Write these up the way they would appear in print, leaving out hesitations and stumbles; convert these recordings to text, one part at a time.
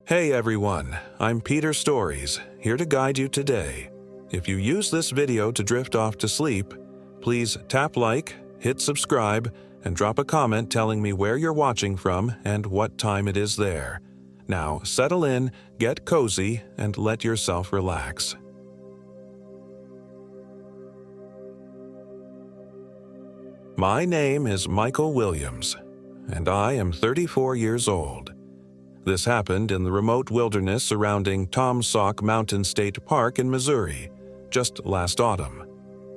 Hey everyone, I'm Peter Stories, here to guide you today. If you use this video to drift off to sleep, please tap like, hit subscribe, and drop a comment telling me where you're watching from and what time it is there. Now settle in, get cozy, and let yourself relax. My name is Michael Williams, and I am 34 years old. This happened in the remote wilderness surrounding Tom Sauk Mountain State Park in Missouri, just last autumn.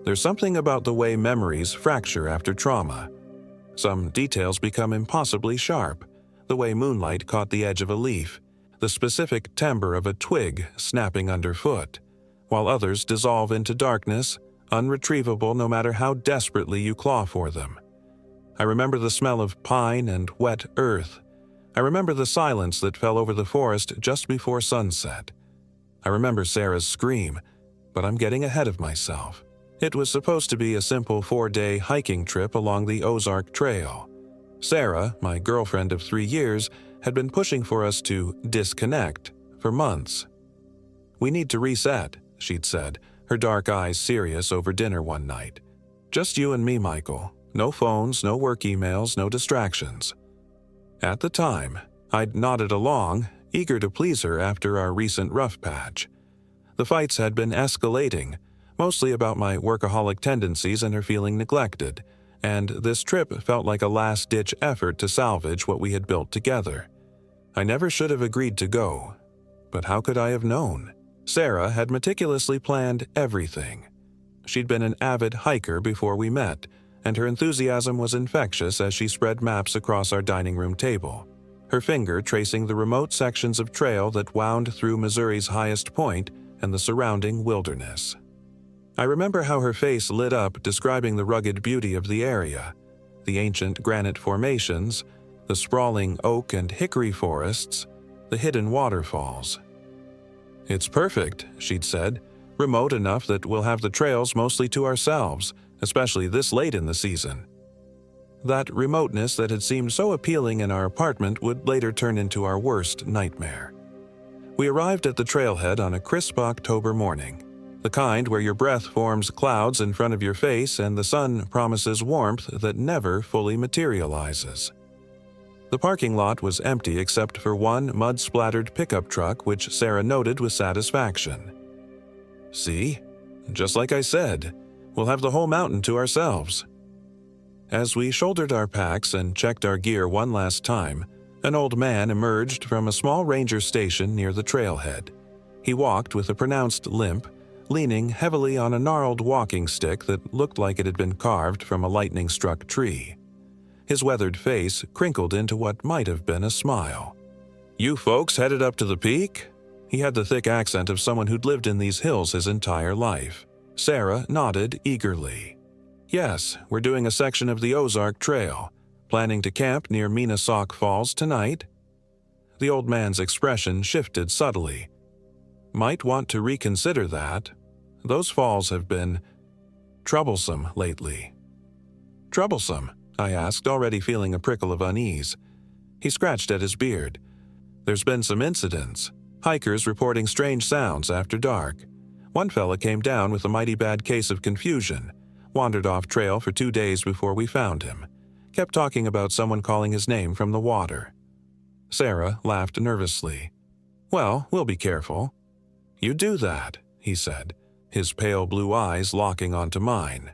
There's something about the way memories fracture after trauma. Some details become impossibly sharp, the way moonlight caught the edge of a leaf, the specific timbre of a twig snapping underfoot, while others dissolve into darkness, unretrievable no matter how desperately you claw for them. I remember the smell of pine and wet earth. I remember the silence that fell over the forest just before sunset. I remember Sarah's scream, but I'm getting ahead of myself. It was supposed to be a simple 4-day hiking trip along the Ozark Trail. Sarah, my girlfriend of 3 years, had been pushing for us to disconnect for months. "We need to reset," she'd said, her dark eyes serious over dinner one night. "Just you and me, Michael. No phones, no work emails, no distractions." At the time, I'd nodded along, eager to please her after our recent rough patch. The fights had been escalating, mostly about my workaholic tendencies and her feeling neglected, and this trip felt like a last-ditch effort to salvage what we had built together. I never should have agreed to go, but how could I have known? Sarah had meticulously planned everything. She'd been an avid hiker before we met, and her enthusiasm was infectious as she spread maps across our dining room table, her finger tracing the remote sections of trail that wound through Missouri's highest point and the surrounding wilderness. I remember how her face lit up describing the rugged beauty of the area, the ancient granite formations, the sprawling oak and hickory forests, the hidden waterfalls. "It's perfect," she'd said, "remote enough that we'll have the trails mostly to ourselves, especially this late in the season." That remoteness that had seemed so appealing in our apartment would later turn into our worst nightmare. We arrived at the trailhead on a crisp October morning, the kind where your breath forms clouds in front of your face and the sun promises warmth that never fully materializes. The parking lot was empty except for one mud-splattered pickup truck, which Sarah noted with satisfaction. "See? Just like I said. We'll have the whole mountain to ourselves." As we shouldered our packs and checked our gear one last time, an old man emerged from a small ranger station near the trailhead. He walked with a pronounced limp, leaning heavily on a gnarled walking stick that looked like it had been carved from a lightning-struck tree. His weathered face crinkled into what might have been a smile. "You folks headed up to the peak?" He had the thick accent of someone who'd lived in these hills his entire life. Sarah nodded eagerly. "Yes, we're doing a section of the Ozark Trail. Planning to camp near Sauk Falls tonight?" The old man's expression shifted subtly. "Might want to reconsider that. Those falls have been troublesome lately." "Troublesome?" I asked, already feeling a prickle of unease. He scratched at his beard. "There's been some incidents. Hikers reporting strange sounds after dark. One fella came down with a mighty bad case of confusion, wandered off trail for 2 days before we found him. Kept talking about someone calling his name from the water." Sarah laughed nervously. "Well, we'll be careful." "You do that," he said, his pale blue eyes locking onto mine.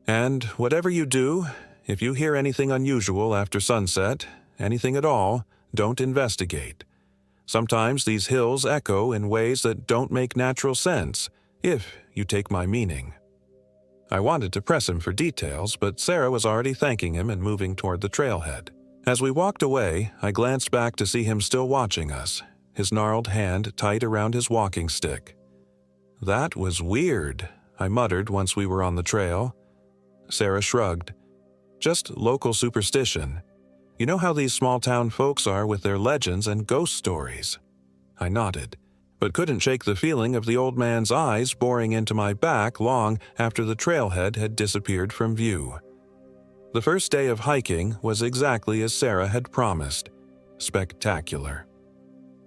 "And whatever you do, if you hear anything unusual after sunset, anything at all, don't investigate. Sometimes these hills echo in ways that don't make natural sense, if you take my meaning." I wanted to press him for details, but Sarah was already thanking him and moving toward the trailhead. As we walked away, I glanced back to see him still watching us, his gnarled hand tight around his walking stick. "That was weird," I muttered once we were on the trail. Sarah shrugged. "Just local superstition. You know how these small-town folks are with their legends and ghost stories." I nodded, but couldn't shake the feeling of the old man's eyes boring into my back long after the trailhead had disappeared from view. The first day of hiking was exactly as Sarah had promised. Spectacular.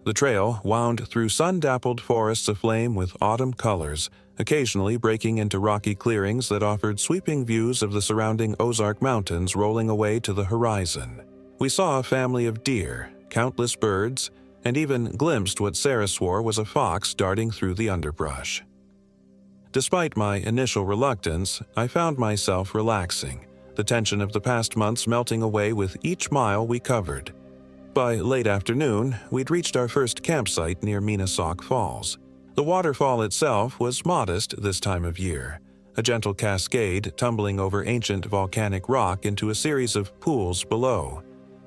The trail wound through sun-dappled forests aflame with autumn colors, occasionally breaking into rocky clearings that offered sweeping views of the surrounding Ozark Mountains rolling away to the horizon. We saw a family of deer, countless birds, and even glimpsed what Sarah swore was a fox darting through the underbrush. Despite my initial reluctance, I found myself relaxing, the tension of the past months melting away with each mile we covered. By late afternoon, we'd reached our first campsite near Minnesauk Falls. The waterfall itself was modest this time of year, a gentle cascade tumbling over ancient volcanic rock into a series of pools below.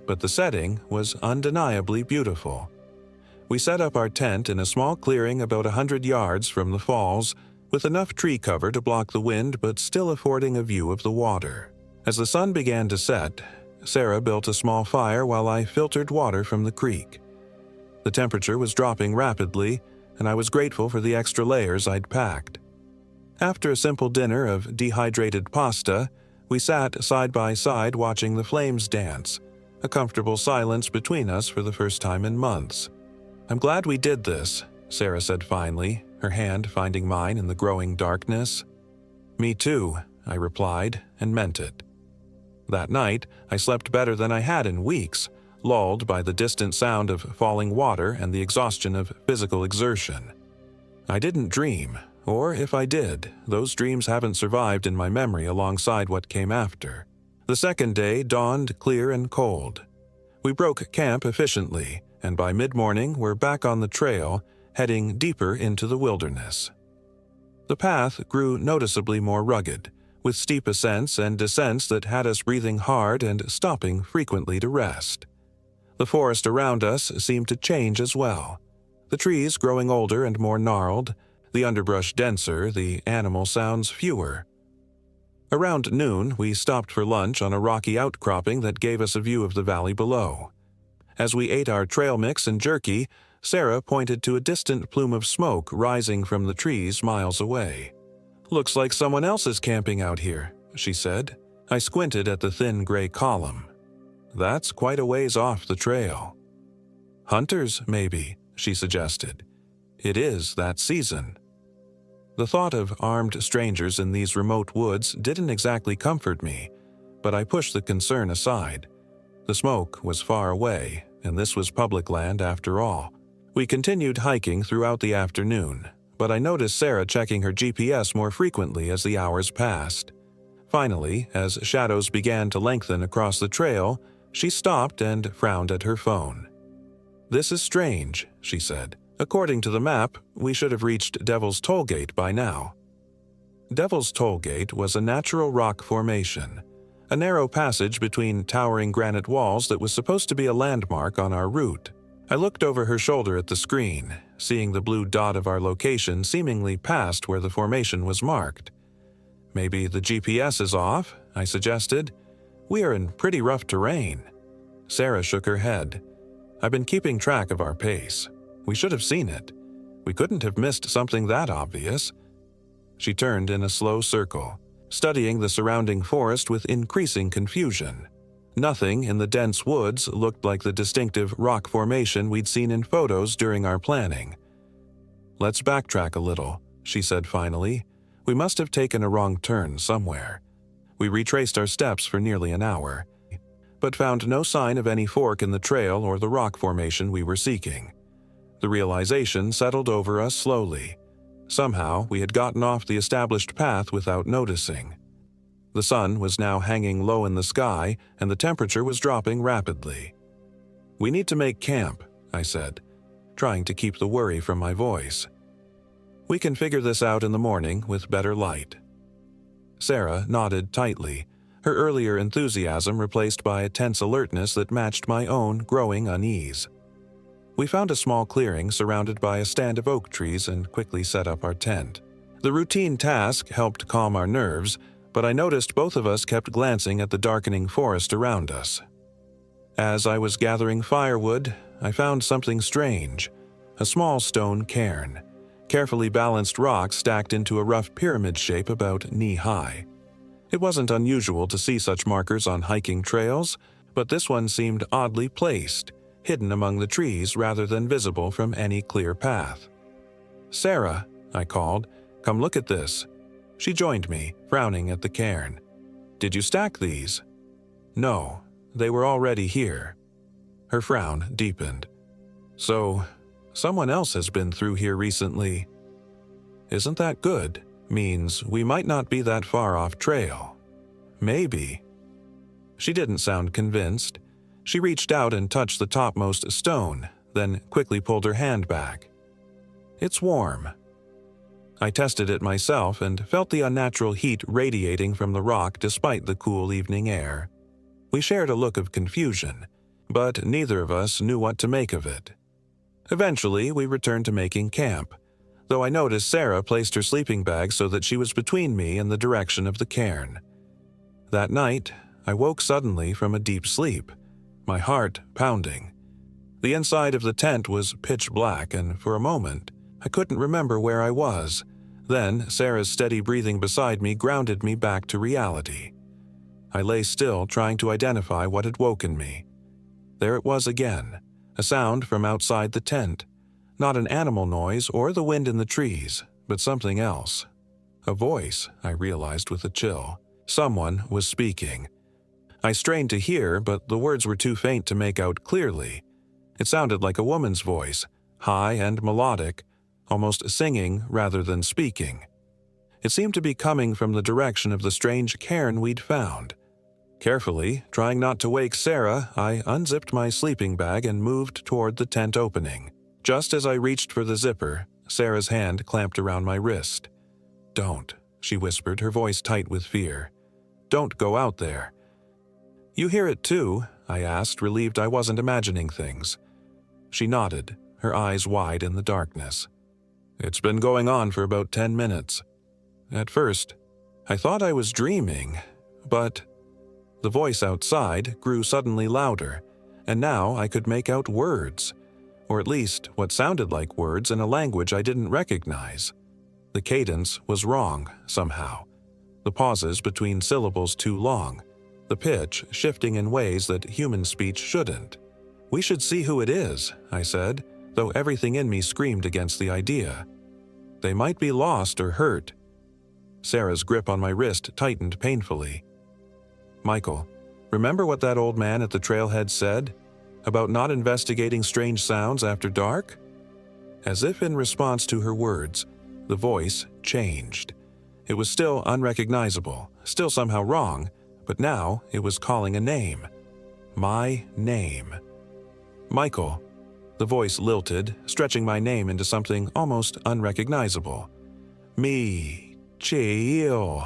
But the setting was undeniably beautiful. We set up our tent in a small clearing about 100 yards from the falls, with enough tree cover to block the wind but still affording a view of the water. As the sun began to set, Sarah built a small fire while I filtered water from the creek. The temperature was dropping rapidly, and I was grateful for the extra layers I'd packed. After a simple dinner of dehydrated pasta, we sat side by side watching the flames dance, a comfortable silence between us for the first time in months. "I'm glad we did this," Sarah said finally, her hand finding mine in the growing darkness. "Me too," I replied, and meant it. That night, I slept better than I had in weeks, lulled by the distant sound of falling water and the exhaustion of physical exertion. I didn't dream, or if I did, those dreams haven't survived in my memory alongside what came after. The second day dawned clear and cold. We broke camp efficiently, and by mid-morning we're back on the trail, heading deeper into the wilderness. The path grew noticeably more rugged, with steep ascents and descents that had us breathing hard and stopping frequently to rest. The forest around us seemed to change as well, the trees growing older and more gnarled, the underbrush denser, the animal sounds fewer. Around noon, we stopped for lunch on a rocky outcropping that gave us a view of the valley below. As we ate our trail mix and jerky, Sarah pointed to a distant plume of smoke rising from the trees miles away. "Looks like someone else is camping out here," she said. I squinted at the thin gray column. "That's quite a ways off the trail." "Hunters, maybe," she suggested. "It is that season." The thought of armed strangers in these remote woods didn't exactly comfort me, but I pushed the concern aside. The smoke was far away, and this was public land after all. We continued hiking throughout the afternoon, but I noticed Sarah checking her GPS more frequently as the hours passed. Finally, as shadows began to lengthen across the trail, she stopped and frowned at her phone. "This is strange," she said. "According to the map, we should have reached Devil's Tollgate by now." Devil's Tollgate was a natural rock formation, a narrow passage between towering granite walls that was supposed to be a landmark on our route. I looked over her shoulder at the screen, seeing the blue dot of our location seemingly past where the formation was marked. "Maybe the GPS is off," I suggested. "We are in pretty rough terrain." Sarah shook her head. "I've been keeping track of our pace. We should have seen it. We couldn't have missed something that obvious." She turned in a slow circle, studying the surrounding forest with increasing confusion. Nothing in the dense woods looked like the distinctive rock formation we'd seen in photos during our planning. "Let's backtrack a little," she said finally. "We must have taken a wrong turn somewhere." We retraced our steps for nearly an hour, but found no sign of any fork in the trail or the rock formation we were seeking. The realization settled over us slowly. Somehow, we had gotten off the established path without noticing. The sun was now hanging low in the sky, and the temperature was dropping rapidly. "We need to make camp," I said, trying to keep the worry from my voice. "We can figure this out in the morning with better light." Sarah nodded tightly, her earlier enthusiasm replaced by a tense alertness that matched my own growing unease. We found a small clearing surrounded by a stand of oak trees and quickly set up our tent. The routine task helped calm our nerves, but I noticed both of us kept glancing at the darkening forest around us. As I was gathering firewood, I found something strange: a small stone cairn, carefully balanced rocks stacked into a rough pyramid shape about knee-high. It wasn't unusual to see such markers on hiking trails, but this one seemed oddly placed, hidden among the trees rather than visible from any clear path. "Sarah," I called, "come look at this." She joined me, frowning at the cairn. "Did you stack these?" "No, they were already here." Her frown deepened. "So, someone else has been through here recently. Isn't that good? Means we might not be that far off trail. Maybe." She didn't sound convinced. She reached out and touched the topmost stone, then quickly pulled her hand back. "It's warm." I tested it myself and felt the unnatural heat radiating from the rock despite the cool evening air. We shared a look of confusion, but neither of us knew what to make of it. Eventually, we returned to making camp, though I noticed Sarah placed her sleeping bag so that she was between me and the direction of the cairn. That night, I woke suddenly from a deep sleep, my heart pounding. The inside of the tent was pitch black, and for a moment, I couldn't remember where I was. Then, Sarah's steady breathing beside me grounded me back to reality. I lay still, trying to identify what had woken me. There it was again, a sound from outside the tent. Not an animal noise or the wind in the trees, but something else. A voice, I realized with a chill. Someone was speaking. I strained to hear, but the words were too faint to make out clearly. It sounded like a woman's voice, high and melodic, almost singing rather than speaking. It seemed to be coming from the direction of the strange cairn we'd found. Carefully, trying not to wake Sarah, I unzipped my sleeping bag and moved toward the tent opening. Just as I reached for the zipper, Sarah's hand clamped around my wrist. "Don't," she whispered, her voice tight with fear. "Don't go out there." "You hear it too?" I asked, relieved I wasn't imagining things. She nodded, her eyes wide in the darkness. "It's been going on for about 10 minutes. At first, I thought I was dreaming, but..." The voice outside grew suddenly louder, and now I could make out words, or at least what sounded like words in a language I didn't recognize. The cadence was wrong, somehow. The pauses between syllables too long, the pitch shifting in ways that human speech shouldn't. "We should see who it is," I said, though everything in me screamed against the idea. "They might be lost or hurt." Sarah's grip on my wrist tightened painfully. "Michael, remember what that old man at the trailhead said? About not investigating strange sounds after dark?" As if in response to her words, the voice changed. It was still unrecognizable, still somehow wrong, but now it was calling a name. My name. "Michael." The voice lilted, stretching my name into something almost unrecognizable. "Me. Chill."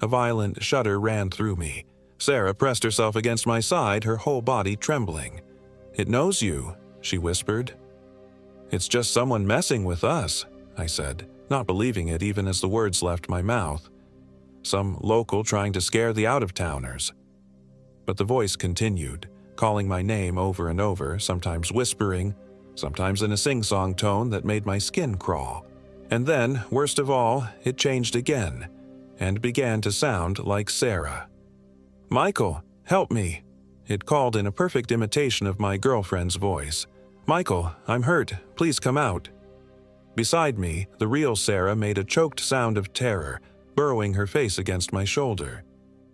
A violent shudder ran through me. Sarah pressed herself against my side, her whole body trembling. "It knows you," she whispered. "It's just someone messing with us," I said, not believing it even as the words left my mouth. "Some local trying to scare the out-of-towners." But the voice continued, calling my name over and over, sometimes whispering, sometimes in a sing-song tone that made my skin crawl. And then, worst of all, it changed again, and began to sound like Sarah. "Michael, help me!" It called in a perfect imitation of my girlfriend's voice. "Michael, I'm hurt. Please come out." Beside me, the real Sarah made a choked sound of terror, burrowing her face against my shoulder.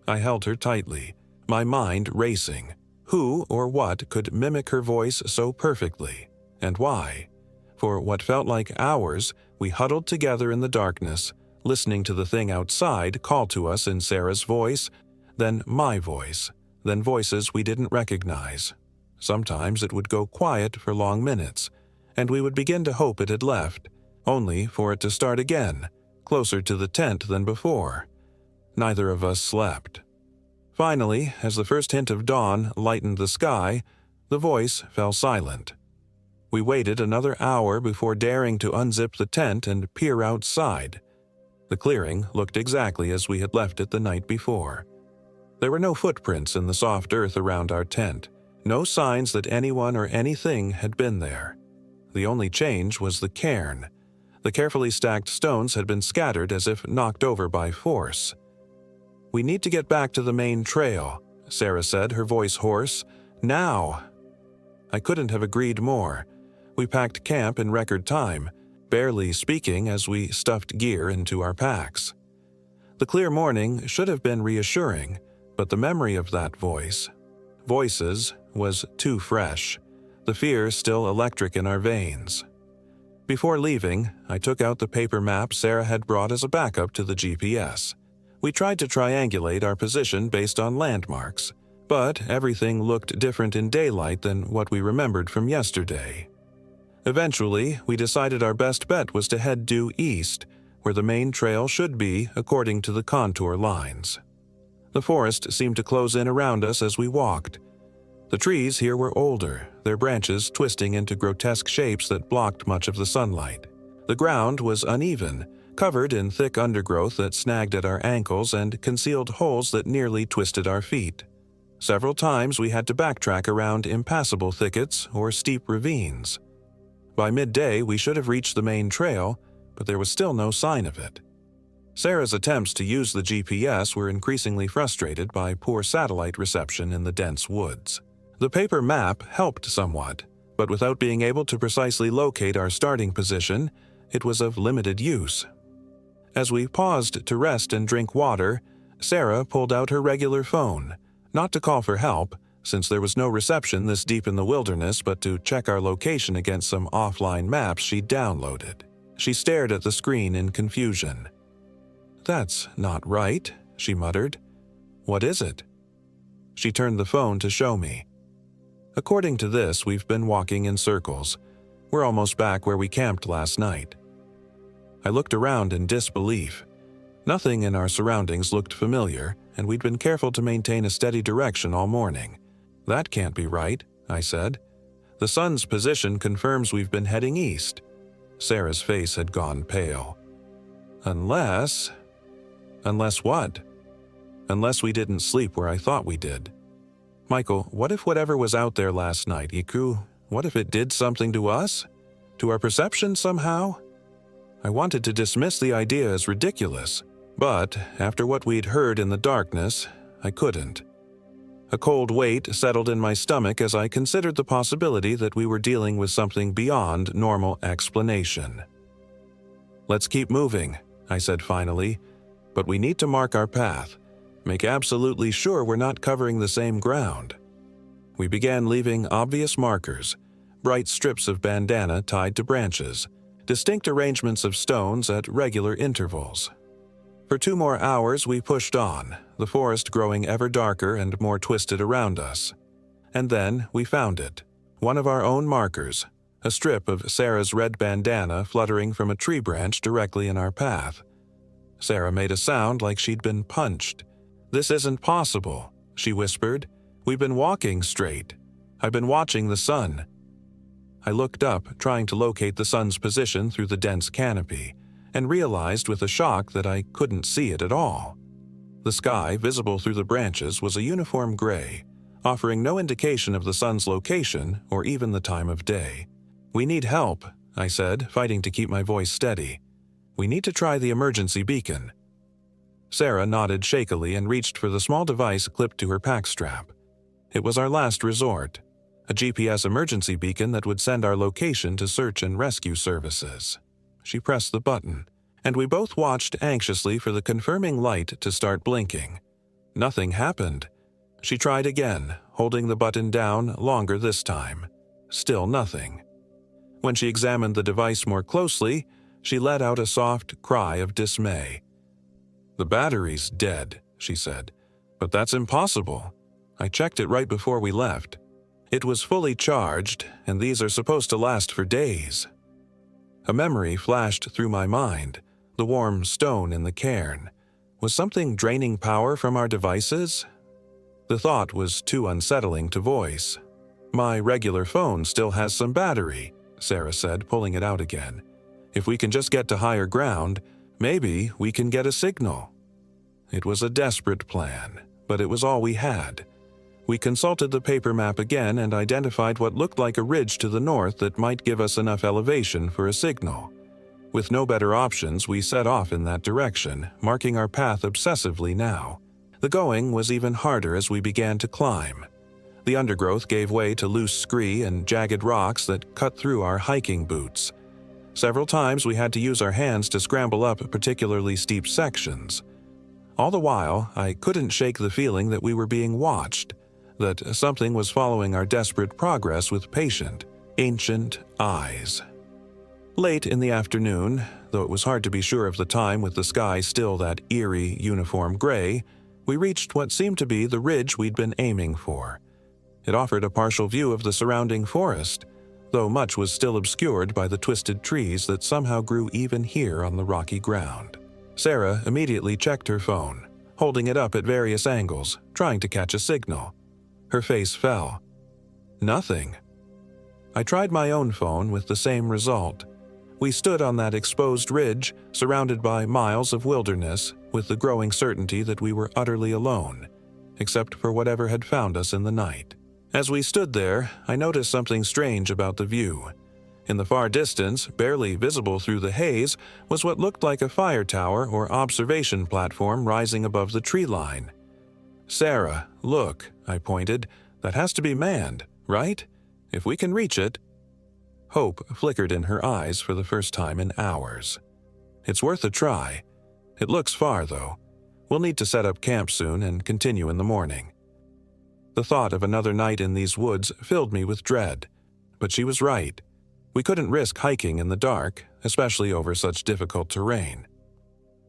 I held her tightly, my mind racing. Who or what could mimic her voice so perfectly, and why? For what felt like hours, we huddled together in the darkness, listening to the thing outside call to us in Sarah's voice, then my voice, then voices we didn't recognize. Sometimes it would go quiet for long minutes, and we would begin to hope it had left, only for it to start again, closer to the tent than before. Neither of us slept. Finally, as the first hint of dawn lightened the sky, the voice fell silent. We waited another hour before daring to unzip the tent and peer outside. The clearing looked exactly as we had left it the night before. There were no footprints in the soft earth around our tent, no signs that anyone or anything had been there. The only change was the cairn. The carefully stacked stones had been scattered as if knocked over by force. "We need to get back to the main trail," Sarah said, her voice hoarse. "Now!" I couldn't have agreed more. We packed camp in record time, barely speaking as we stuffed gear into our packs. The clear morning should have been reassuring, but the memory of that voices, was too fresh, the fear still electric in our veins. Before leaving, I took out the paper map Sarah had brought as a backup to the GPS. We tried to triangulate our position based on landmarks, but everything looked different in daylight than what we remembered from yesterday. Eventually, we decided our best bet was to head due east, where the main trail should be according to the contour lines. The forest seemed to close in around us as we walked. The trees here were older, their branches twisting into grotesque shapes that blocked much of the sunlight. The ground was uneven, covered in thick undergrowth that snagged at our ankles and concealed holes that nearly twisted our feet. Several times we had to backtrack around impassable thickets or steep ravines. By midday, we should have reached the main trail, but there was still no sign of it. Sarah's attempts to use the GPS were increasingly frustrated by poor satellite reception in the dense woods. The paper map helped somewhat, but without being able to precisely locate our starting position, it was of limited use. As we paused to rest and drink water, Sarah pulled out her regular phone, not to call for help, since there was no reception this deep in the wilderness, but to check our location against some offline maps she'd downloaded. She stared at the screen in confusion. "That's not right," she muttered. "What is it?" She turned the phone to show me. According to this, we've been walking in circles. We're almost back where we camped last night. I looked around in disbelief. Nothing in our surroundings looked familiar, and we'd been careful to maintain a steady direction all morning. "That can't be right," I said. "The sun's position confirms we've been heading east." Sarah's face had gone pale. Unless what? Unless we didn't sleep where I thought we did. Michael, what if whatever was out there last night, Iku, what if it did something to us? To our perception somehow? I wanted to dismiss the idea as ridiculous, but after what we'd heard in the darkness, I couldn't. A cold weight settled in my stomach as I considered the possibility that we were dealing with something beyond normal explanation. "Let's keep moving," I said finally, "but we need to mark our path. Make absolutely sure we're not covering the same ground." We began leaving obvious markers, bright strips of bandana tied to branches, distinct arrangements of stones at regular intervals. For 2 more hours we pushed on, the forest growing ever darker and more twisted around us. And then we found it, one of our own markers, a strip of Sarah's red bandana fluttering from a tree branch directly in our path. Sarah made a sound like she'd been punched. "This isn't possible," she whispered. "We've been walking straight. I've been watching the sun." I looked up, trying to locate the sun's position through the dense canopy, and realized with a shock that I couldn't see it at all. The sky, visible through the branches, was a uniform gray, offering no indication of the sun's location or even the time of day. "We need help," I said, fighting to keep my voice steady. "We need to try the emergency beacon." Sarah nodded shakily and reached for the small device clipped to her pack strap. It was our last resort, a GPS emergency beacon that would send our location to search and rescue services. She pressed the button, and we both watched anxiously for the confirming light to start blinking. Nothing happened. She tried again, holding the button down longer this time. Still nothing. When she examined the device more closely, she let out a soft cry of dismay. "The battery's dead," she said. "But that's impossible. I checked it right before we left. It was fully charged, and these are supposed to last for days." A memory flashed through my mind, the warm stone in the cairn. Was something draining power from our devices? The thought was too unsettling to voice. "My regular phone still has some battery," Sarah said, pulling it out again. "If we can just get to higher ground, maybe we can get a signal." It was a desperate plan, but it was all we had. We consulted the paper map again and identified what looked like a ridge to the north that might give us enough elevation for a signal. With no better options, we set off in that direction, marking our path obsessively now. The going was even harder as we began to climb. The undergrowth gave way to loose scree and jagged rocks that cut through our hiking boots. Several times we had to use our hands to scramble up particularly steep sections. All the while, I couldn't shake the feeling that we were being watched, that something was following our desperate progress with patient, ancient eyes. Late in the afternoon, though it was hard to be sure of the time with the sky still that eerie, uniform gray, we reached what seemed to be the ridge we'd been aiming for. It offered a partial view of the surrounding forest, though much was still obscured by the twisted trees that somehow grew even here on the rocky ground. Sarah immediately checked her phone, holding it up at various angles, trying to catch a signal. Her face fell. Nothing. I tried my own phone with the same result. We stood on that exposed ridge, surrounded by miles of wilderness, with the growing certainty that we were utterly alone, except for whatever had found us in the night. As we stood there, I noticed something strange about the view. In the far distance, barely visible through the haze, was what looked like a fire tower or observation platform rising above the tree line. "Sarah, look," I pointed. "That has to be manned, right? If we can reach it." Hope flickered in her eyes for the first time in hours. "It's worth a try. It looks far, though. We'll need to set up camp soon and continue in the morning." The thought of another night in these woods filled me with dread, but she was right. We couldn't risk hiking in the dark, especially over such difficult terrain.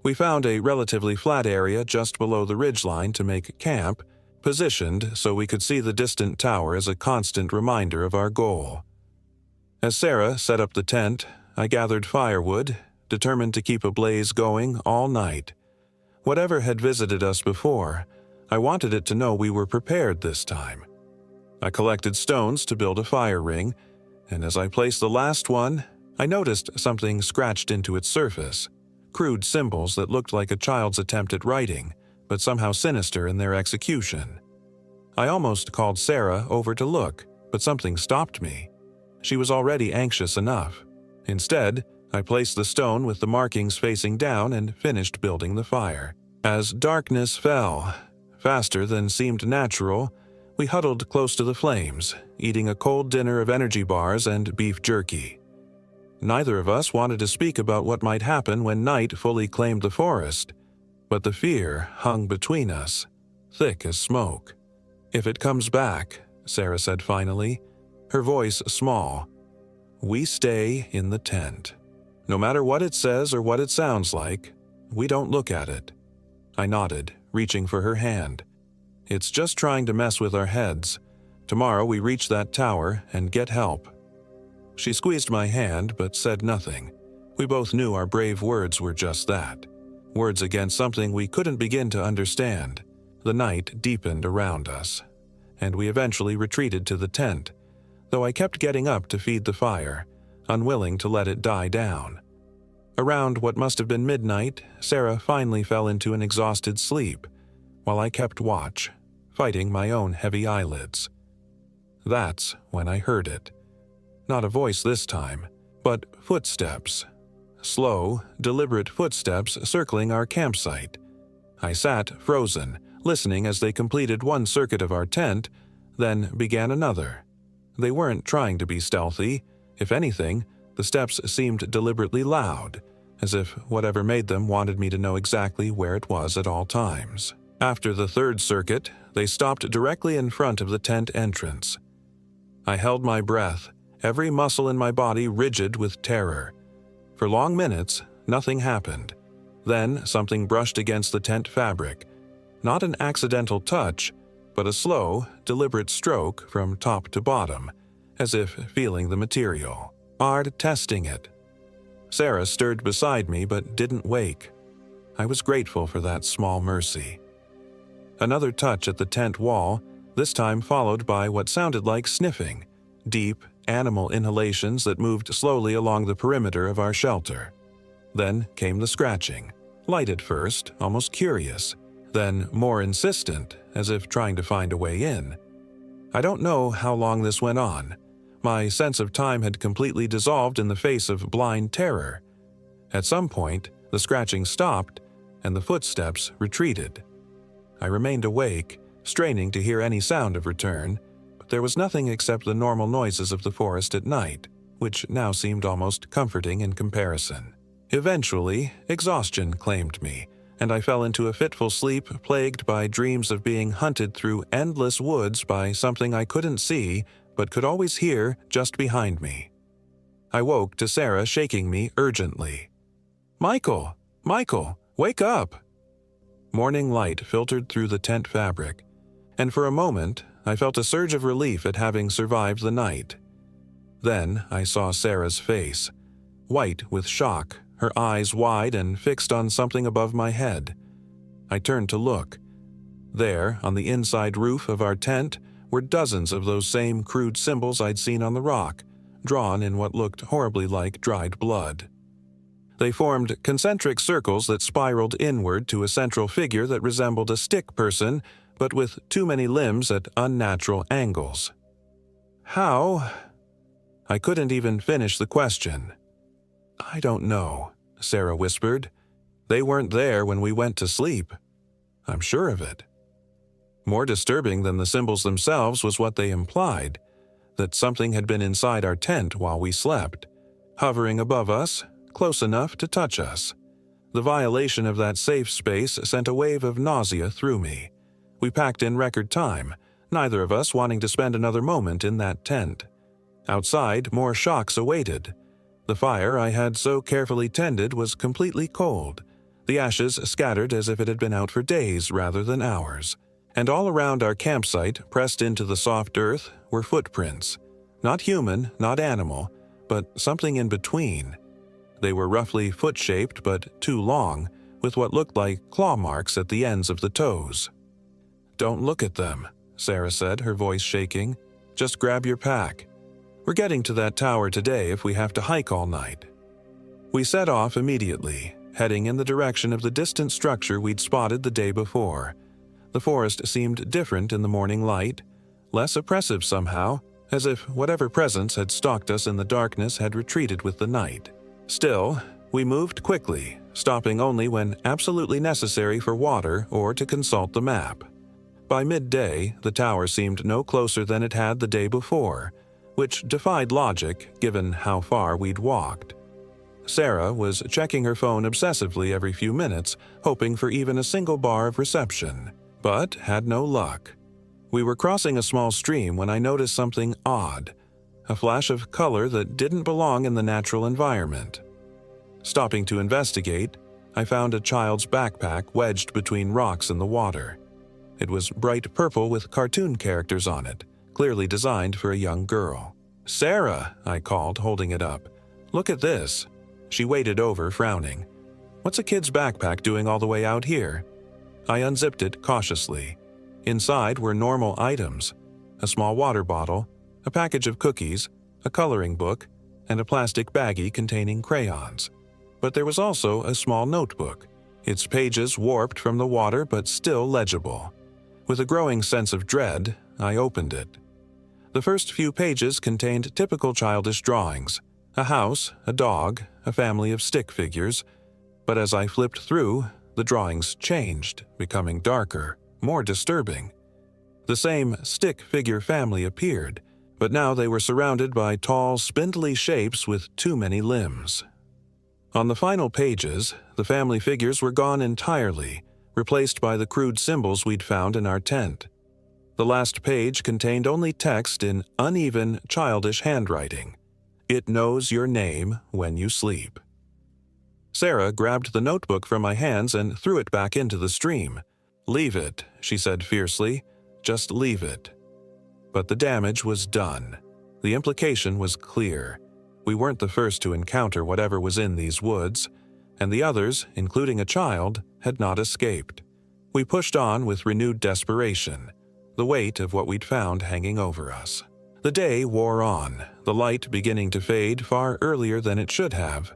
We found a relatively flat area just below the ridgeline to make camp, positioned so we could see the distant tower as a constant reminder of our goal. As Sarah set up the tent, I gathered firewood, determined to keep a blaze going all night. Whatever had visited us before, I wanted it to know we were prepared this time. I collected stones to build a fire ring, and as I placed the last one, I noticed something scratched into its surface, crude symbols that looked like a child's attempt at writing, but somehow sinister in their execution. I almost called Sarah over to look, but something stopped me. She was already anxious enough. Instead, I placed the stone with the markings facing down and finished building the fire. As darkness fell, faster than seemed natural, we huddled close to the flames, eating a cold dinner of energy bars and beef jerky. Neither of us wanted to speak about what might happen when night fully claimed the forest, but the fear hung between us, thick as smoke. "If it comes back," Sarah said finally, her voice small, "we stay in the tent. No matter what it says or what it sounds like, we don't look at it." I nodded, reaching for her hand. "It's just trying to mess with our heads. Tomorrow we reach that tower and get help." She squeezed my hand but said nothing. We both knew our brave words were just that. Words against something we couldn't begin to understand. The night deepened around us, and we eventually retreated to the tent, though I kept getting up to feed the fire, unwilling to let it die down. Around what must have been midnight, Sarah finally fell into an exhausted sleep, while I kept watch, fighting my own heavy eyelids. That's when I heard it. Not a voice this time, but footsteps. Slow, deliberate footsteps circling our campsite. I sat frozen, listening as they completed one circuit of our tent, then began another. They weren't trying to be stealthy. If anything, the steps seemed deliberately loud, as if whatever made them wanted me to know exactly where it was at all times. After the third circuit, they stopped directly in front of the tent entrance. I held my breath, every muscle in my body rigid with terror. For long minutes, nothing happened. Then something brushed against the tent fabric. Not an accidental touch, but a slow, deliberate stroke from top to bottom, as if feeling the material, hard testing it. Sarah stirred beside me but didn't wake. I was grateful for that small mercy. Another touch at the tent wall, this time followed by what sounded like sniffing, deep, animal inhalations that moved slowly along the perimeter of our shelter. Then came the scratching, light at first, almost curious, then more insistent, as if trying to find a way in. I don't know how long this went on. My sense of time had completely dissolved in the face of blind terror. At some point, the scratching stopped, and the footsteps retreated. I remained awake, straining to hear any sound of return, there was nothing except the normal noises of the forest at night, which now seemed almost comforting in comparison. Eventually, exhaustion claimed me, and I fell into a fitful sleep plagued by dreams of being hunted through endless woods by something I couldn't see but could always hear just behind me. I woke to Sarah shaking me urgently. "Michael! Michael! Wake up!" Morning light filtered through the tent fabric, and for a moment I felt a surge of relief at having survived the night. Then I saw Sarah's face, white with shock, her eyes wide and fixed on something above my head. I turned to look. There, on the inside roof of our tent, were dozens of those same crude symbols I'd seen on the rock, drawn in what looked horribly like dried blood. They formed concentric circles that spiraled inward to a central figure that resembled a stick person, but with too many limbs at unnatural angles. How? I couldn't even finish the question. "I don't know," Sarah whispered. "They weren't there when we went to sleep. I'm sure of it." More disturbing than the symbols themselves was what they implied, that something had been inside our tent while we slept, hovering above us, close enough to touch us. The violation of that safe space sent a wave of nausea through me. We packed in record time, neither of us wanting to spend another moment in that tent. Outside, more shocks awaited. The fire I had so carefully tended was completely cold, the ashes scattered as if it had been out for days rather than hours. And all around our campsite, pressed into the soft earth, were footprints. Not human, not animal, but something in between. They were roughly foot-shaped but too long, with what looked like claw marks at the ends of the toes. "Don't look at them," Sarah said, her voice shaking. "Just grab your pack. We're getting to that tower today if we have to hike all night." We set off immediately, heading in the direction of the distant structure we'd spotted the day before. The forest seemed different in the morning light, less oppressive somehow, as if whatever presence had stalked us in the darkness had retreated with the night. Still, we moved quickly, stopping only when absolutely necessary for water or to consult the map. By midday, the tower seemed no closer than it had the day before, which defied logic given how far we'd walked. Sarah was checking her phone obsessively every few minutes, hoping for even a single bar of reception, but had no luck. We were crossing a small stream when I noticed something odd, a flash of color that didn't belong in the natural environment. Stopping to investigate, I found a child's backpack wedged between rocks in the water. It was bright purple with cartoon characters on it, clearly designed for a young girl. "Sarah," I called, holding it up. "Look at this." She waded over, frowning. "What's a kid's backpack doing all the way out here?" I unzipped it cautiously. Inside were normal items: a small water bottle, a package of cookies, a coloring book, and a plastic baggie containing crayons. But there was also a small notebook, its pages warped from the water but still legible. With a growing sense of dread, I opened it. The first few pages contained typical childish drawings: a house, a dog, a family of stick figures. But as I flipped through, the drawings changed, becoming darker, more disturbing. The same stick figure family appeared, but now they were surrounded by tall, spindly shapes with too many limbs. On the final pages, the family figures were gone entirely, replaced by the crude symbols we'd found in our tent. The last page contained only text in uneven, childish handwriting. "It knows your name when you sleep." Sarah grabbed the notebook from my hands and threw it back into the stream. "Leave it," she said fiercely. "Just leave it." But the damage was done. The implication was clear. We weren't the first to encounter whatever was in these woods, and the others, including a child, had not escaped. We pushed on with renewed desperation, the weight of what we'd found hanging over us. The day wore on, the light beginning to fade far earlier than it should have.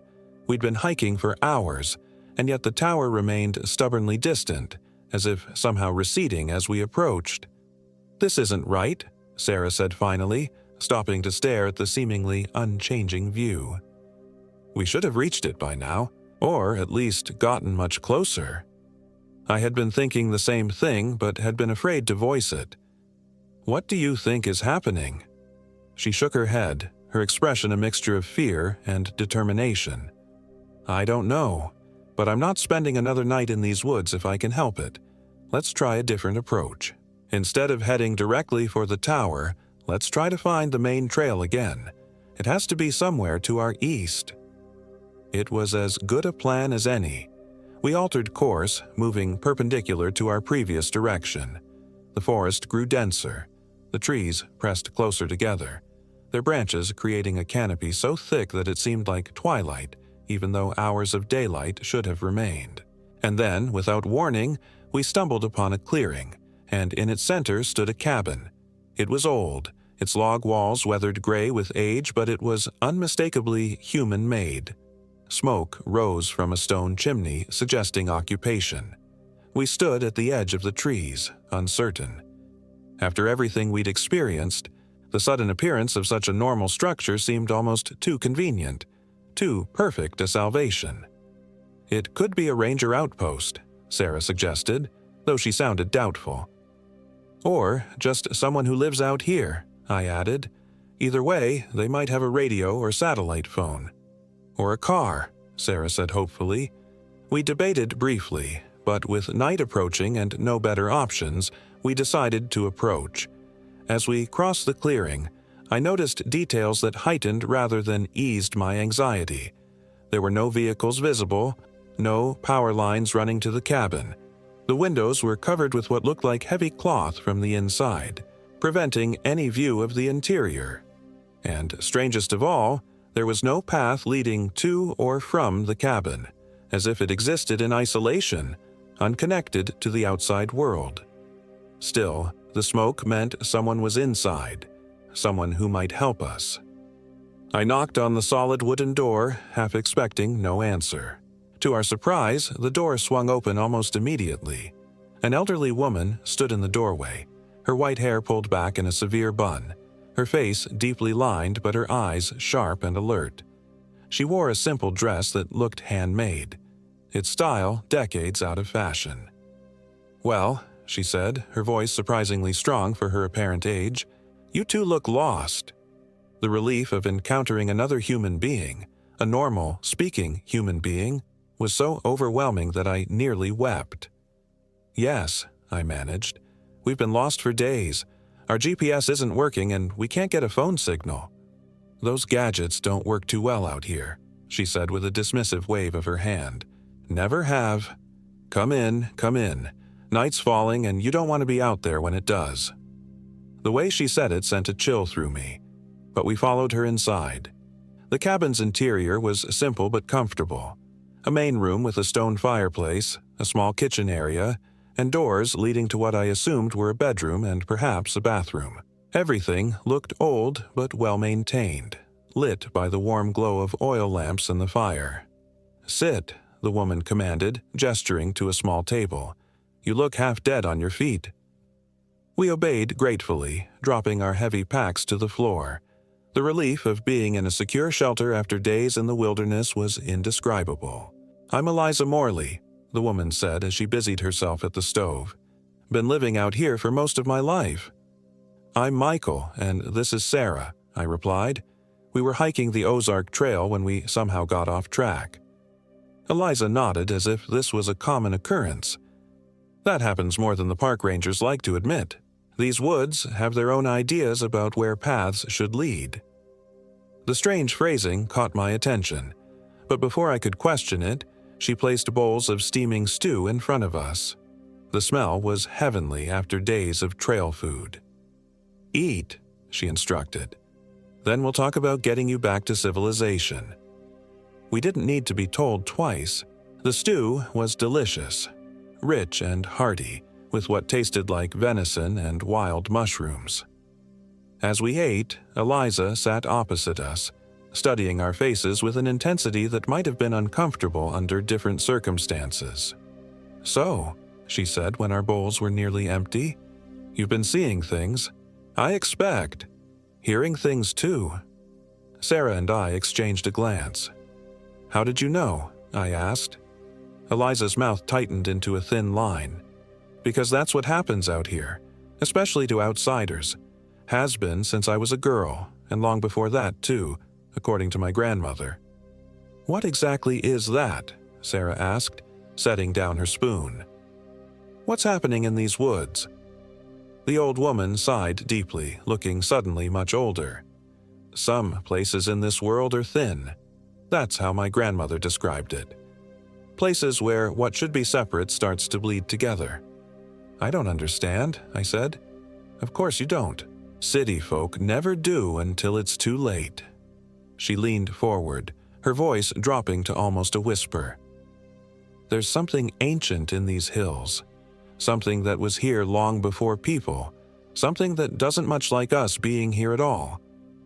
We'd been hiking for hours, and yet the tower remained stubbornly distant, as if somehow receding as we approached. "This isn't right," Sarah said finally, stopping to stare at the seemingly unchanging view. "We should have reached it by now, or at least gotten much closer." I had been thinking the same thing, but had been afraid to voice it. What do you think is happening?" She shook her head, her expression a mixture of fear and determination. "I don't know, but I'm not spending another night in these woods if I can help it. Let's try a different approach. Instead of heading directly for the tower, let's try to find the main trail again. It has to be somewhere to our east." It was as good a plan as any. We altered course, moving perpendicular to our previous direction. The forest grew denser. The trees pressed closer together, their branches creating a canopy so thick that it seemed like twilight, even though hours of daylight should have remained. And then, without warning, we stumbled upon a clearing, and in its center stood a cabin. It was old, its log walls weathered gray with age, but it was unmistakably human-made. Smoke rose from a stone chimney, suggesting occupation. We stood at the edge of the trees, uncertain. After everything we'd experienced, the sudden appearance of such a normal structure seemed almost too convenient, too perfect a salvation. "It could be a ranger outpost," Sarah suggested, though she sounded doubtful. "Or just someone who lives out here," I added. "Either way, they might have a radio or satellite phone." "Or a car," Sarah said hopefully. We debated briefly, but with night approaching and no better options, we decided to approach. As we crossed the clearing, I noticed details that heightened rather than eased my anxiety. There were no vehicles visible, no power lines running to the cabin. The windows were covered with what looked like heavy cloth from the inside, preventing any view of the interior. And strangest of all, there was no path leading to or from the cabin, as if it existed in isolation, unconnected to the outside world. Still, the smoke meant someone was inside, someone who might help us. I knocked on the solid wooden door, half expecting no answer. To our surprise, the door swung open almost immediately. An elderly woman stood in the doorway, her white hair pulled back in a severe bun, her face deeply lined but her eyes sharp and alert. She wore a simple dress that looked handmade, its style decades out of fashion. "Well," she said, her voice surprisingly strong for her apparent age, "you two look lost." The relief of encountering another human being, a normal, speaking human being, was so overwhelming that I nearly wept. "Yes," I managed. "We've been lost for days. Our GPS isn't working and we can't get a phone signal." "Those gadgets don't work too well out here," she said with a dismissive wave of her hand. "Never have. Come in, come in. Night's falling and you don't want to be out there when it does." The way she said it sent a chill through me, but we followed her inside. The cabin's interior was simple but comfortable. A main room with a stone fireplace, a small kitchen area, and doors leading to what I assumed were a bedroom and perhaps a bathroom. Everything looked old but well-maintained, lit by the warm glow of oil lamps in the fire. "Sit," the woman commanded, gesturing to a small table. "You look half dead on your feet." We obeyed gratefully, dropping our heavy packs to the floor. The relief of being in a secure shelter after days in the wilderness was indescribable. "I'm Eliza Morley," the woman said as she busied herself at the stove. "Been living out here for most of my life." "I'm Michael, and this is Sarah," I replied. "We were hiking the Ozark Trail when we somehow got off track." Eliza nodded as if this was a common occurrence. "That happens more than the park rangers like to admit. These woods have their own ideas about where paths should lead." The strange phrasing caught my attention, but before I could question it, she placed bowls of steaming stew in front of us. The smell was heavenly after days of trail food. "Eat," she instructed. "Then we'll talk about getting you back to civilization." We didn't need to be told twice. The stew was delicious, rich and hearty, with what tasted like venison and wild mushrooms. As we ate, Eliza sat opposite us, studying our faces with an intensity that might have been uncomfortable under different circumstances. "So," she said when our bowls were nearly empty, "you've been seeing things. I expect. Hearing things too." Sarah and I exchanged a glance. "How did you know?" I asked. Eliza's mouth tightened into a thin line. "Because that's what happens out here. especially to outsiders. Has been since I was a girl, and long before that, too, according to my grandmother. What exactly is that? Sarah asked, setting down her spoon. What's happening in these woods? The old woman sighed deeply, looking suddenly much older. Some places in this world are thin. That's how my grandmother described it. Places where what should be separate starts to bleed together. I don't understand, I said. Of course you don't. City folk never do until it's too late. She leaned forward, her voice dropping to almost a whisper. There's something ancient in these hills. Something that was here long before people. Something that doesn't much like us being here at all.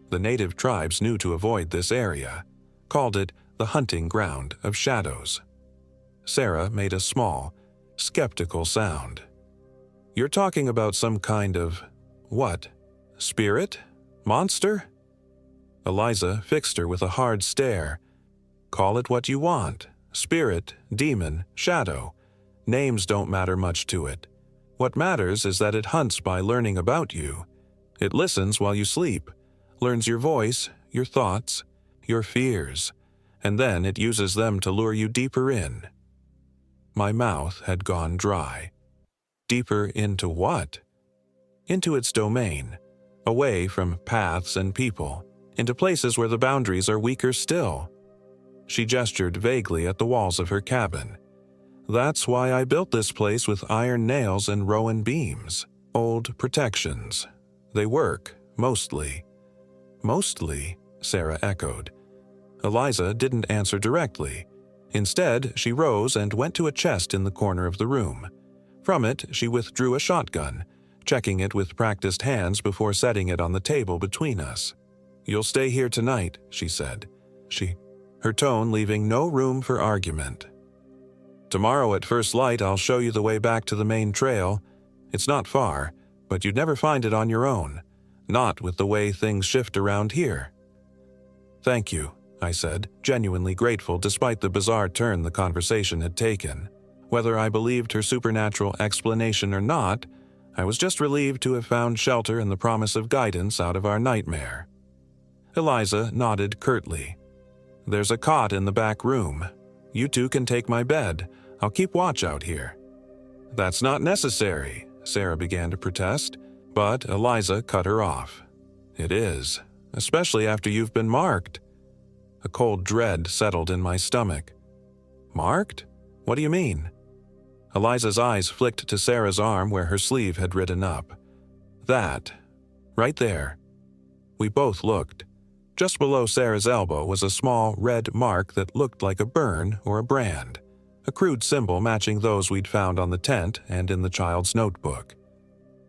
The native tribes knew to avoid this area. Called it the hunting ground of shadows. Sarah made a small, skeptical sound. You're talking about some kind of… what? Spirit? Monster? Eliza fixed her with a hard stare. Call it what you want. Spirit, demon, shadow. Names don't matter much to it. What matters is that it hunts by learning about you. It listens while you sleep, learns your voice, your thoughts, your fears, and then it uses them to lure you deeper in. My mouth had gone dry. Deeper into what? Into its domain, away from paths and people, into places where the boundaries are weaker still. She gestured vaguely at the walls of her cabin. That's why I built this place with iron nails and rowan beams. Old protections. They work, mostly. Mostly, Sarah echoed. Eliza didn't answer directly. Instead, she rose and went to a chest in the corner of the room. From it, she withdrew a shotgun, checking it with practiced hands before setting it on the table between us. You'll stay here tonight, she said. Her tone leaving no room for argument. Tomorrow at first light I'll show you the way back to the main trail. It's not far, but you'd never find it on your own. Not with the way things shift around here. Thank you, I said, genuinely grateful despite the bizarre turn the conversation had taken. Whether I believed her supernatural explanation or not, I was just relieved to have found shelter and the promise of guidance out of our nightmare. Eliza nodded curtly. There's a cot in the back room. You two can take my bed. I'll keep watch out here. That's not necessary, Sarah began to protest, but Eliza cut her off. It is, especially after you've been marked. A cold dread settled in my stomach. Marked? What do you mean? Eliza's eyes flicked to Sarah's arm where her sleeve had ridden up. That. Right there. We both looked. Just below Sarah's elbow was a small red mark that looked like a burn or a brand, a crude symbol matching those we'd found on the tent and in the child's notebook.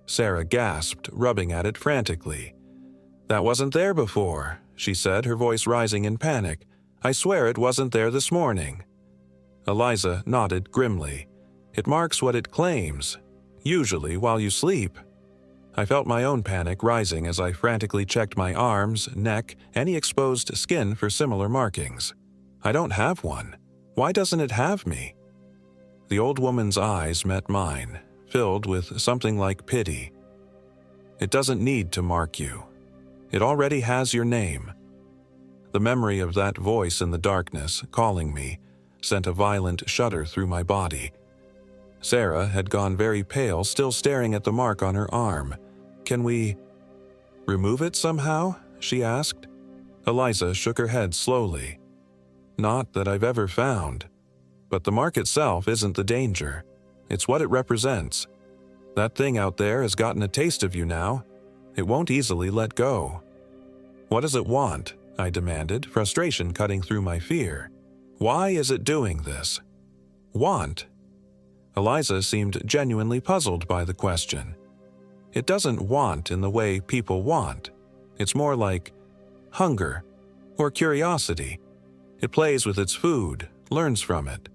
Sarah gasped, rubbing at it frantically. That wasn't there before, she said, her voice rising in panic. I swear it wasn't there this morning. Eliza nodded grimly. It marks what it claims, usually while you sleep. I felt my own panic rising as I frantically checked my arms, neck, any exposed skin for similar markings. I don't have one. Why doesn't it have me? The old woman's eyes met mine, filled with something like pity. It doesn't need to mark you. It already has your name. The memory of that voice in the darkness, calling me, sent a violent shudder through my body. Sarah had gone very pale, still staring at the mark on her arm. Can we remove it somehow? She asked. Eliza shook her head slowly. Not that I've ever found. But the mark itself isn't the danger. It's what it represents. That thing out there has gotten a taste of you now. It won't easily let go. What does it want? I demanded, frustration cutting through my fear. Why is it doing this? Want? Eliza seemed genuinely puzzled by the question. It doesn't want in the way people want. It's more like hunger or curiosity. It plays with its food, learns from it.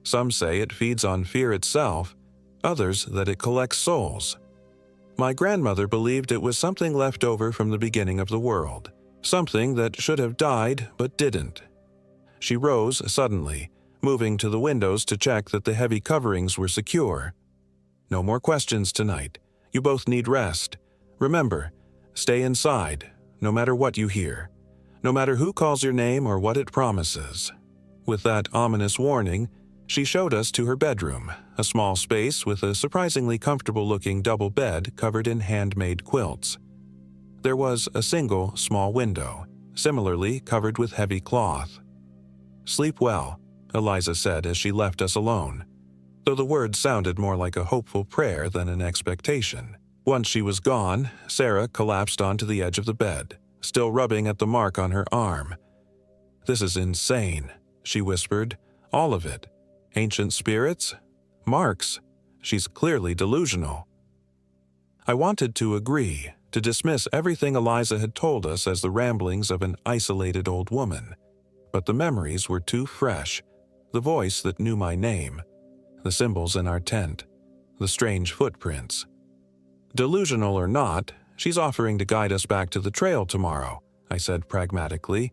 Some say it feeds on fear itself, others that it collects souls. My grandmother believed it was something left over from the beginning of the world, something that should have died but didn't. She rose suddenly, moving to the windows to check that the heavy coverings were secure. No more questions tonight. You both need rest. Remember, stay inside, no matter what you hear, no matter who calls your name or what it promises." With that ominous warning, she showed us to her bedroom, a small space with a surprisingly comfortable-looking double bed covered in handmade quilts. There was a single small window, similarly covered with heavy cloth. "Sleep well," Eliza said as she left us alone, though the words sounded more like a hopeful prayer than an expectation. Once she was gone, Sarah collapsed onto the edge of the bed, still rubbing at the mark on her arm. "This is insane," she whispered. "All of it. Ancient spirits? Marks. She's clearly delusional." I wanted to agree, to dismiss everything Eliza had told us as the ramblings of an isolated old woman. But the memories were too fresh. The voice that knew my name, the symbols in our tent, the strange footprints. "Delusional or not, she's offering to guide us back to the trail tomorrow," I said pragmatically.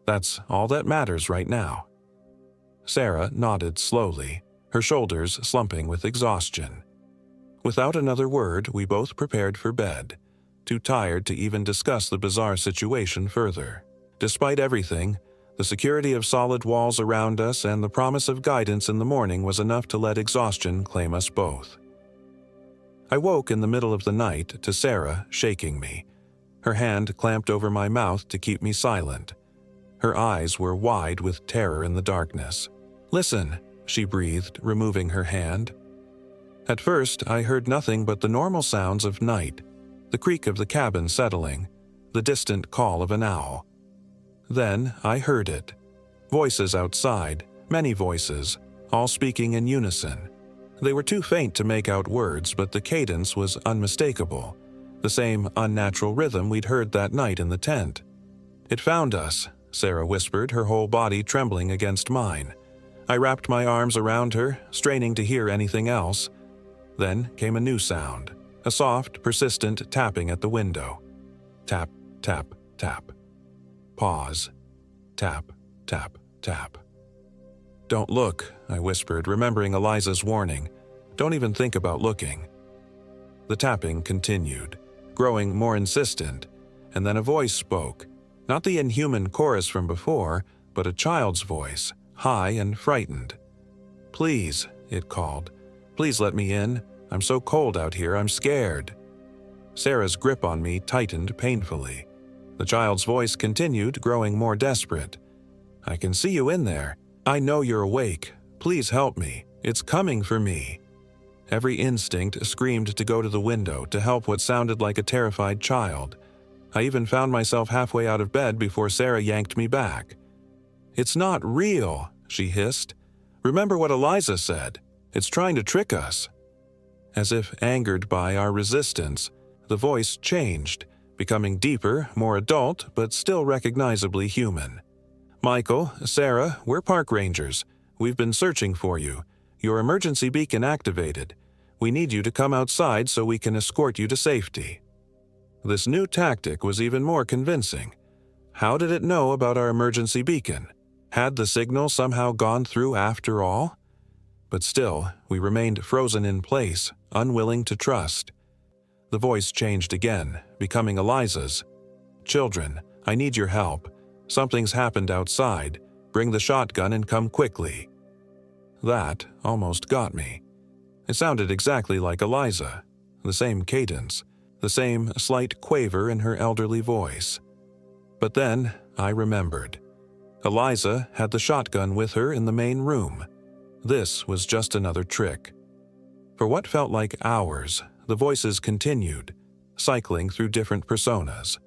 "That's all that matters right now." Sarah nodded slowly, her shoulders slumping with exhaustion. Without another word, we both prepared for bed, too tired to even discuss the bizarre situation further. Despite everything, the security of solid walls around us and the promise of guidance in the morning was enough to let exhaustion claim us both. I woke in the middle of the night to Sarah shaking me, her hand clamped over my mouth to keep me silent. Her eyes were wide with terror in the darkness. "Listen," she breathed, removing her hand. At first, I heard nothing but the normal sounds of night, the creak of the cabin settling, the distant call of an owl. Then I heard it. Voices outside, many voices, all speaking in unison. They were too faint to make out words, but the cadence was unmistakable, the same unnatural rhythm we'd heard that night in the tent. "It found us," Sarah whispered, her whole body trembling against mine. I wrapped my arms around her, straining to hear anything else. Then came a new sound, a soft, persistent tapping at the window. Tap, tap, tap. Pause. Tap, tap, tap. "Don't look," I whispered, remembering Eliza's warning. "Don't even think about looking." The tapping continued, growing more insistent, and then a voice spoke, not the inhuman chorus from before, but a child's voice, high and frightened. "Please," it called. "Please let me in. I'm so cold out here, I'm scared." Sarah's grip on me tightened painfully. The child's voice continued, growing more desperate. "I can see you in there. I know you're awake. Please help me. It's coming for me." Every instinct screamed to go to the window to help what sounded like a terrified child. I even found myself halfway out of bed before Sarah yanked me back. "It's not real," she hissed. "Remember what Eliza said. It's trying to trick us." As if angered by our resistance, the voice changed, becoming deeper, more adult, but still recognizably human. "Michael, Sarah, we're park rangers. We've been searching for you. Your emergency beacon activated. We need you to come outside so we can escort you to safety." This new tactic was even more convincing. How did it know about our emergency beacon? Had the signal somehow gone through after all? But still, we remained frozen in place, unwilling to trust. The voice changed again, becoming Eliza's. "Children, I need your help. Something's happened outside. Bring the shotgun and come quickly." That almost got me. It sounded exactly like Eliza, the same cadence, the same slight quaver in her elderly voice. But then I remembered. Eliza had the shotgun with her in the main room. This was just another trick. For what felt like hours, the voices continued, cycling through different personas.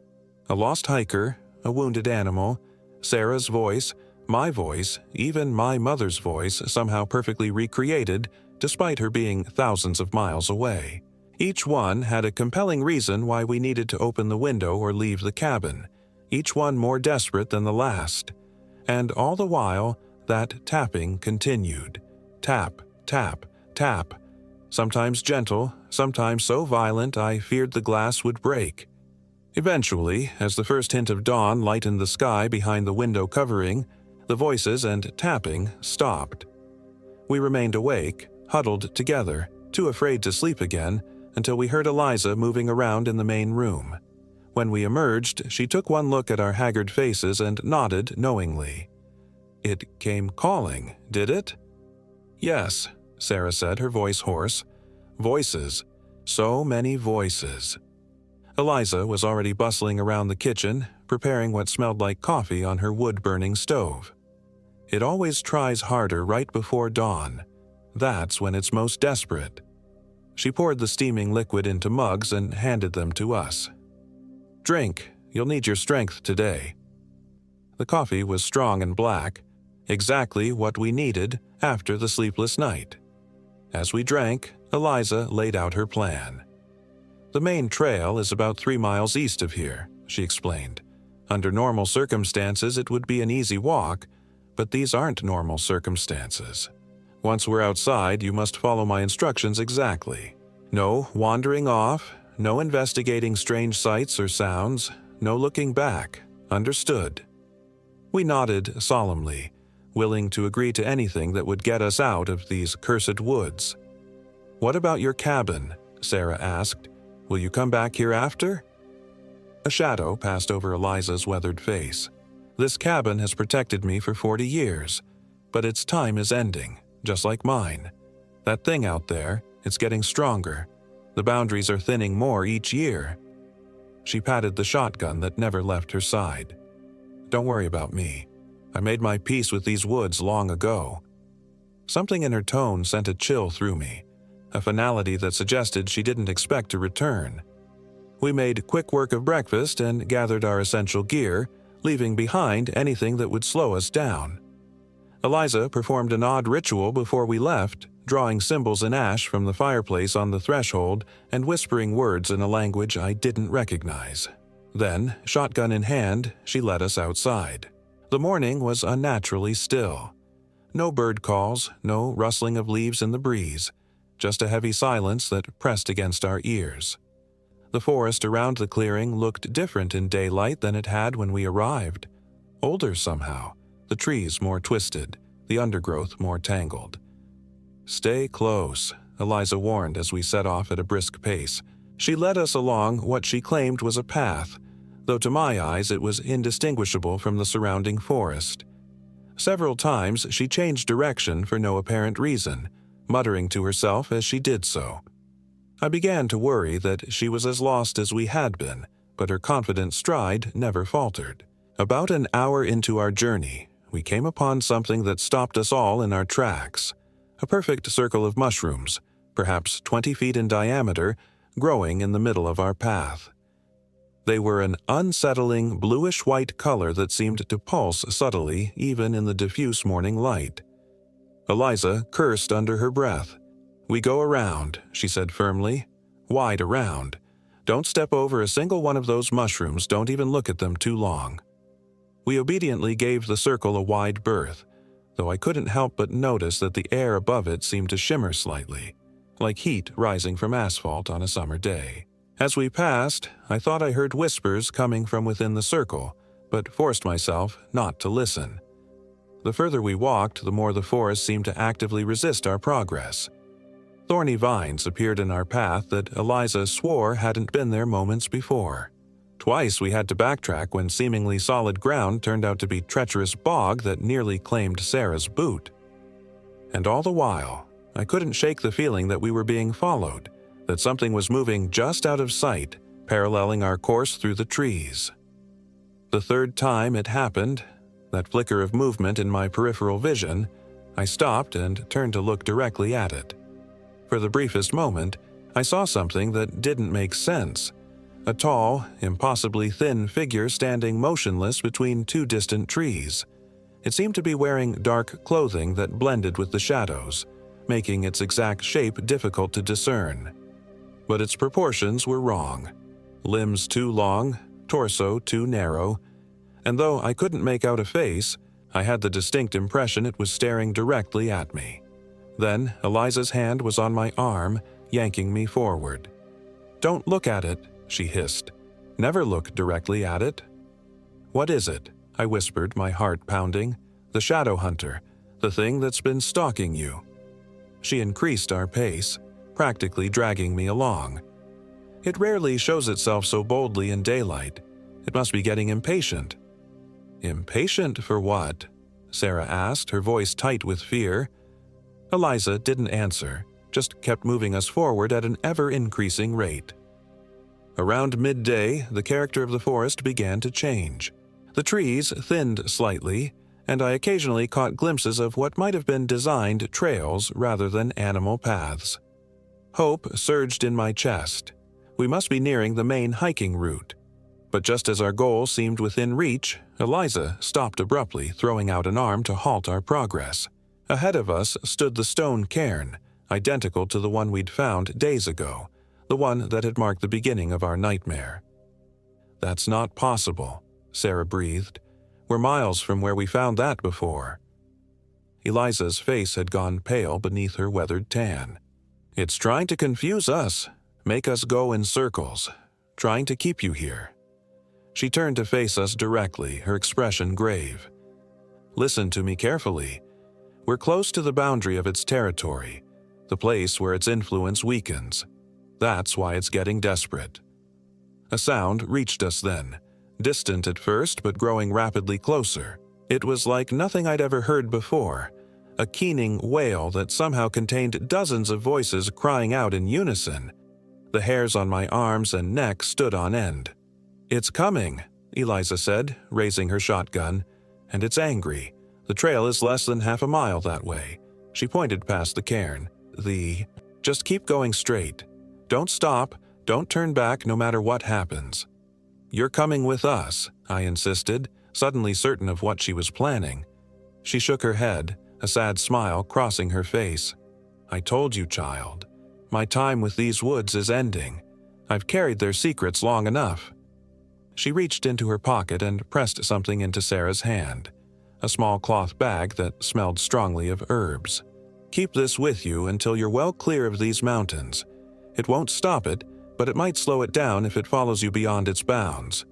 A lost hiker, a wounded animal, Sarah's voice, my voice, even my mother's voice somehow perfectly recreated despite her being thousands of miles away. Each one had a compelling reason why we needed to open the window or leave the cabin, each one more desperate than the last. And all the while, that tapping continued. Tap, tap, tap. Sometimes gentle, sometimes so violent I feared the glass would break. Eventually, as the first hint of dawn lightened the sky behind the window covering, the voices and tapping stopped. We remained awake, huddled together, too afraid to sleep again, until we heard Eliza moving around in the main room. When we emerged, she took one look at our haggard faces and nodded knowingly. "It came calling, did it?" "Yes," Sarah said, her voice hoarse. "Voices. So many voices." Eliza was already bustling around the kitchen, preparing what smelled like coffee on her wood-burning stove. It always tries harder right before dawn. That's when it's most desperate. She poured the steaming liquid into mugs and handed them to us. "Drink. You'll need your strength today." The coffee was strong and black, exactly what we needed after the sleepless night. As we drank, Eliza laid out her plan. "The main trail is about 3 miles east of here," she explained. "Under normal circumstances, it would be an easy walk, but these aren't normal circumstances. Once we're outside, you must follow my instructions exactly. No wandering off, no investigating strange sights or sounds, no looking back. Understood?" We nodded solemnly, willing to agree to anything that would get us out of these cursed woods. "What about your cabin?" Sarah asked. "Will you come back here after?" A shadow passed over Eliza's weathered face. "This cabin has protected me for 40 years, but its time is ending, just like mine. That thing out there, it's getting stronger. The boundaries are thinning more each year." She patted the shotgun that never left her side. "Don't worry about me. I made my peace with these woods long ago." Something in her tone sent a chill through me, a finality that suggested she didn't expect to return. We made quick work of breakfast and gathered our essential gear, leaving behind anything that would slow us down. Eliza performed an odd ritual before we left, drawing symbols in ash from the fireplace on the threshold and whispering words in a language I didn't recognize. Then, shotgun in hand, she led us outside. The morning was unnaturally still. No bird calls, no rustling of leaves in the breeze, just a heavy silence that pressed against our ears. The forest around the clearing looked different in daylight than it had when we arrived. Older somehow, the trees more twisted, the undergrowth more tangled. "Stay close," Eliza warned as we set off at a brisk pace. She led us along what she claimed was a path, though to my eyes it was indistinguishable from the surrounding forest. Several times she changed direction for no apparent reason, muttering to herself as she did so. I began to worry that she was as lost as we had been, but her confident stride never faltered. About an hour into our journey, we came upon something that stopped us all in our tracks. A perfect circle of mushrooms, perhaps 20 feet in diameter, growing in the middle of our path. They were an unsettling bluish-white color that seemed to pulse subtly even in the diffuse morning light. Eliza cursed under her breath. "We go around," she said firmly. "Wide around. Don't step over a single one of those mushrooms, don't even look at them too long." We obediently gave the circle a wide berth, though I couldn't help but notice that the air above it seemed to shimmer slightly, like heat rising from asphalt on a summer day. As we passed, I thought I heard whispers coming from within the circle, but forced myself not to listen. The further we walked, the more the forest seemed to actively resist our progress. Thorny vines appeared in our path that Eliza swore hadn't been there moments before. Twice we had to backtrack when seemingly solid ground turned out to be treacherous bog that nearly claimed Sarah's boot. And all the while, I couldn't shake the feeling that we were being followed, that something was moving just out of sight, paralleling our course through the trees. The third time it happened, that flicker of movement in my peripheral vision, I stopped and turned to look directly at it. For the briefest moment, I saw something that didn't make sense. A tall, impossibly thin figure standing motionless between two distant trees. It seemed to be wearing dark clothing that blended with the shadows, making its exact shape difficult to discern. But its proportions were wrong. Limbs too long, torso too narrow, and though I couldn't make out a face, I had the distinct impression it was staring directly at me. Then Eliza's hand was on my arm, yanking me forward. "Don't look at it," she hissed. "Never look directly at it." "What is it?" I whispered, my heart pounding. "The shadow hunter, the thing that's been stalking you." She increased our pace. practically dragging me along. It rarely shows itself so boldly in daylight. It must be getting impatient. Impatient for what? Sarah asked, her voice tight with fear. Eliza didn't answer, just kept moving us forward at an ever-increasing rate. Around midday, the character of the forest began to change. The trees thinned slightly, and I occasionally caught glimpses of what might have been designed trails rather than animal paths. Hope surged in my chest. We must be nearing the main hiking route. But just as our goal seemed within reach, Eliza stopped abruptly, throwing out an arm to halt our progress. Ahead of us stood the stone cairn, identical to the one we'd found days ago, the one that had marked the beginning of our nightmare. "That's not possible," Sarah breathed. "We're miles from where we found that before." Eliza's face had gone pale beneath her weathered tan. "It's trying to confuse us, make us go in circles, trying to keep you here." She turned to face us directly, her expression grave. "Listen to me carefully. We're close to the boundary of its territory, the place where its influence weakens. That's why it's getting desperate." A sound reached us then, distant at first but growing rapidly closer. It was like nothing I'd ever heard before, a keening wail that somehow contained dozens of voices crying out in unison. The hairs on my arms and neck stood on end. "It's coming," Eliza said, raising her shotgun, "and it's angry. The trail is less than half a mile that way." She pointed past the cairn. Just keep going straight. Don't stop, don't turn back no matter what happens." "You're coming with us," I insisted, suddenly certain of what she was planning. She shook her head, a sad smile crossing her face. "I told you, child. My time with these woods is ending. I've carried their secrets long enough." She reached into her pocket and pressed something into Sarah's hand, a small cloth bag that smelled strongly of herbs. "Keep this with you until you're well clear of these mountains. It won't stop it, but it might slow it down if it follows you beyond its bounds."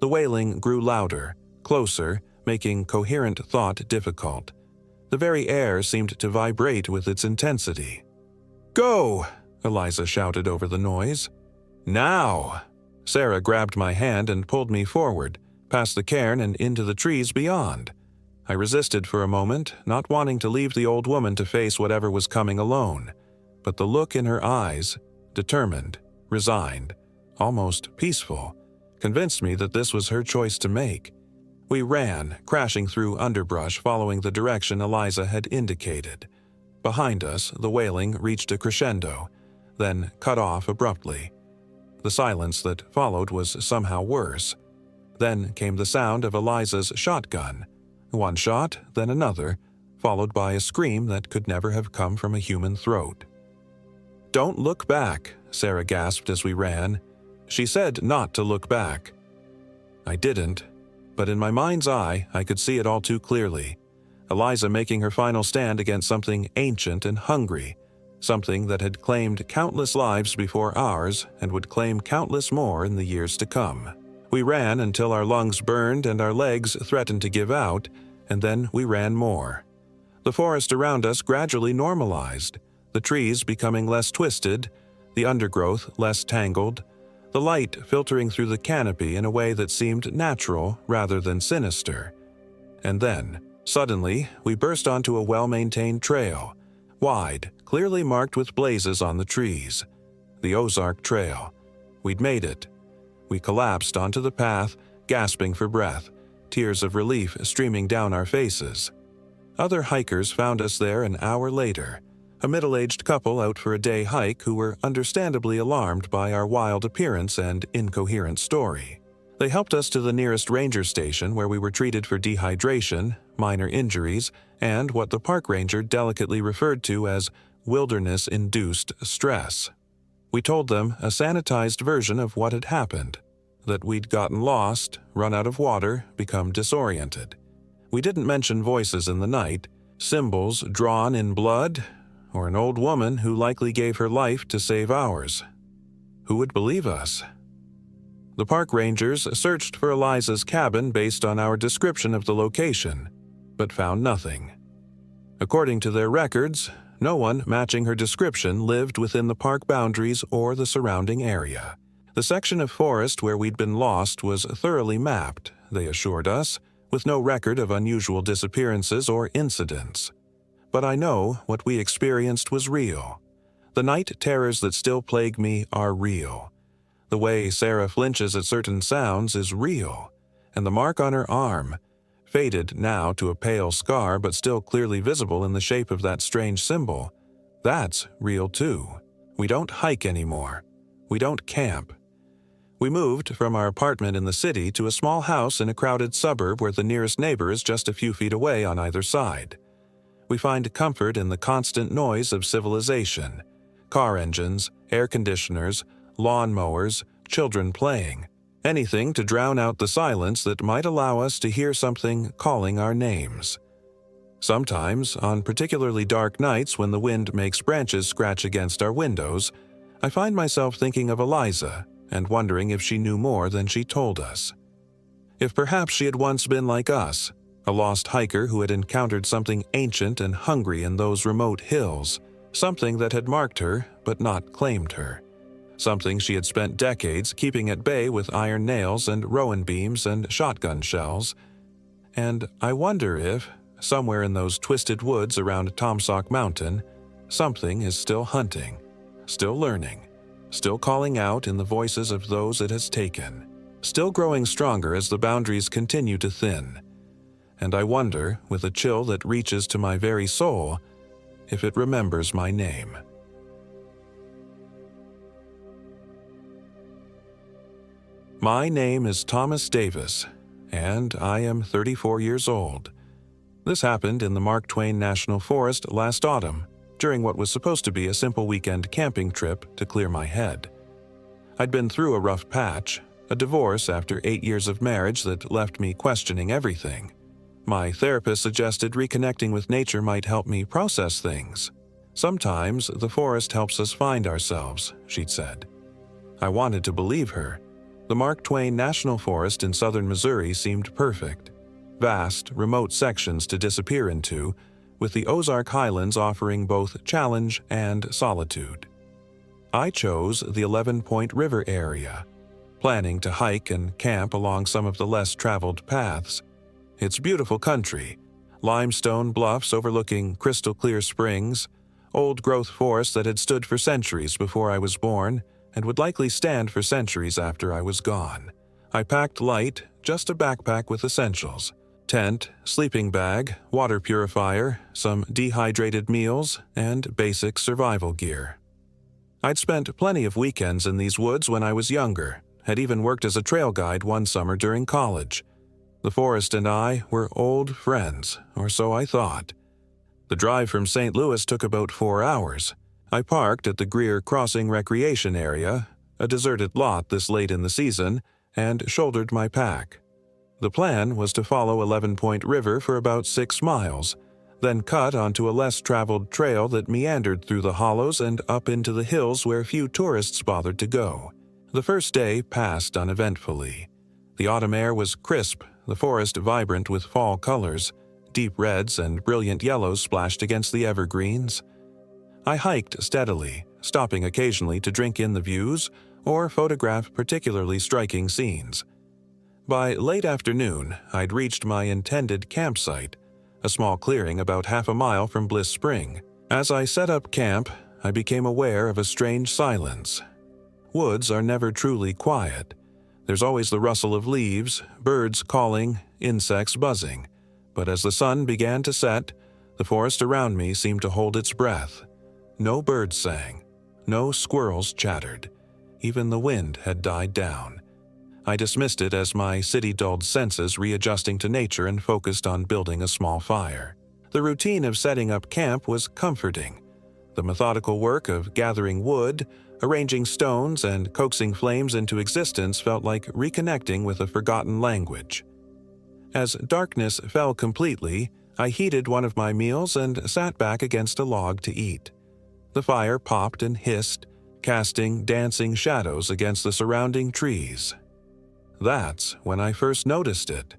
The wailing grew louder, closer, making coherent thought difficult. The very air seemed to vibrate with its intensity. "Go!" Eliza shouted over the noise. "Now!" Sarah grabbed my hand and pulled me forward, past the cairn and into the trees beyond. I resisted for a moment, not wanting to leave the old woman to face whatever was coming alone. But the look in her eyes, determined, resigned, almost peaceful, convinced me that this was her choice to make. We ran, crashing through underbrush following the direction Eliza had indicated. Behind us, the wailing reached a crescendo, then cut off abruptly. The silence that followed was somehow worse. Then came the sound of Eliza's shotgun. One shot, then another, followed by a scream that could never have come from a human throat. "Don't look back," Sarah gasped as we ran. She said not to look back. I didn't, but in my mind's eye, I could see it all too clearly. Eliza making her final stand against something ancient and hungry, something that had claimed countless lives before ours and would claim countless more in the years to come. We ran until our lungs burned and our legs threatened to give out, and then we ran more. The forest around us gradually normalized, the trees becoming less twisted, the undergrowth less tangled, the light filtering through the canopy in a way that seemed natural rather than sinister. And then, suddenly, we burst onto a well-maintained trail, wide, clearly marked with blazes on the trees. The Ozark Trail. We'd made it. We collapsed onto the path, gasping for breath, tears of relief streaming down our faces. Other hikers found us there an hour later, a middle-aged couple out for a day hike who were understandably alarmed by our wild appearance and incoherent story. They helped us to the nearest ranger station where we were treated for dehydration, minor injuries, and what the park ranger delicately referred to as wilderness-induced stress. We told them a sanitized version of what had happened, that we'd gotten lost, run out of water, become disoriented. We didn't mention voices in the night, symbols drawn in blood, or an old woman who likely gave her life to save ours. Who would believe us? The park rangers searched for Eliza's cabin based on our description of the location, but found nothing. According to their records, no one matching her description lived within the park boundaries or the surrounding area. The section of forest where we'd been lost was thoroughly mapped, they assured us, with no record of unusual disappearances or incidents. But I know what we experienced was real. The night terrors that still plague me are real. The way Sarah flinches at certain sounds is real, and the mark on her arm, faded now to a pale scar but still clearly visible in the shape of that strange symbol, that's real too. We don't hike anymore. We don't camp. We moved from our apartment in the city to a small house in a crowded suburb where the nearest neighbor is just a few feet away on either side. We find comfort in the constant noise of civilization: car engines, air conditioners, lawn mowers, children playing. Anything to drown out the silence that might allow us to hear something calling our names. Sometimes, on particularly dark nights when the wind makes branches scratch against our windows, I find myself thinking of Eliza and wondering if she knew more than she told us. If perhaps she had once been like us, a lost hiker who had encountered something ancient and hungry in those remote hills, something that had marked her but not claimed her. Something she had spent decades keeping at bay with iron nails and rowan beams and shotgun shells. And I wonder if, somewhere in those twisted woods around Tomsock Mountain, something is still hunting, still learning, still calling out in the voices of those it has taken, still growing stronger as the boundaries continue to thin. And I wonder, with a chill that reaches to my very soul, if it remembers my name. My name is Thomas Davis, and I am 34 years old. This happened in the Mark Twain National Forest last autumn, during what was supposed to be a simple weekend camping trip to clear my head. I'd been through a rough patch, a divorce after 8 years of marriage that left me questioning everything. My therapist suggested reconnecting with nature might help me process things. Sometimes the forest helps us find ourselves, she'd said. I wanted to believe her. The Mark Twain National Forest in southern Missouri seemed perfect. Vast, remote sections to disappear into, with the Ozark Highlands offering both challenge and solitude. I chose the 11-Point River area, planning to hike and camp along some of the less traveled paths. It's beautiful country, limestone bluffs overlooking crystal-clear springs, old-growth forest that had stood for centuries before I was born, and would likely stand for centuries after I was gone. I packed light, just a backpack with essentials: tent, sleeping bag, water purifier, some dehydrated meals, and basic survival gear. I'd spent plenty of weekends in these woods when I was younger, had even worked as a trail guide one summer during college. The forest and I were old friends, or so I thought. The drive from St. Louis took about 4 hours. I parked at the Greer Crossing Recreation Area, a deserted lot this late in the season, and shouldered my pack. The plan was to follow 11-Point River for about 6 miles, then cut onto a less traveled trail that meandered through the hollows and up into the hills where few tourists bothered to go. The first day passed uneventfully. The autumn air was crisp, the forest vibrant with fall colors, deep reds and brilliant yellows splashed against the evergreens. I hiked steadily, stopping occasionally to drink in the views or photograph particularly striking scenes. By late afternoon, I'd reached my intended campsite, a small clearing about half a mile from Bliss Spring. As I set up camp, I became aware of a strange silence. Woods are never truly quiet. There's always the rustle of leaves, birds calling, insects buzzing. But as the sun began to set, the forest around me seemed to hold its breath. No birds sang. No squirrels chattered. Even the wind had died down. I dismissed it as my city-dulled senses readjusting to nature and focused on building a small fire. The routine of setting up camp was comforting. The methodical work of gathering wood, arranging stones, and coaxing flames into existence felt like reconnecting with a forgotten language. As darkness fell completely, I heated one of my meals and sat back against a log to eat. The fire popped and hissed, casting dancing shadows against the surrounding trees. That's when I first noticed it.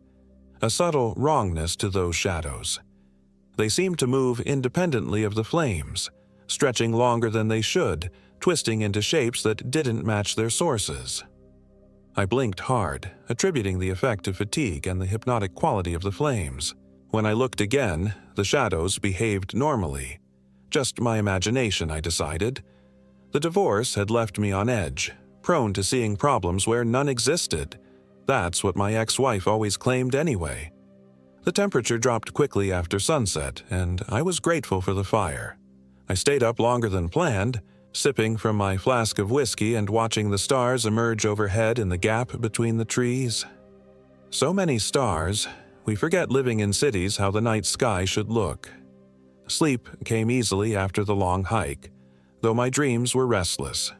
A subtle wrongness to those shadows. They seemed to move independently of the flames, stretching longer than they should, twisting into shapes that didn't match their sources. I blinked hard, attributing the effect to fatigue and the hypnotic quality of the flames. When I looked again, the shadows behaved normally. Just my imagination, I decided. The divorce had left me on edge, prone to seeing problems where none existed. That's what my ex-wife always claimed anyway. The temperature dropped quickly after sunset, and I was grateful for the fire. I stayed up longer than planned, sipping from my flask of whiskey and watching the stars emerge overhead in the gap between the trees. So many stars, we forget living in cities how the night sky should look. Sleep came easily after the long hike, though my dreams were restless,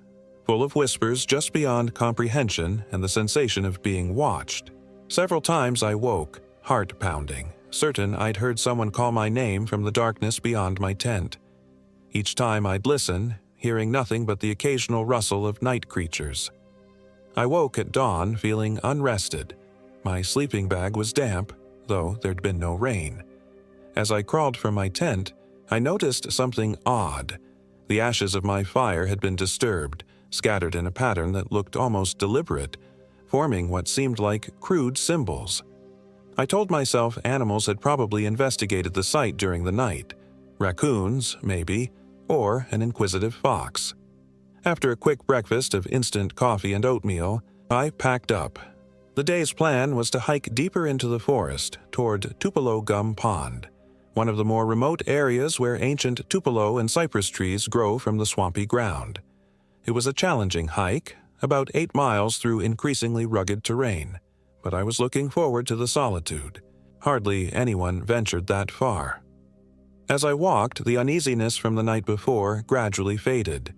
full of whispers just beyond comprehension and the sensation of being watched. Several times I woke, heart pounding, certain I'd heard someone call my name from the darkness beyond my tent. Each time I'd listen, hearing nothing but the occasional rustle of night creatures. I woke at dawn feeling unrested. My sleeping bag was damp, though there'd been no rain. As I crawled from my tent, I noticed something odd. The ashes of my fire had been disturbed, scattered in a pattern that looked almost deliberate, forming what seemed like crude symbols. I told myself animals had probably investigated the site during the night. Raccoons, maybe, or an inquisitive fox. After a quick breakfast of instant coffee and oatmeal, I packed up. The day's plan was to hike deeper into the forest toward Tupelo Gum Pond, one of the more remote areas where ancient tupelo and cypress trees grow from the swampy ground. It was a challenging hike, about 8 miles through increasingly rugged terrain, but I was looking forward to the solitude. Hardly anyone ventured that far. As I walked, the uneasiness from the night before gradually faded.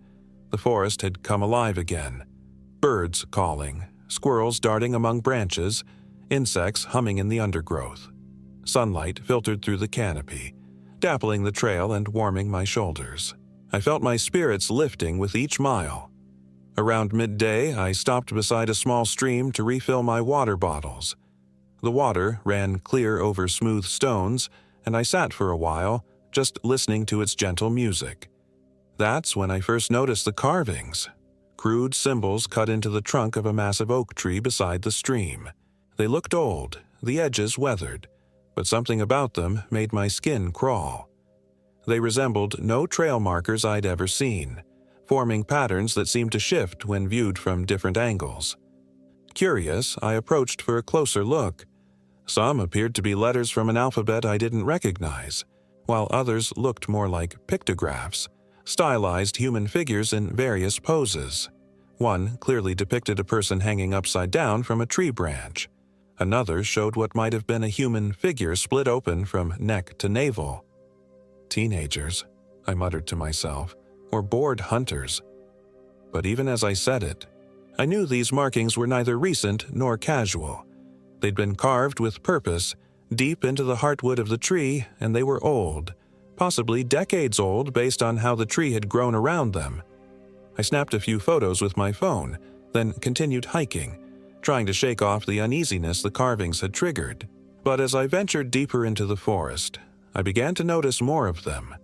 The forest had come alive again. Birds calling, squirrels darting among branches, insects humming in the undergrowth. Sunlight filtered through the canopy, dappling the trail and warming my shoulders. I felt my spirits lifting with each mile. Around midday, I stopped beside a small stream to refill my water bottles. The water ran clear over smooth stones, and I sat for a while, just listening to its gentle music. That's when I first noticed the carvings. Crude symbols cut into the trunk of a massive oak tree beside the stream. They looked old, the edges weathered, but something about them made my skin crawl. They resembled no trail markers I'd ever seen, forming patterns that seemed to shift when viewed from different angles. Curious, I approached for a closer look. Some appeared to be letters from an alphabet I didn't recognize, while others looked more like pictographs, stylized human figures in various poses. One clearly depicted a person hanging upside down from a tree branch. Another showed what might have been a human figure split open from neck to navel. Teenagers, I muttered to myself, or bored hunters. But even as I said it, I knew these markings were neither recent nor casual. They'd been carved with purpose, deep into the heartwood of the tree, and they were old, possibly decades old based on how the tree had grown around them. I snapped a few photos with my phone, then continued hiking, trying to shake off the uneasiness the carvings had triggered. But as I ventured deeper into the forest, I began to notice more of them.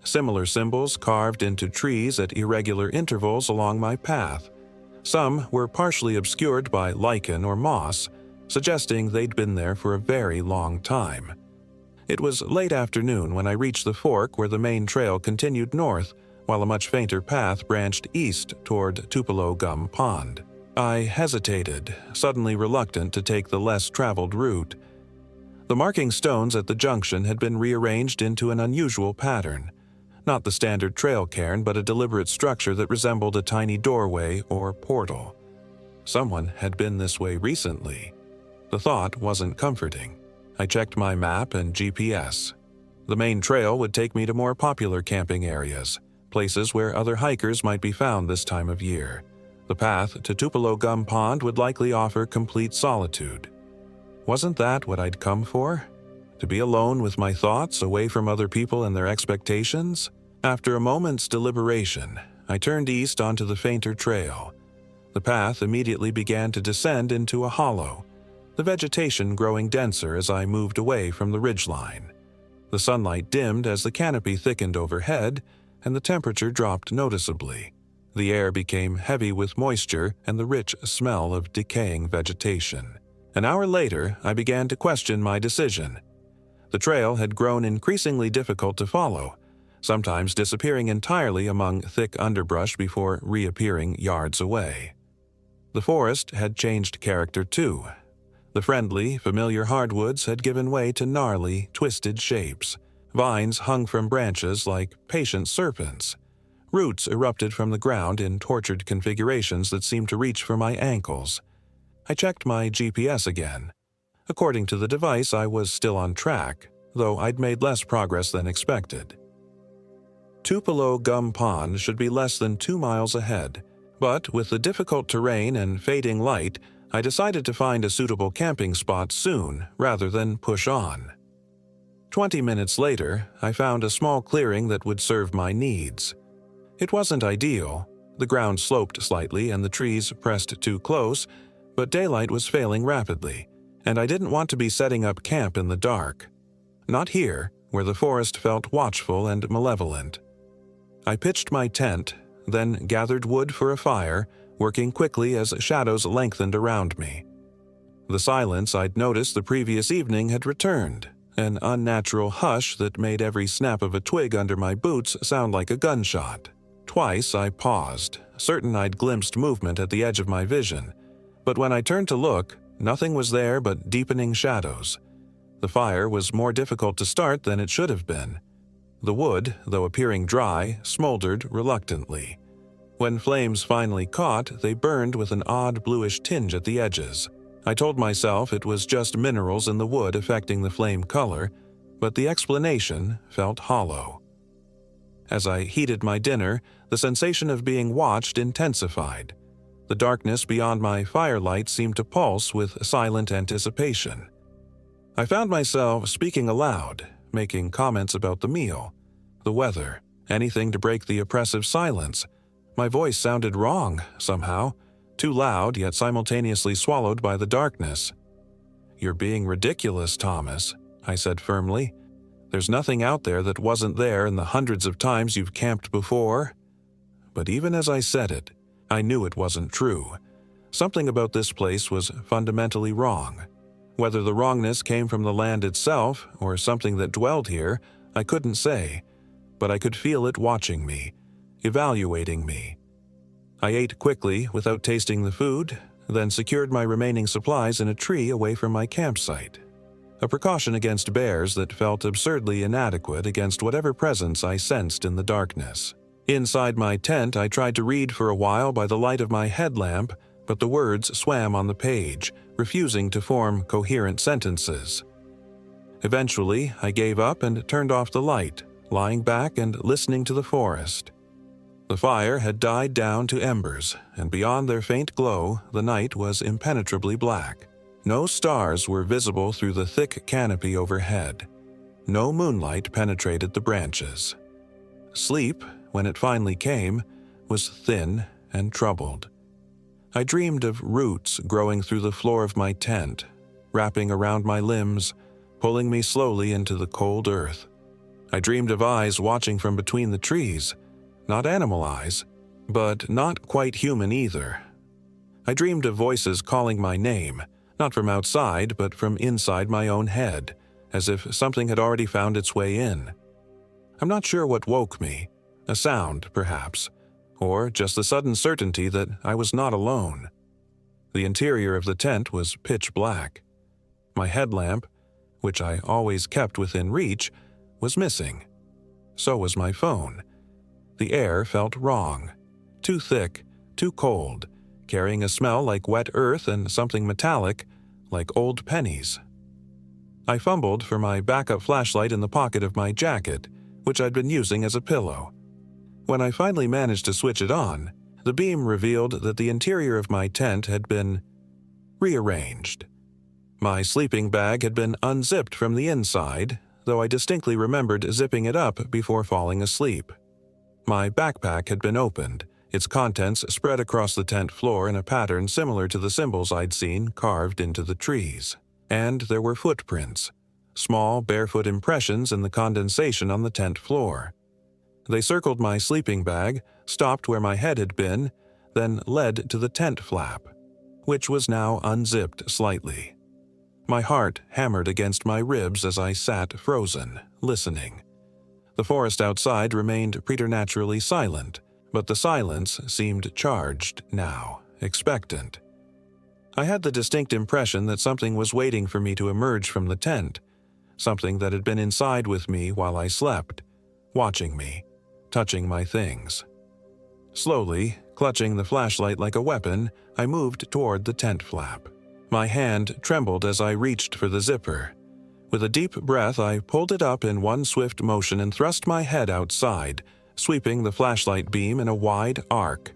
Similar symbols carved into trees at irregular intervals along my path. Some were partially obscured by lichen or moss, suggesting they'd been there for a very long time. It was late afternoon when I reached the fork where the main trail continued north, while a much fainter path branched east toward Tupelo Gum Pond. I hesitated, suddenly reluctant to take the less traveled route. The marking stones at the junction had been rearranged into an unusual pattern. Not the standard trail cairn, but a deliberate structure that resembled a tiny doorway or portal. Someone had been this way recently. The thought wasn't comforting. I checked my map and GPS. The main trail would take me to more popular camping areas, places where other hikers might be found this time of year. The path to Tupelo Gum Pond would likely offer complete solitude. Wasn't that what I'd come for? To be alone with my thoughts, away from other people and their expectations? After a moment's deliberation, I turned east onto the fainter trail. The path immediately began to descend into a hollow, the vegetation growing denser as I moved away from the ridgeline. The sunlight dimmed as the canopy thickened overhead, and the temperature dropped noticeably. The air became heavy with moisture and the rich smell of decaying vegetation. An hour later, I began to question my decision. The trail had grown increasingly difficult to follow, sometimes disappearing entirely among thick underbrush before reappearing yards away. The forest had changed character too. The friendly, familiar hardwoods had given way to gnarly, twisted shapes. Vines hung from branches like patient serpents. Roots erupted from the ground in tortured configurations that seemed to reach for my ankles. I checked my GPS again. According to the device, I was still on track, though I'd made less progress than expected. Tupelo Gum Pond should be less than 2 miles ahead, but with the difficult terrain and fading light, I decided to find a suitable camping spot soon rather than push on. 20 minutes later, I found a small clearing that would serve my needs. It wasn't ideal. The ground sloped slightly and the trees pressed too close, but daylight was failing rapidly, and I didn't want to be setting up camp in the dark. Not here, where the forest felt watchful and malevolent. I pitched my tent, then gathered wood for a fire, working quickly as shadows lengthened around me. The silence I'd noticed the previous evening had returned, an unnatural hush that made every snap of a twig under my boots sound like a gunshot. Twice I paused, certain I'd glimpsed movement at the edge of my vision, but when I turned to look, nothing was there but deepening shadows. The fire was more difficult to start than it should have been. The wood, though appearing dry, smoldered reluctantly. When flames finally caught, they burned with an odd bluish tinge at the edges. I told myself it was just minerals in the wood affecting the flame color, but the explanation felt hollow. As I heated my dinner, the sensation of being watched intensified. The darkness beyond my firelight seemed to pulse with silent anticipation. I found myself speaking aloud, making comments about the meal, the weather, anything to break the oppressive silence. My voice sounded wrong, somehow, too loud yet simultaneously swallowed by the darkness. "You're being ridiculous, Thomas," I said firmly. "There's nothing out there that wasn't there in the hundreds of times you've camped before." But even as I said it, I knew it wasn't true. Something about this place was fundamentally wrong. Whether the wrongness came from the land itself or something that dwelled here, I couldn't say, but I could feel it watching me, evaluating me. I ate quickly without tasting the food, then secured my remaining supplies in a tree away from my campsite. A precaution against bears that felt absurdly inadequate against whatever presence I sensed in the darkness. Inside my tent, I tried to read for a while by the light of my headlamp, but the words swam on the page, refusing to form coherent sentences. Eventually, I gave up and turned off the light, lying back and listening to the forest. The fire had died down to embers, and beyond their faint glow, the night was impenetrably black. No stars were visible through the thick canopy overhead. No moonlight penetrated the branches. Sleep, when it finally came, was thin and troubled. I dreamed of roots growing through the floor of my tent, wrapping around my limbs, pulling me slowly into the cold earth. I dreamed of eyes watching from between the trees, not animal eyes, but not quite human either. I dreamed of voices calling my name, not from outside but from inside my own head, as if something had already found its way in. I'm not sure what woke me, a sound, perhaps, or just the sudden certainty that I was not alone. The interior of the tent was pitch black. My headlamp, which I always kept within reach, was missing. So was my phone. The air felt wrong, too thick, too cold, carrying a smell like wet earth and something metallic, like old pennies. I fumbled for my backup flashlight in the pocket of my jacket, which I'd been using as a pillow. When I finally managed to switch it on, the beam revealed that the interior of my tent had been rearranged. My sleeping bag had been unzipped from the inside, though I distinctly remembered zipping it up before falling asleep. My backpack had been opened, its contents spread across the tent floor in a pattern similar to the symbols I'd seen carved into the trees. And there were footprints, small barefoot impressions in the condensation on the tent floor. They circled my sleeping bag, stopped where my head had been, then led to the tent flap, which was now unzipped slightly. My heart hammered against my ribs as I sat frozen, listening. The forest outside remained preternaturally silent, but the silence seemed charged now, expectant. I had the distinct impression that something was waiting for me to emerge from the tent, something that had been inside with me while I slept, watching me, touching my things. Slowly, clutching the flashlight like a weapon, I moved toward the tent flap. My hand trembled as I reached for the zipper. With a deep breath, I pulled it up in one swift motion and thrust my head outside, sweeping the flashlight beam in a wide arc.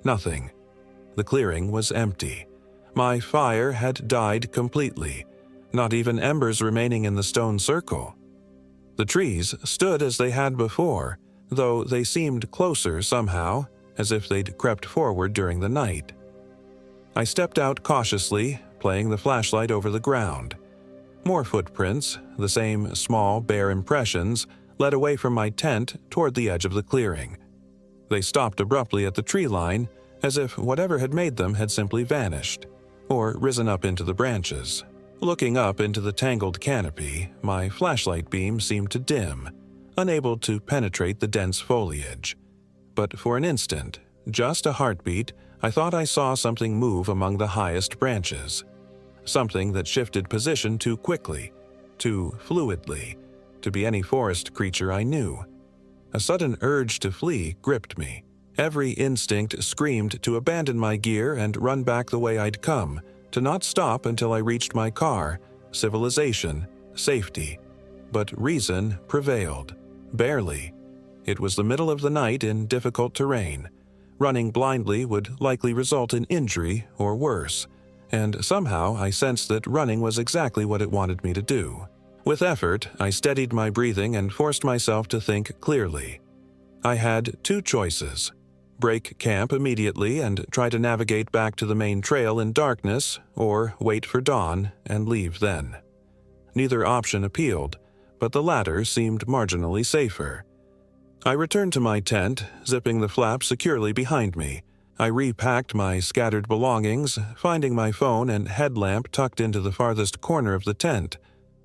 Nothing. The clearing was empty. My fire had died completely, not even embers remaining in the stone circle. The trees stood as they had before, though they seemed closer somehow, as if they'd crept forward during the night. I stepped out cautiously, playing the flashlight over the ground. More footprints, the same small, bare impressions, led away from my tent toward the edge of the clearing. They stopped abruptly at the tree line, as if whatever had made them had simply vanished, or risen up into the branches. Looking up into the tangled canopy, my flashlight beam seemed to dim, unable to penetrate the dense foliage. But for an instant, just a heartbeat, I thought I saw something move among the highest branches. Something that shifted position too quickly, too fluidly, to be any forest creature I knew. A sudden urge to flee gripped me. Every instinct screamed to abandon my gear and run back the way I'd come, to not stop until I reached my car, civilization, safety. But reason prevailed. Barely. It was the middle of the night in difficult terrain. Running blindly would likely result in injury or worse, and somehow I sensed that running was exactly what it wanted me to do. With effort, I steadied my breathing and forced myself to think clearly. I had two choices: break camp immediately and try to navigate back to the main trail in darkness, or wait for dawn and leave then. Neither option appealed, but the latter seemed marginally safer. I returned to my tent, zipping the flap securely behind me. I repacked my scattered belongings, finding my phone and headlamp tucked into the farthest corner of the tent,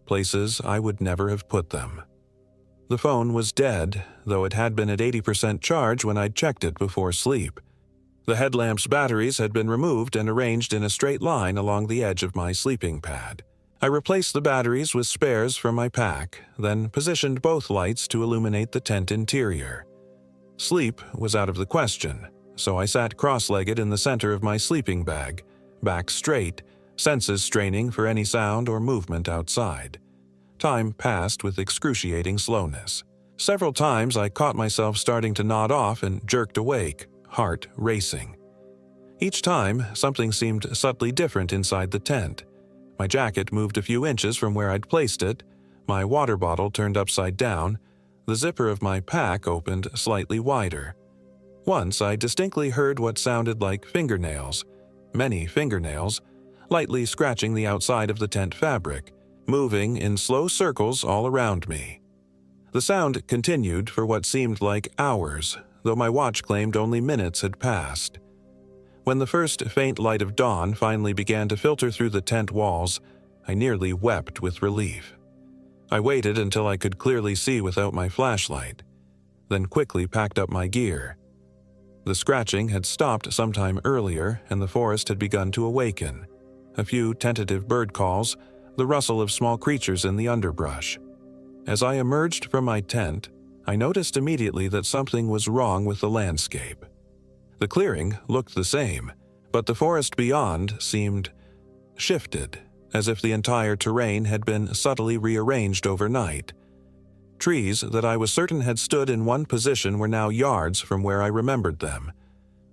places I would never have put them. The phone was dead, though it had been at 80% charge when I'd checked it before sleep. The headlamp's batteries had been removed and arranged in a straight line along the edge of my sleeping pad. I replaced the batteries with spares from my pack, then positioned both lights to illuminate the tent interior. Sleep was out of the question, so I sat cross-legged in the center of my sleeping bag, back straight, senses straining for any sound or movement outside. Time passed with excruciating slowness. Several times I caught myself starting to nod off and jerked awake, heart racing. Each time, something seemed subtly different inside the tent. My jacket moved a few inches from where I'd placed it, my water bottle turned upside down, the zipper of my pack opened slightly wider. Once I distinctly heard what sounded like fingernails, many fingernails, lightly scratching the outside of the tent fabric, moving in slow circles all around me. The sound continued for what seemed like hours, though my watch claimed only minutes had passed. When the first faint light of dawn finally began to filter through the tent walls, I nearly wept with relief. I waited until I could clearly see without my flashlight, then quickly packed up my gear. The scratching had stopped sometime earlier, and the forest had begun to awaken. A few tentative bird calls, the rustle of small creatures in the underbrush. As I emerged from my tent, I noticed immediately that something was wrong with the landscape. The clearing looked the same, but the forest beyond seemed shifted, as if the entire terrain had been subtly rearranged overnight. Trees that I was certain had stood in one position were now yards from where I remembered them.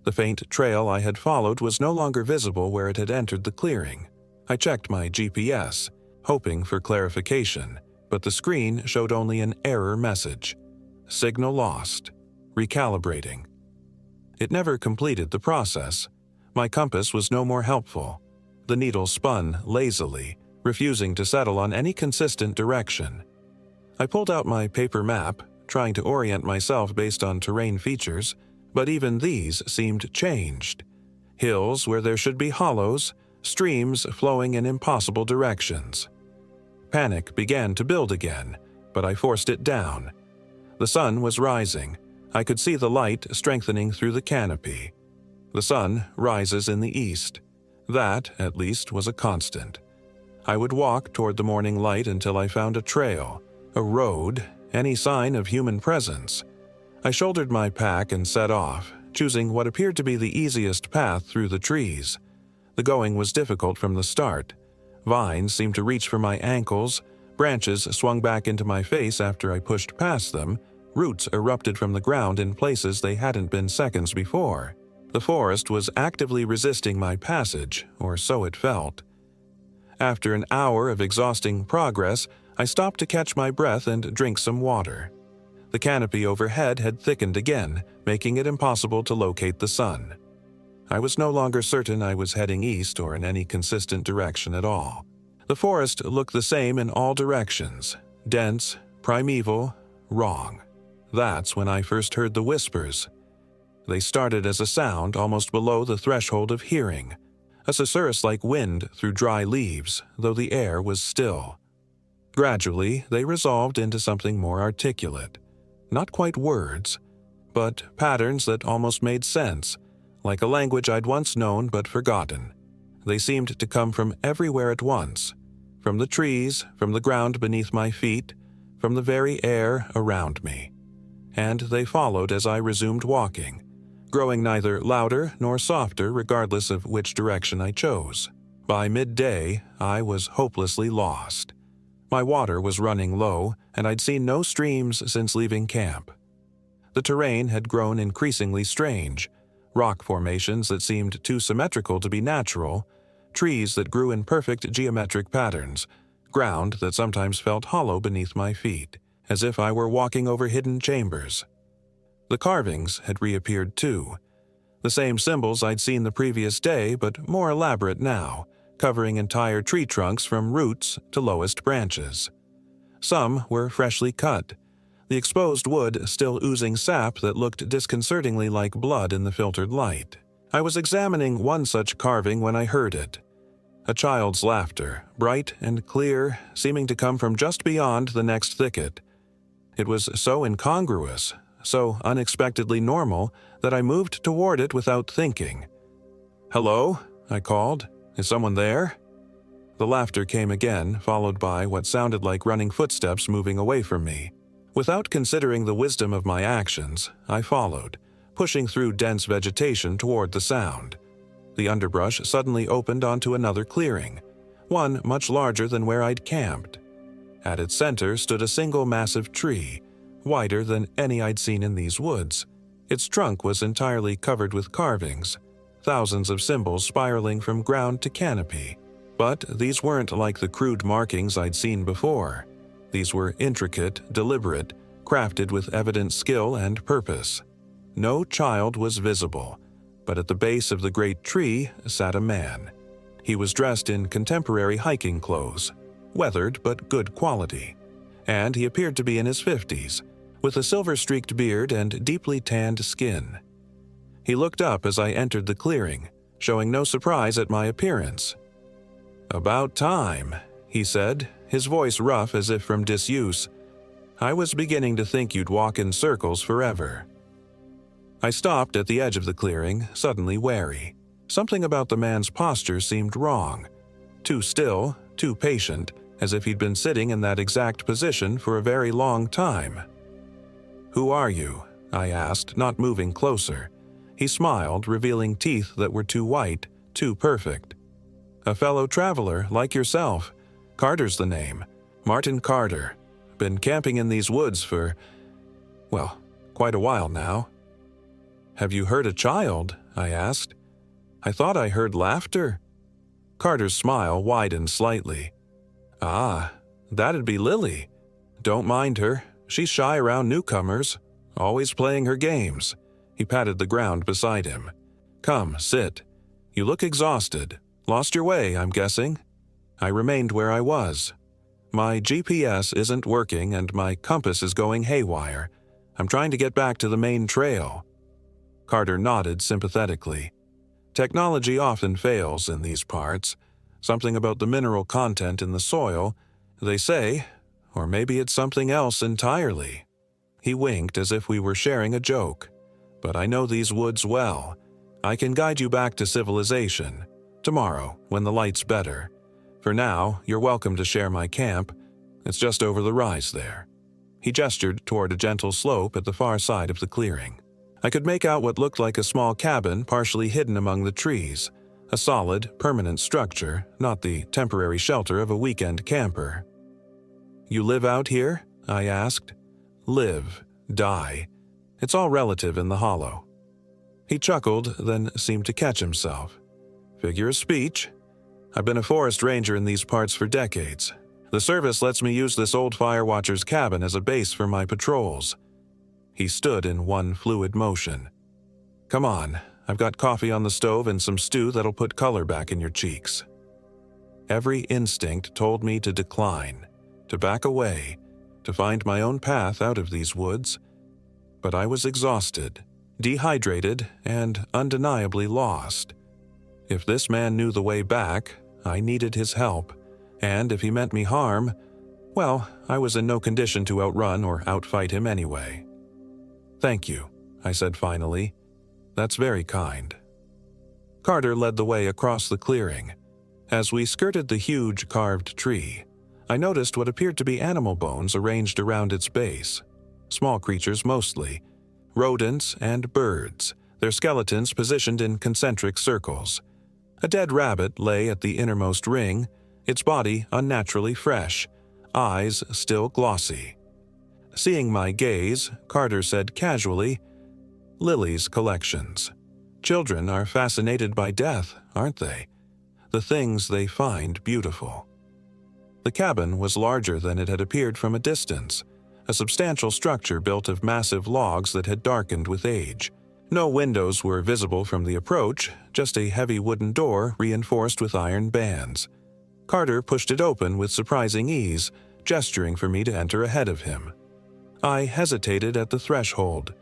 The faint trail I had followed was no longer visible where it had entered the clearing. I checked my GPS, hoping for clarification, but the screen showed only an error message. Signal lost. Recalibrating. It never completed the process. My compass was no more helpful. The needle spun lazily, refusing to settle on any consistent direction. I pulled out my paper map, trying to orient myself based on terrain features, but even these seemed changed. Hills where there should be hollows, streams flowing in impossible directions. Panic began to build again, but I forced it down. The sun was rising. I could see the light strengthening through the canopy. The sun rises in the east. That, at least, was a constant. I would walk toward the morning light until I found a trail, a road, any sign of human presence. I shouldered my pack and set off, choosing what appeared to be the easiest path through the trees. The going was difficult from the start. Vines seemed to reach for my ankles, branches swung back into my face after I pushed past them, roots erupted from the ground in places they hadn't been seconds before. The forest was actively resisting my passage, or so it felt. After an hour of exhausting progress, I stopped to catch my breath and drink some water. The canopy overhead had thickened again, making it impossible to locate the sun. I was no longer certain I was heading east or in any consistent direction at all. The forest looked the same in all directions, dense, primeval, wrong. That's when I first heard the whispers. They started as a sound almost below the threshold of hearing, a susurrus-like wind through dry leaves, though the air was still. Gradually, they resolved into something more articulate. Not quite words, but patterns that almost made sense, like a language I'd once known but forgotten. They seemed to come from everywhere at once, from the trees, from the ground beneath my feet, from the very air around me. And they followed as I resumed walking, growing neither louder nor softer regardless of which direction I chose. By midday, I was hopelessly lost. My water was running low, and I'd seen no streams since leaving camp. The terrain had grown increasingly strange, rock formations that seemed too symmetrical to be natural, trees that grew in perfect geometric patterns, ground that sometimes felt hollow beneath my feet, as if I were walking over hidden chambers. The carvings had reappeared too, the same symbols I'd seen the previous day, but more elaborate now, covering entire tree trunks from roots to lowest branches. Some were freshly cut, the exposed wood still oozing sap that looked disconcertingly like blood in the filtered light. I was examining one such carving when I heard it. A child's laughter, bright and clear, seeming to come from just beyond the next thicket. It was so incongruous, so unexpectedly normal, that I moved toward it without thinking. "Hello?" I called. "Is someone there?" The laughter came again, followed by what sounded like running footsteps moving away from me. Without considering the wisdom of my actions, I followed, pushing through dense vegetation toward the sound. The underbrush suddenly opened onto another clearing, one much larger than where I'd camped. At its center stood a single massive tree, wider than any I'd seen in these woods. Its trunk was entirely covered with carvings, thousands of symbols spiraling from ground to canopy. But these weren't like the crude markings I'd seen before. These were intricate, deliberate, crafted with evident skill and purpose. No child was visible, but at the base of the great tree sat a man. He was dressed in contemporary hiking clothes, weathered but good quality, and he appeared to be in his 50s, with a silver-streaked beard and deeply tanned skin. He looked up as I entered the clearing, showing no surprise at my appearance. "About time," he said, his voice rough as if from disuse. "I was beginning to think you'd walk in circles forever." I stopped at the edge of the clearing, suddenly wary. Something about the man's posture seemed wrong. Too still, too patient, as if he'd been sitting in that exact position for a very long time. "Who are you?" I asked, not moving closer. He smiled, revealing teeth that were too white, too perfect. "A fellow traveler, like yourself. Carter's the name. Martin Carter. Been camping in these woods for, well, quite a while now." "Have you heard a child?" I asked. "I thought I heard laughter." Carter's smile widened slightly. "Ah, that'd be Lily. Don't mind her. She's shy around newcomers, always playing her games." He patted the ground beside him. "Come, sit. You look exhausted. Lost your way, I'm guessing." I remained where I was. My GPS isn't working and my compass is going haywire. I'm trying to get back to the main trail. Carter nodded sympathetically. Technology often fails in these parts. Something about the mineral content in the soil, they say, or maybe it's something else entirely. He winked as if we were sharing a joke. But I know these woods well. I can guide you back to civilization. Tomorrow, when the light's better. For now, you're welcome to share my camp. It's just over the rise there. He gestured toward a gentle slope at the far side of the clearing. I could make out what looked like a small cabin partially hidden among the trees. A solid, permanent structure, not the temporary shelter of a weekend camper. You live out here? I asked. Live, die. It's all relative in the hollow. He chuckled, then seemed to catch himself. Figure of speech? I've been a forest ranger in these parts for decades. The service lets me use this old firewatcher's cabin as a base for my patrols. He stood in one fluid motion. Come on, I've got coffee on the stove and some stew that'll put color back in your cheeks. Every instinct told me to decline, to back away, to find my own path out of these woods. But I was exhausted, dehydrated, and undeniably lost. If this man knew the way back, I needed his help, and if he meant me harm, well, I was in no condition to outrun or outfight him anyway. Thank you, I said finally. That's very kind. Carter led the way across the clearing. As we skirted the huge carved tree, I noticed what appeared to be animal bones arranged around its base. Small creatures mostly, rodents and birds, their skeletons positioned in concentric circles. A dead rabbit lay at the innermost ring, its body unnaturally fresh, eyes still glossy. Seeing my gaze, Carter said casually, Lily's collections. Children are fascinated by death, aren't they? The things they find beautiful. The cabin was larger than it had appeared from a distance, a substantial structure built of massive logs that had darkened with age. No windows were visible from the approach, just a heavy wooden door reinforced with iron bands. Carter pushed it open with surprising ease, gesturing for me to enter ahead of him. I hesitated at the threshold.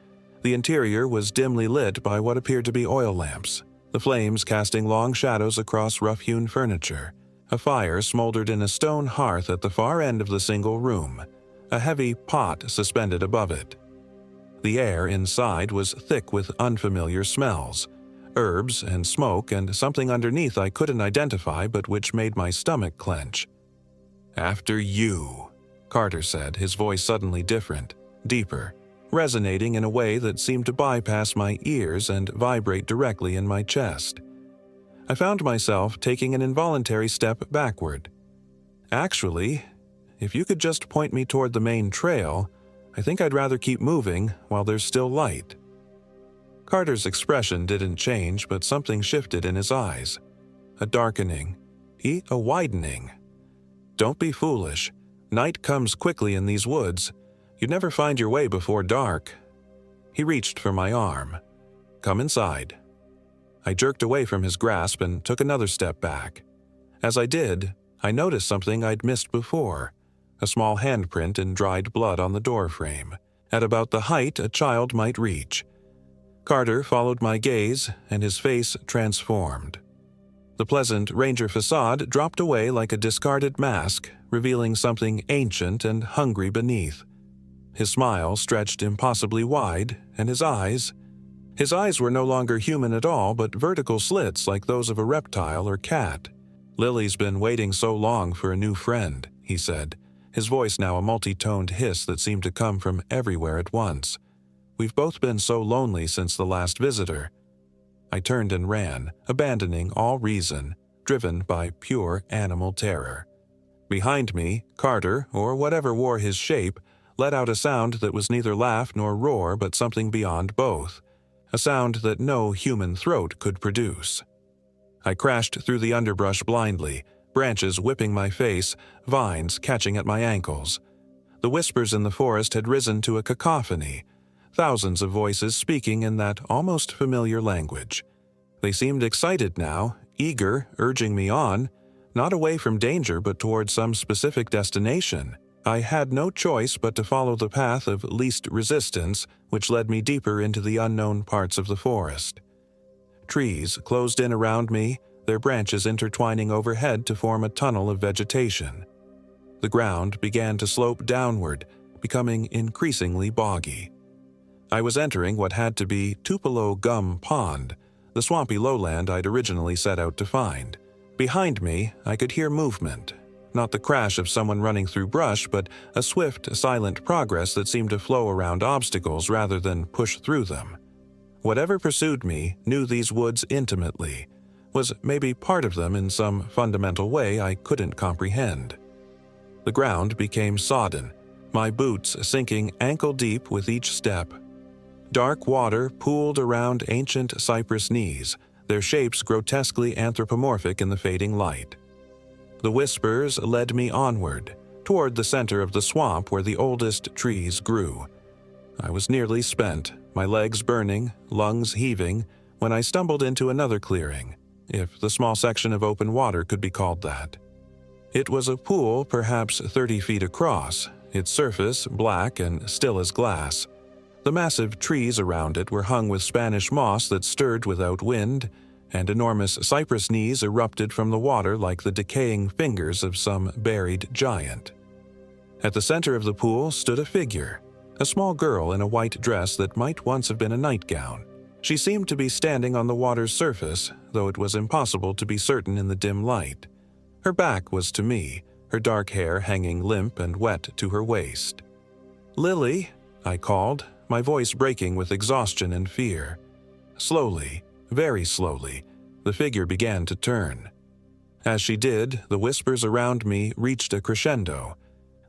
The interior was dimly lit by what appeared to be oil lamps, the flames casting long shadows across rough-hewn furniture. A fire smoldered in a stone hearth at the far end of the single room, a heavy pot suspended above it. The air inside was thick with unfamiliar smells, herbs and smoke and something underneath I couldn't identify but which made my stomach clench. After you, Carter said, his voice suddenly different, deeper, resonating in a way that seemed to bypass my ears and vibrate directly in my chest. I found myself taking an involuntary step backward. Actually, if you could just point me toward the main trail, I think I'd rather keep moving while there's still light. Carter's expression didn't change, but something shifted in his eyes. A darkening, a widening. Don't be foolish. Night comes quickly in these woods. You'd never find your way before dark. He reached for my arm. Come inside. I jerked away from his grasp and took another step back. As I did, I noticed something I'd missed before. A small handprint in dried blood on the doorframe, at about the height a child might reach. Carter followed my gaze, and his face transformed. The pleasant ranger facade dropped away like a discarded mask, revealing something ancient and hungry beneath. His smile stretched impossibly wide, and his eyes were no longer human at all, but vertical slits like those of a reptile or cat. Lily's been waiting so long for a new friend, he said, his voice now a multi-toned hiss that seemed to come from everywhere at once. We've both been so lonely since the last visitor. I turned and ran, abandoning all reason, driven by pure animal terror. Behind me, Carter, or whatever wore his shape, let out a sound that was neither laugh nor roar but something beyond both, a sound that no human throat could produce. I crashed through the underbrush blindly, branches whipping my face, vines catching at my ankles. The whispers in the forest had risen to a cacophony, thousands of voices speaking in that almost familiar language. They seemed excited now, eager, urging me on, not away from danger but toward some specific destination. I had no choice but to follow the path of least resistance, which led me deeper into the unknown parts of the forest. Trees closed in around me, their branches intertwining overhead to form a tunnel of vegetation. The ground began to slope downward, becoming increasingly boggy. I was entering what had to be Tupelo Gum Pond, the swampy lowland I'd originally set out to find. Behind me, I could hear movement. Not the crash of someone running through brush, but a swift, silent progress that seemed to flow around obstacles rather than push through them. Whatever pursued me knew these woods intimately, was maybe part of them in some fundamental way I couldn't comprehend. The ground became sodden, my boots sinking ankle-deep with each step. Dark water pooled around ancient cypress knees, their shapes grotesquely anthropomorphic in the fading light. The whispers led me onward, toward the center of the swamp where the oldest trees grew. I was nearly spent, my legs burning, lungs heaving, when I stumbled into another clearing, if the small section of open water could be called that. It was a pool perhaps 30 feet across, its surface black and still as glass. The massive trees around it were hung with Spanish moss that stirred without wind, and enormous cypress knees erupted from the water like the decaying fingers of some buried giant. At the center of the pool stood a figure, a small girl in a white dress that might once have been a nightgown. She seemed to be standing on the water's surface, though it was impossible to be certain in the dim light. Her back was to me, her dark hair hanging limp and wet to her waist. "Lily," I called, my voice breaking with exhaustion and fear. Slowly, very slowly, the figure began to turn. As she did, the whispers around me reached a crescendo,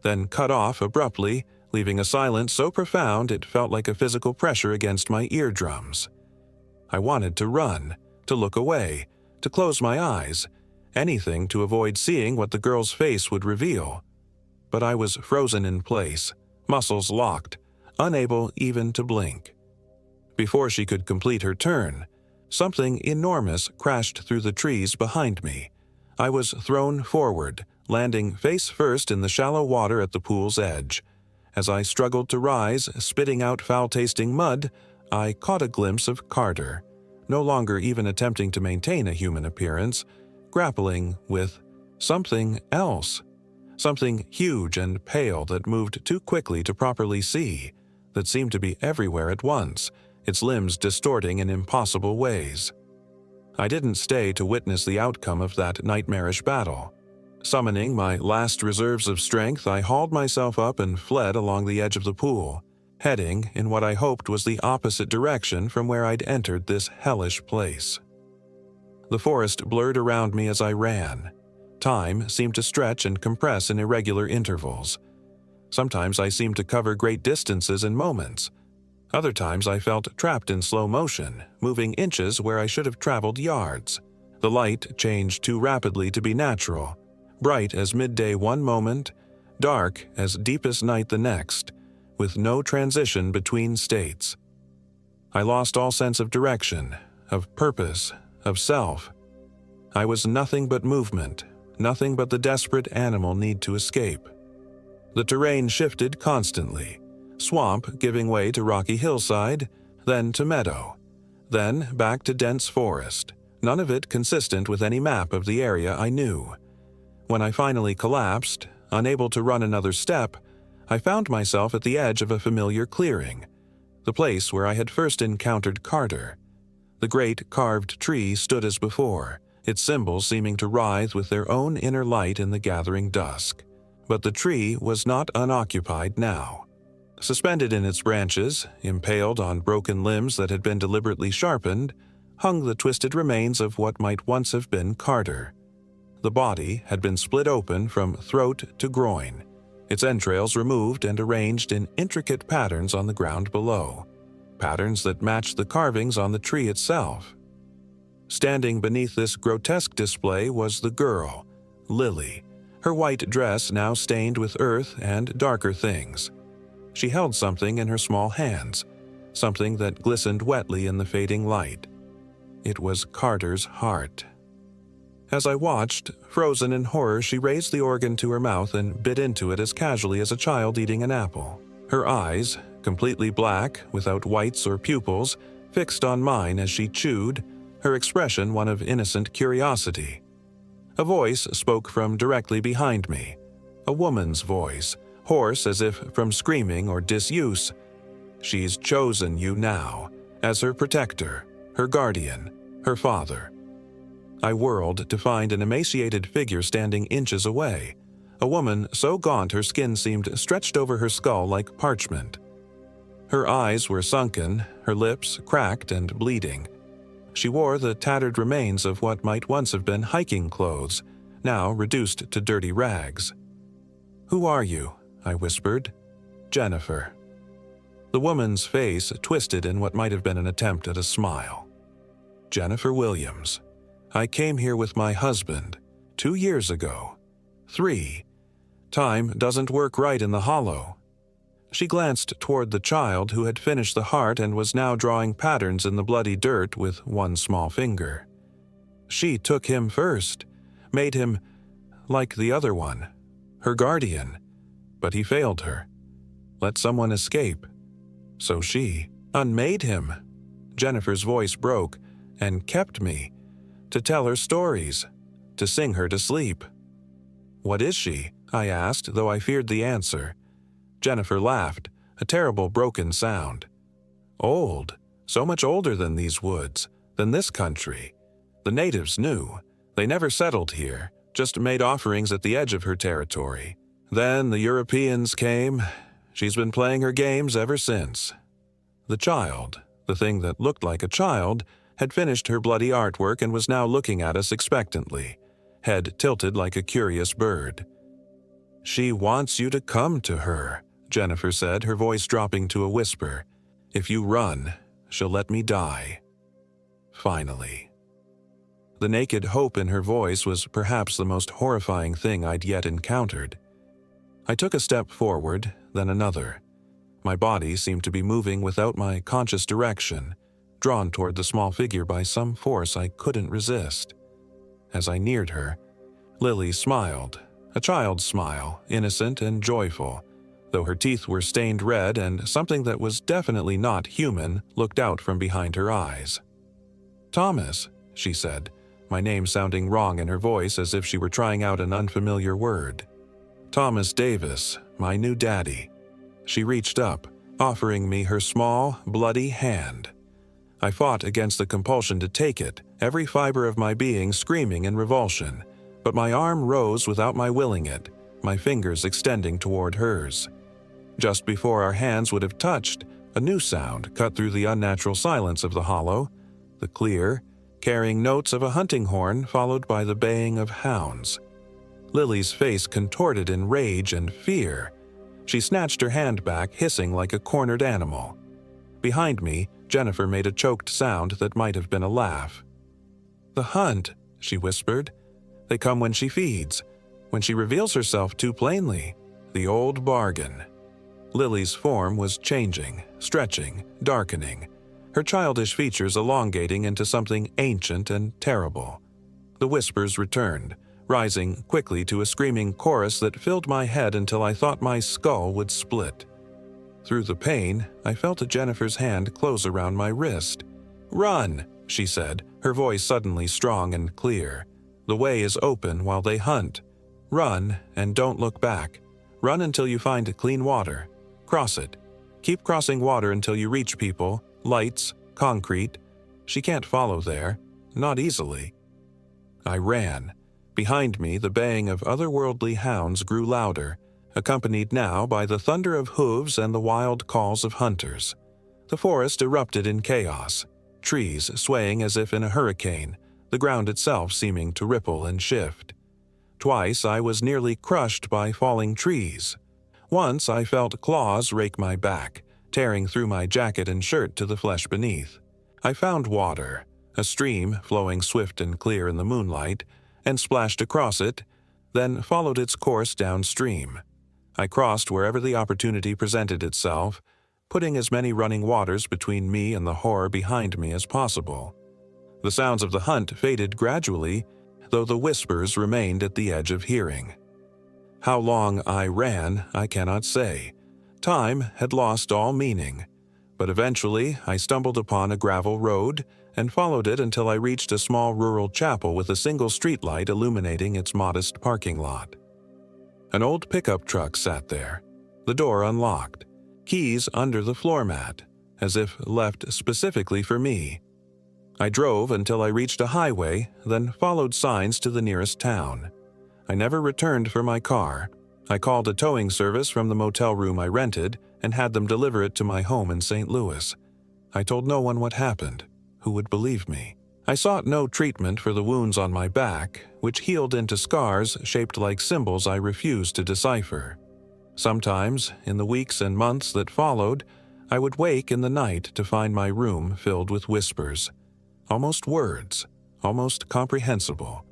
then cut off abruptly, leaving a silence so profound it felt like a physical pressure against my eardrums. I wanted to run, to look away, to close my eyes, anything to avoid seeing what the girl's face would reveal. But I was frozen in place, muscles locked, unable even to blink. Before she could complete her turn, something enormous crashed through the trees behind me. I was thrown forward, landing face first in the shallow water at the pool's edge. As I struggled to rise, spitting out foul-tasting mud, I caught a glimpse of Carter, no longer even attempting to maintain a human appearance, grappling with something else, something huge and pale that moved too quickly to properly see, that seemed to be everywhere at once, its limbs distorting in impossible ways. I didn't stay to witness the outcome of that nightmarish battle. Summoning my last reserves of strength, I hauled myself up and fled along the edge of the pool, heading in what I hoped was the opposite direction from where I'd entered this hellish place. The forest blurred around me as I ran. Time seemed to stretch and compress in irregular intervals. Sometimes I seemed to cover great distances in moments. Other times I felt trapped in slow motion, moving inches where I should have traveled yards. The light changed too rapidly to be natural, bright as midday one moment, dark as deepest night the next, with no transition between states. I lost all sense of direction, of purpose, of self. I was nothing but movement, nothing but the desperate animal need to escape. The terrain shifted constantly. Swamp giving way to rocky hillside, then to meadow, then back to dense forest, none of it consistent with any map of the area I knew. When I finally collapsed, unable to run another step, I found myself at the edge of a familiar clearing, the place where I had first encountered Carter. The great carved tree stood as before, its symbols seeming to writhe with their own inner light in the gathering dusk. But the tree was not unoccupied now. Suspended in its branches, impaled on broken limbs that had been deliberately sharpened, hung the twisted remains of what might once have been Carter. The body had been split open from throat to groin, its entrails removed and arranged in intricate patterns on the ground below, patterns that matched the carvings on the tree itself. Standing beneath this grotesque display was the girl, Lily, her white dress now stained with earth and darker things. She held something in her small hands, something that glistened wetly in the fading light. It was Carter's heart. As I watched, frozen in horror, she raised the organ to her mouth and bit into it as casually as a child eating an apple. Her eyes, completely black, without whites or pupils, fixed on mine as she chewed, her expression one of innocent curiosity. A voice spoke from directly behind me, a woman's voice, hoarse as if from screaming or disuse. "She's chosen you now, as her protector, her guardian, her father." I whirled to find an emaciated figure standing inches away, a woman so gaunt her skin seemed stretched over her skull like parchment. Her eyes were sunken, her lips cracked and bleeding. She wore the tattered remains of what might once have been hiking clothes, now reduced to dirty rags. "Who are you?" I whispered. "Jennifer." The woman's face twisted in what might have been an attempt at a smile. "Jennifer Williams. I came here with my husband 2 years ago. 3. Time doesn't work right in the hollow." She glanced toward the child who had finished the heart and was now drawing patterns in the bloody dirt with one small finger. "She took him first, made him like the other one, her guardian, but he failed her. Let someone escape. So she unmade him." Jennifer's voice broke, "and kept me, to tell her stories, to sing her to sleep." "What is she?" I asked, though I feared the answer. Jennifer laughed, a terrible broken sound. "Old, so much older than these woods, than this country. The natives knew. They never settled here, just made offerings at the edge of her territory. Then the Europeans came. She's been playing her games ever since." The child, the thing that looked like a child, had finished her bloody artwork and was now looking at us expectantly, head tilted like a curious bird. "She wants you to come to her," Jennifer said, her voice dropping to a whisper. "If you run, she'll let me die." Finally. The naked hope in her voice was perhaps the most horrifying thing I'd yet encountered. I took a step forward, then another. My body seemed to be moving without my conscious direction, drawn toward the small figure by some force I couldn't resist. As I neared her, Lily smiled, a child's smile, innocent and joyful, though her teeth were stained red and something that was definitely not human looked out from behind her eyes. "Thomas," she said, my name sounding wrong in her voice as if she were trying out an unfamiliar word. "Thomas Davis, my new daddy." She reached up, offering me her small, bloody hand. I fought against the compulsion to take it, every fiber of my being screaming in revulsion, but my arm rose without my willing it, my fingers extending toward hers. Just before our hands would have touched, a new sound cut through the unnatural silence of the hollow, the clear, carrying notes of a hunting horn followed by the baying of hounds. Lily's face contorted in rage and fear. She snatched her hand back, hissing like a cornered animal. Behind me, Jennifer made a choked sound that might have been a laugh. "The hunt," she whispered. "They come when she feeds, when she reveals herself too plainly. The old bargain." Lily's form was changing, stretching, darkening, her childish features elongating into something ancient and terrible. The whispers returned, rising quickly to a screaming chorus that filled my head until I thought my skull would split. Through the pain, I felt Jennifer's hand close around my wrist. "Run," she said, her voice suddenly strong and clear. "The way is open while they hunt. Run and don't look back. Run until you find clean water. Cross it. Keep crossing water until you reach people, lights, concrete. She can't follow there. Not easily." I ran. Behind me, the baying of otherworldly hounds grew louder, accompanied now by the thunder of hooves and the wild calls of hunters. The forest erupted in chaos, trees swaying as if in a hurricane, the ground itself seeming to ripple and shift. Twice I was nearly crushed by falling trees. Once I felt claws rake my back, tearing through my jacket and shirt to the flesh beneath. I found water, a stream flowing swift and clear in the moonlight, and splashed across it, then followed its course downstream. I crossed wherever the opportunity presented itself, putting as many running waters between me and the horror behind me as possible. The sounds of the hunt faded gradually, though the whispers remained at the edge of hearing. How long I ran, I cannot say. Time had lost all meaning, but eventually I stumbled upon a gravel road and followed it until I reached a small rural chapel with a single streetlight illuminating its modest parking lot. An old pickup truck sat there, the door unlocked, keys under the floor mat, as if left specifically for me. I drove until I reached a highway, then followed signs to the nearest town. I never returned for my car. I called a towing service from the motel room I rented and had them deliver it to my home in St. Louis. I told no one what happened. Who would believe me? I sought no treatment for the wounds on my back, which healed into scars shaped like symbols I refused to decipher. Sometimes, in the weeks and months that followed, I would wake in the night to find my room filled with whispers. Almost words, almost comprehensible.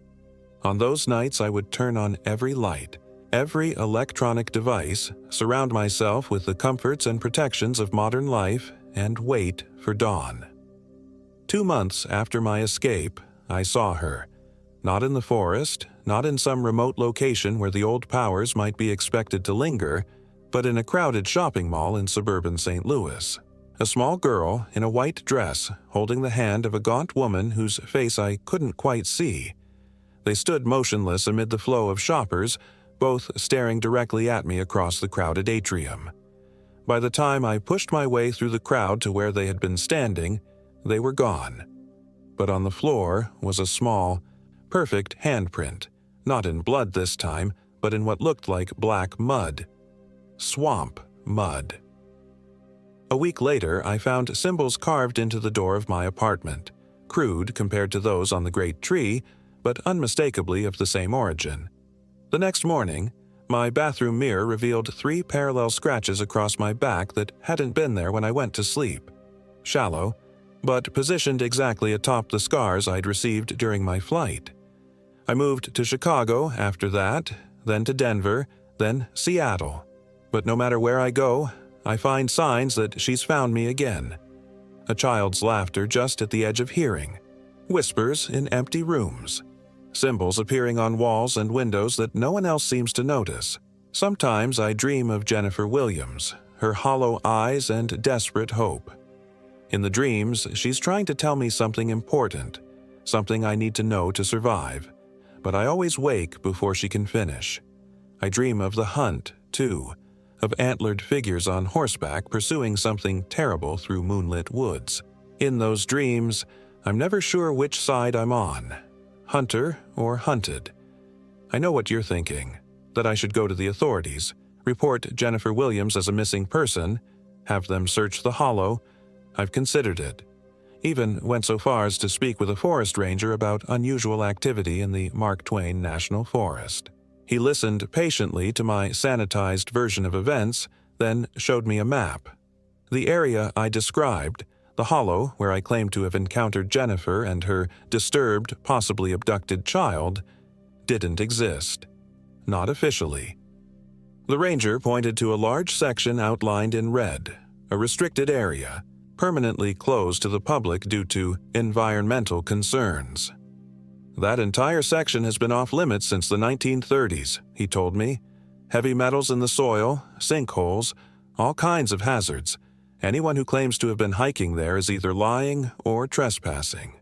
On those nights I would turn on every light, every electronic device, surround myself with the comforts and protections of modern life, and wait for dawn. 2 months after my escape, I saw her. Not in the forest, not in some remote location where the old powers might be expected to linger, but in a crowded shopping mall in suburban St. Louis. A small girl in a white dress holding the hand of a gaunt woman whose face I couldn't quite see. They stood motionless amid the flow of shoppers, both staring directly at me across the crowded atrium. By the time I pushed my way through the crowd to where they had been standing, they were gone. But on the floor was a small, perfect handprint, not in blood this time, but in what looked like black mud. Swamp mud. A week later, I found symbols carved into the door of my apartment, crude compared to those on the great tree, but unmistakably of the same origin. The next morning, my bathroom mirror revealed 3 parallel scratches across my back that hadn't been there when I went to sleep. Shallow, but positioned exactly atop the scars I'd received during my flight. I moved to Chicago after that, then to Denver, then Seattle. But no matter where I go, I find signs that she's found me again. A child's laughter just at the edge of hearing. Whispers in empty rooms. Symbols appearing on walls and windows that no one else seems to notice. Sometimes I dream of Jennifer Williams, her hollow eyes and desperate hope. In the dreams, she's trying to tell me something important, something I need to know to survive. But I always wake before she can finish. I dream of the hunt, too, of antlered figures on horseback pursuing something terrible through moonlit woods. In those dreams, I'm never sure which side I'm on, hunter or hunted. I know what you're thinking, that I should go to the authorities, report Jennifer Williams as a missing person, have them search the hollow. I've considered it. Even went so far as to speak with a forest ranger about unusual activity in the Mark Twain National Forest. He listened patiently to my sanitized version of events, then showed me a map. The area I described, the hollow where I claimed to have encountered Jennifer and her disturbed, possibly abducted child, didn't exist. Not officially. The ranger pointed to a large section outlined in red, a restricted area, permanently closed to the public due to environmental concerns. That entire section has been off limits since the 1930s, he told me. Heavy metals in the soil, sinkholes, all kinds of hazards. Anyone who claims to have been hiking there is either lying or trespassing.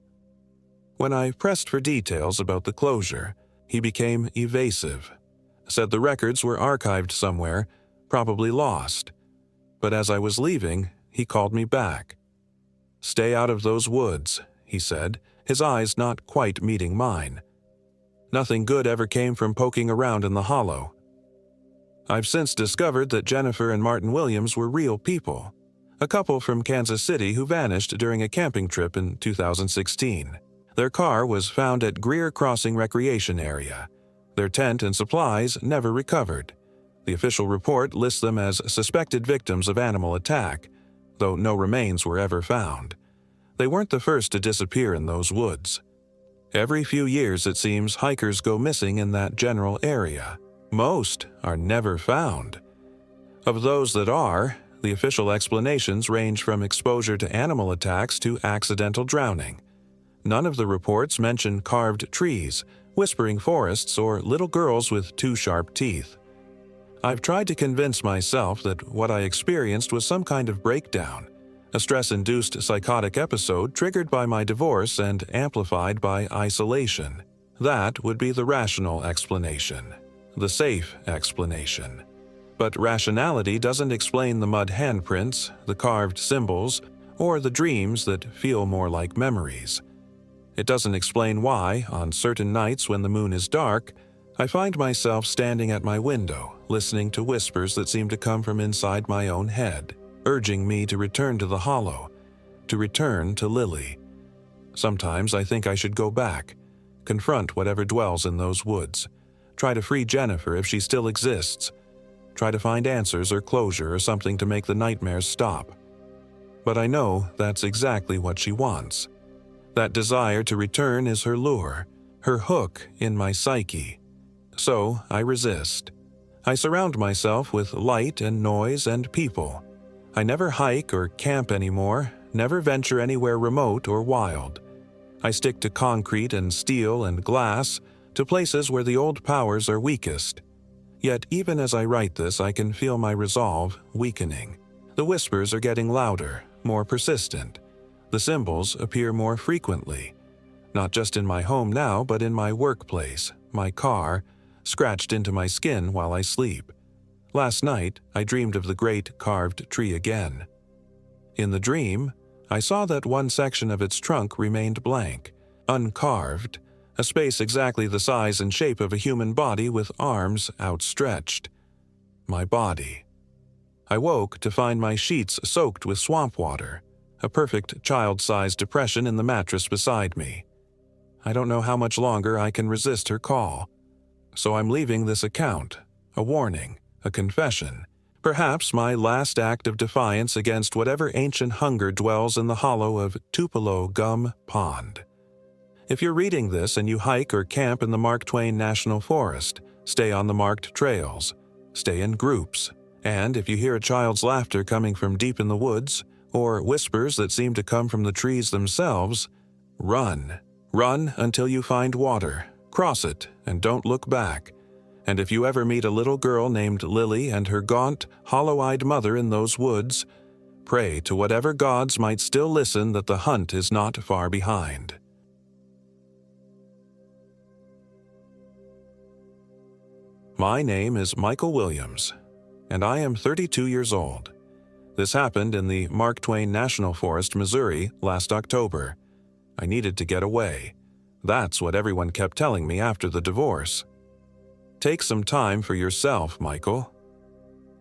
When I pressed for details about the closure, he became evasive. Said the records were archived somewhere, probably lost. But as I was leaving, he called me back. "Stay out of those woods," he said, his eyes not quite meeting mine. "Nothing good ever came from poking around in the hollow." I've since discovered that Jennifer and Martin Williams were real people, a couple from Kansas City who vanished during a camping trip in 2016. Their car was found at Greer Crossing Recreation Area. Their tent and supplies never recovered. The official report lists them as suspected victims of animal attack, though no remains were ever found. They weren't the first to disappear in those woods. Every few years, it seems, hikers go missing in that general area. Most are never found. Of those that are, the official explanations range from exposure to animal attacks to accidental drowning. None of the reports mention carved trees, whispering forests, or little girls with two sharp teeth. I've tried to convince myself that what I experienced was some kind of breakdown, a stress-induced psychotic episode triggered by my divorce and amplified by isolation. That would be the rational explanation, the safe explanation. But rationality doesn't explain the mud handprints, the carved symbols, or the dreams that feel more like memories. It doesn't explain why, on certain nights when the moon is dark, I find myself standing at my window, listening to whispers that seem to come from inside my own head, urging me to return to the hollow, to return to Lily. Sometimes I think I should go back, confront whatever dwells in those woods, try to free Jennifer if she still exists, try to find answers or closure or something to make the nightmares stop. But I know that's exactly what she wants. That desire to return is her lure, her hook in my psyche. So I resist. I surround myself with light and noise and people. I never hike or camp anymore, never venture anywhere remote or wild. I stick to concrete and steel and glass, to places where the old powers are weakest. Yet even as I write this, I can feel my resolve weakening. The whispers are getting louder, more persistent. The symbols appear more frequently, not just in my home now, but in my workplace, my car, scratched into my skin while I sleep. Last night, I dreamed of the great carved tree again. In the dream, I saw that one section of its trunk remained blank, uncarved, a space exactly the size and shape of a human body with arms outstretched. My body. I woke to find my sheets soaked with swamp water, a perfect child-sized depression in the mattress beside me. I don't know how much longer I can resist her call. So I'm leaving this account, a warning, a confession, perhaps my last act of defiance against whatever ancient hunger dwells in the hollow of Tupelo Gum Pond. If you're reading this and you hike or camp in the Mark Twain National Forest, stay on the marked trails, stay in groups, and if you hear a child's laughter coming from deep in the woods, or whispers that seem to come from the trees themselves, run. Run until you find water. Cross it, and don't look back. And if you ever meet a little girl named Lily and her gaunt, hollow-eyed mother in those woods, pray to whatever gods might still listen that the hunt is not far behind. My name is Michael Williams, and I am 32 years old. This happened in the Mark Twain National Forest, Missouri, last October. I needed to get away. That's what everyone kept telling me after the divorce. Take some time for yourself, Michael.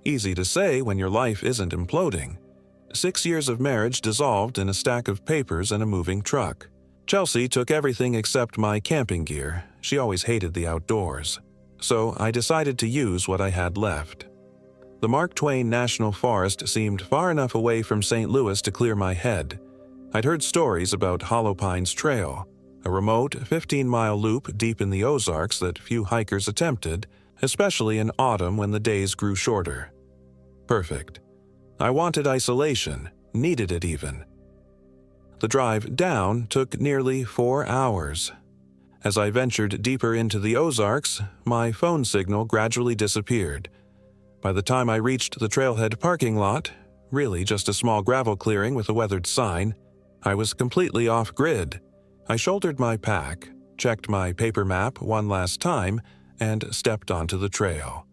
Easy to say when your life isn't imploding. 6 years of marriage dissolved in a stack of papers and a moving truck. Chelsea took everything except my camping gear. She always hated the outdoors. So I decided to use what I had left. The Mark Twain National Forest seemed far enough away from St. Louis to clear my head. I'd heard stories about Hollow Pines Trail, a remote 15-mile loop deep in the Ozarks that few hikers attempted, especially in autumn when the days grew shorter. Perfect. I wanted isolation, needed it even. The drive down took nearly 4 hours. As I ventured deeper into the Ozarks, my phone signal gradually disappeared. By the time I reached the trailhead parking lot, really just a small gravel clearing with a weathered sign, I was completely off-grid. I shouldered my pack, checked my paper map one last time, and stepped onto the trail.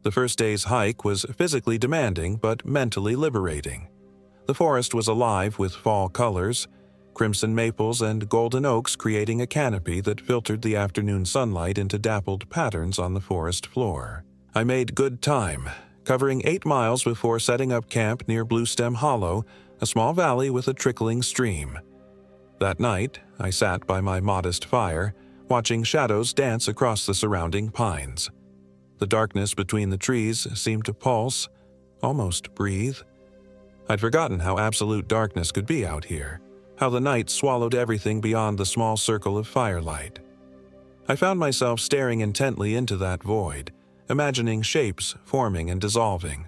The first day's hike was physically demanding but mentally liberating. The forest was alive with fall colors, crimson maples and golden oaks creating a canopy that filtered the afternoon sunlight into dappled patterns on the forest floor. I made good time, covering 8 miles before setting up camp near Bluestem Hollow, a small valley with a trickling stream. That night, I sat by my modest fire, watching shadows dance across the surrounding pines. The darkness between the trees seemed to pulse, almost breathe. I'd forgotten how absolute darkness could be out here, how the night swallowed everything beyond the small circle of firelight. I found myself staring intently into that void, imagining shapes forming and dissolving.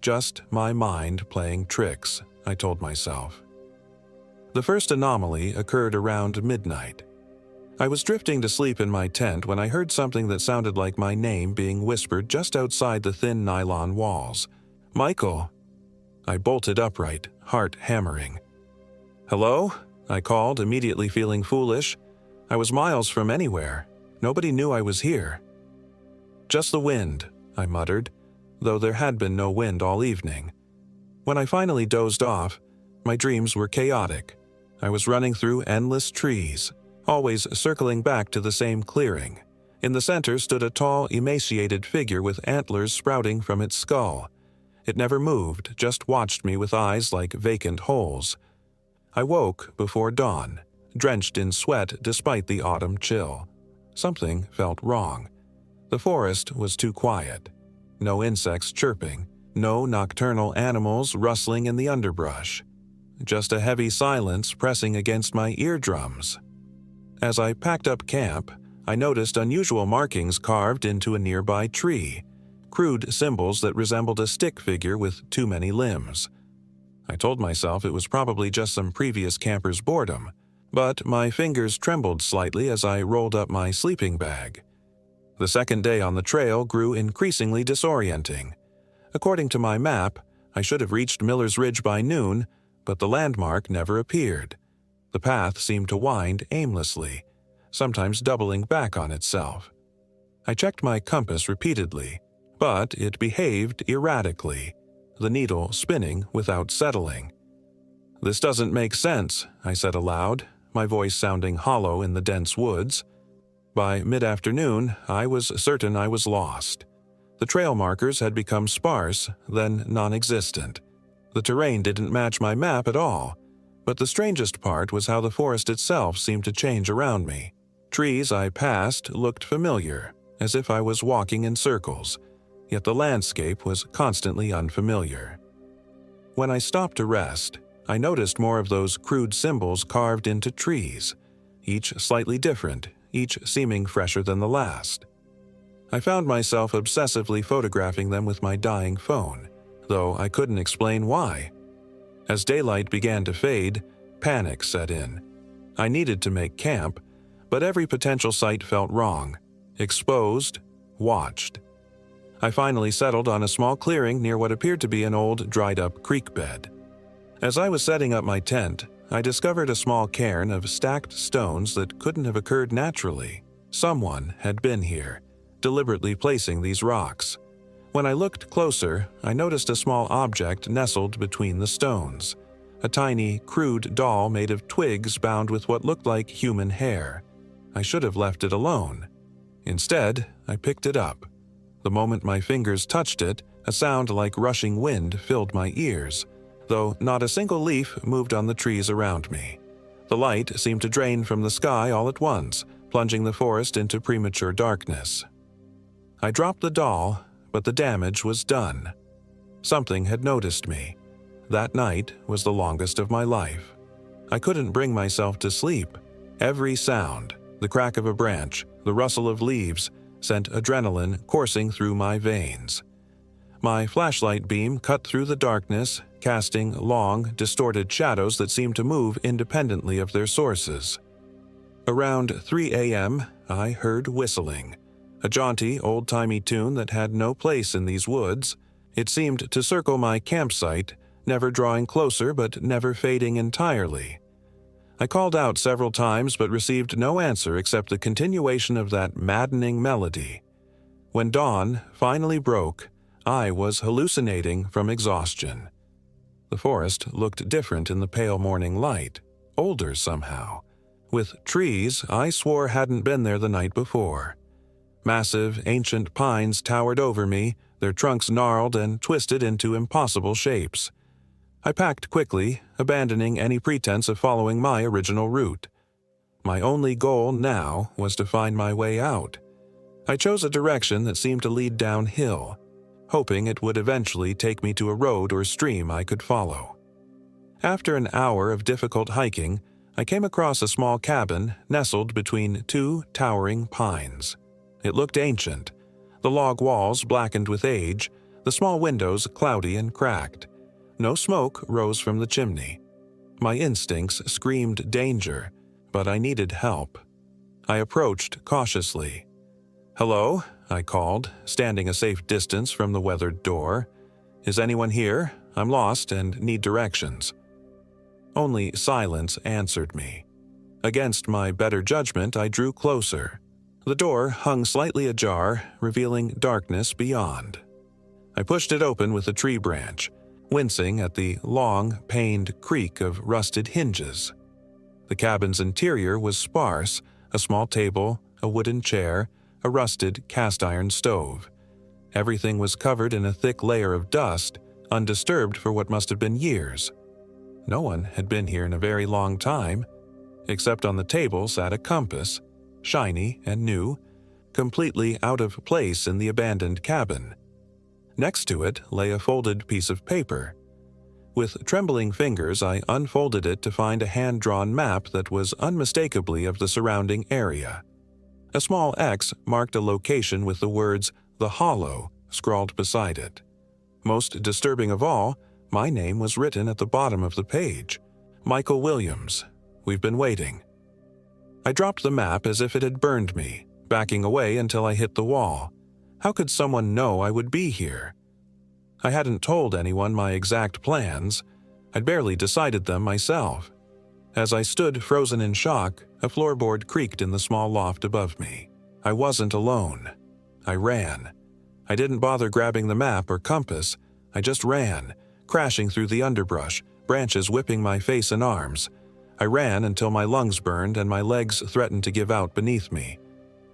Just my mind playing tricks, I told myself. The first anomaly occurred around midnight. I was drifting to sleep in my tent when I heard something that sounded like my name being whispered just outside the thin nylon walls. "Michael." I bolted upright, heart hammering. "Hello?" I called, immediately feeling foolish. I was miles from anywhere. Nobody knew I was here. "Just the wind," I muttered, though there had been no wind all evening. When I finally dozed off, my dreams were chaotic. I was running through endless trees, always circling back to the same clearing. In the center stood a tall, emaciated figure with antlers sprouting from its skull. It never moved, just watched me with eyes like vacant holes. I woke before dawn, drenched in sweat despite the autumn chill. Something felt wrong. The forest was too quiet. No insects chirping, no nocturnal animals rustling in the underbrush. Just a heavy silence pressing against my eardrums. As I packed up camp, I noticed unusual markings carved into a nearby tree, crude symbols that resembled a stick figure with too many limbs. I told myself it was probably just some previous camper's boredom, but my fingers trembled slightly as I rolled up my sleeping bag. The second day on the trail grew increasingly disorienting. According to my map, I should have reached Miller's Ridge by noon, but the landmark never appeared. The path seemed to wind aimlessly, sometimes doubling back on itself. I checked my compass repeatedly, but it behaved erratically, the needle spinning without settling. "This doesn't make sense," I said aloud, my voice sounding hollow in the dense woods. By mid-afternoon, I was certain I was lost. The trail markers had become sparse, then non-existent. The terrain didn't match my map at all, but the strangest part was how the forest itself seemed to change around me. Trees I passed looked familiar, as if I was walking in circles, yet the landscape was constantly unfamiliar. When I stopped to rest, I noticed more of those crude symbols carved into trees, each slightly different, each seeming fresher than the last. I found myself obsessively photographing them with my dying phone, though I couldn't explain why. As daylight began to fade, panic set in. I needed to make camp, but every potential site felt wrong, exposed, watched. I finally settled on a small clearing near what appeared to be an old, dried-up creek bed. As I was setting up my tent, I discovered a small cairn of stacked stones that couldn't have occurred naturally. Someone had been here, deliberately placing these rocks. When I looked closer, I noticed a small object nestled between the stones. A tiny, crude doll made of twigs bound with what looked like human hair. I should have left it alone. Instead, I picked it up. The moment my fingers touched it, a sound like rushing wind filled my ears, though not a single leaf moved on the trees around me. The light seemed to drain from the sky all at once, plunging the forest into premature darkness. I dropped the doll, but the damage was done. Something had noticed me. That night was the longest of my life. I couldn't bring myself to sleep. Every sound, the crack of a branch, the rustle of leaves, sent adrenaline coursing through my veins. My flashlight beam cut through the darkness, casting long, distorted shadows that seemed to move independently of their sources. Around 3 a.m., I heard whistling. A jaunty, old-timey tune that had no place in these woods. It seemed to circle my campsite, never drawing closer but never fading entirely. I called out several times but received no answer except the continuation of that maddening melody. When dawn finally broke, I was hallucinating from exhaustion. The forest looked different in the pale morning light, older somehow, with trees I swore hadn't been there the night before. Massive, ancient pines towered over me, their trunks gnarled and twisted into impossible shapes. I packed quickly, abandoning any pretense of following my original route. My only goal now was to find my way out. I chose a direction that seemed to lead downhill, hoping it would eventually take me to a road or stream I could follow. After an hour of difficult hiking, I came across a small cabin nestled between two towering pines. It looked ancient, the log walls blackened with age, the small windows cloudy and cracked. No smoke rose from the chimney. My instincts screamed danger, but I needed help. I approached cautiously. "Hello," I called, standing a safe distance from the weathered door. "Is anyone here? I'm lost and need directions." Only silence answered me. Against my better judgment, I drew closer. The door hung slightly ajar, revealing darkness beyond. I pushed it open with a tree branch, wincing at the long, pained creak of rusted hinges. The cabin's interior was sparse: a small table, a wooden chair, a rusted cast-iron stove. Everything was covered in a thick layer of dust, undisturbed for what must have been years. No one had been here in a very long time. Except on the table sat a compass, shiny and new, completely out of place in the abandoned cabin. Next to it lay a folded piece of paper. With trembling fingers, I unfolded it to find a hand-drawn map that was unmistakably of the surrounding area. A small X marked a location with the words "The Hollow" scrawled beside it. Most disturbing of all, my name was written at the bottom of the page. "Michael Williams. We've been waiting." I dropped the map as if it had burned me, backing away until I hit the wall. How could someone know I would be here? I hadn't told anyone my exact plans. I'd barely decided them myself. As I stood frozen in shock, a floorboard creaked in the small loft above me. I wasn't alone. I ran. I didn't bother grabbing the map or compass. I just ran, crashing through the underbrush, branches whipping my face and arms. I ran until my lungs burned and my legs threatened to give out beneath me.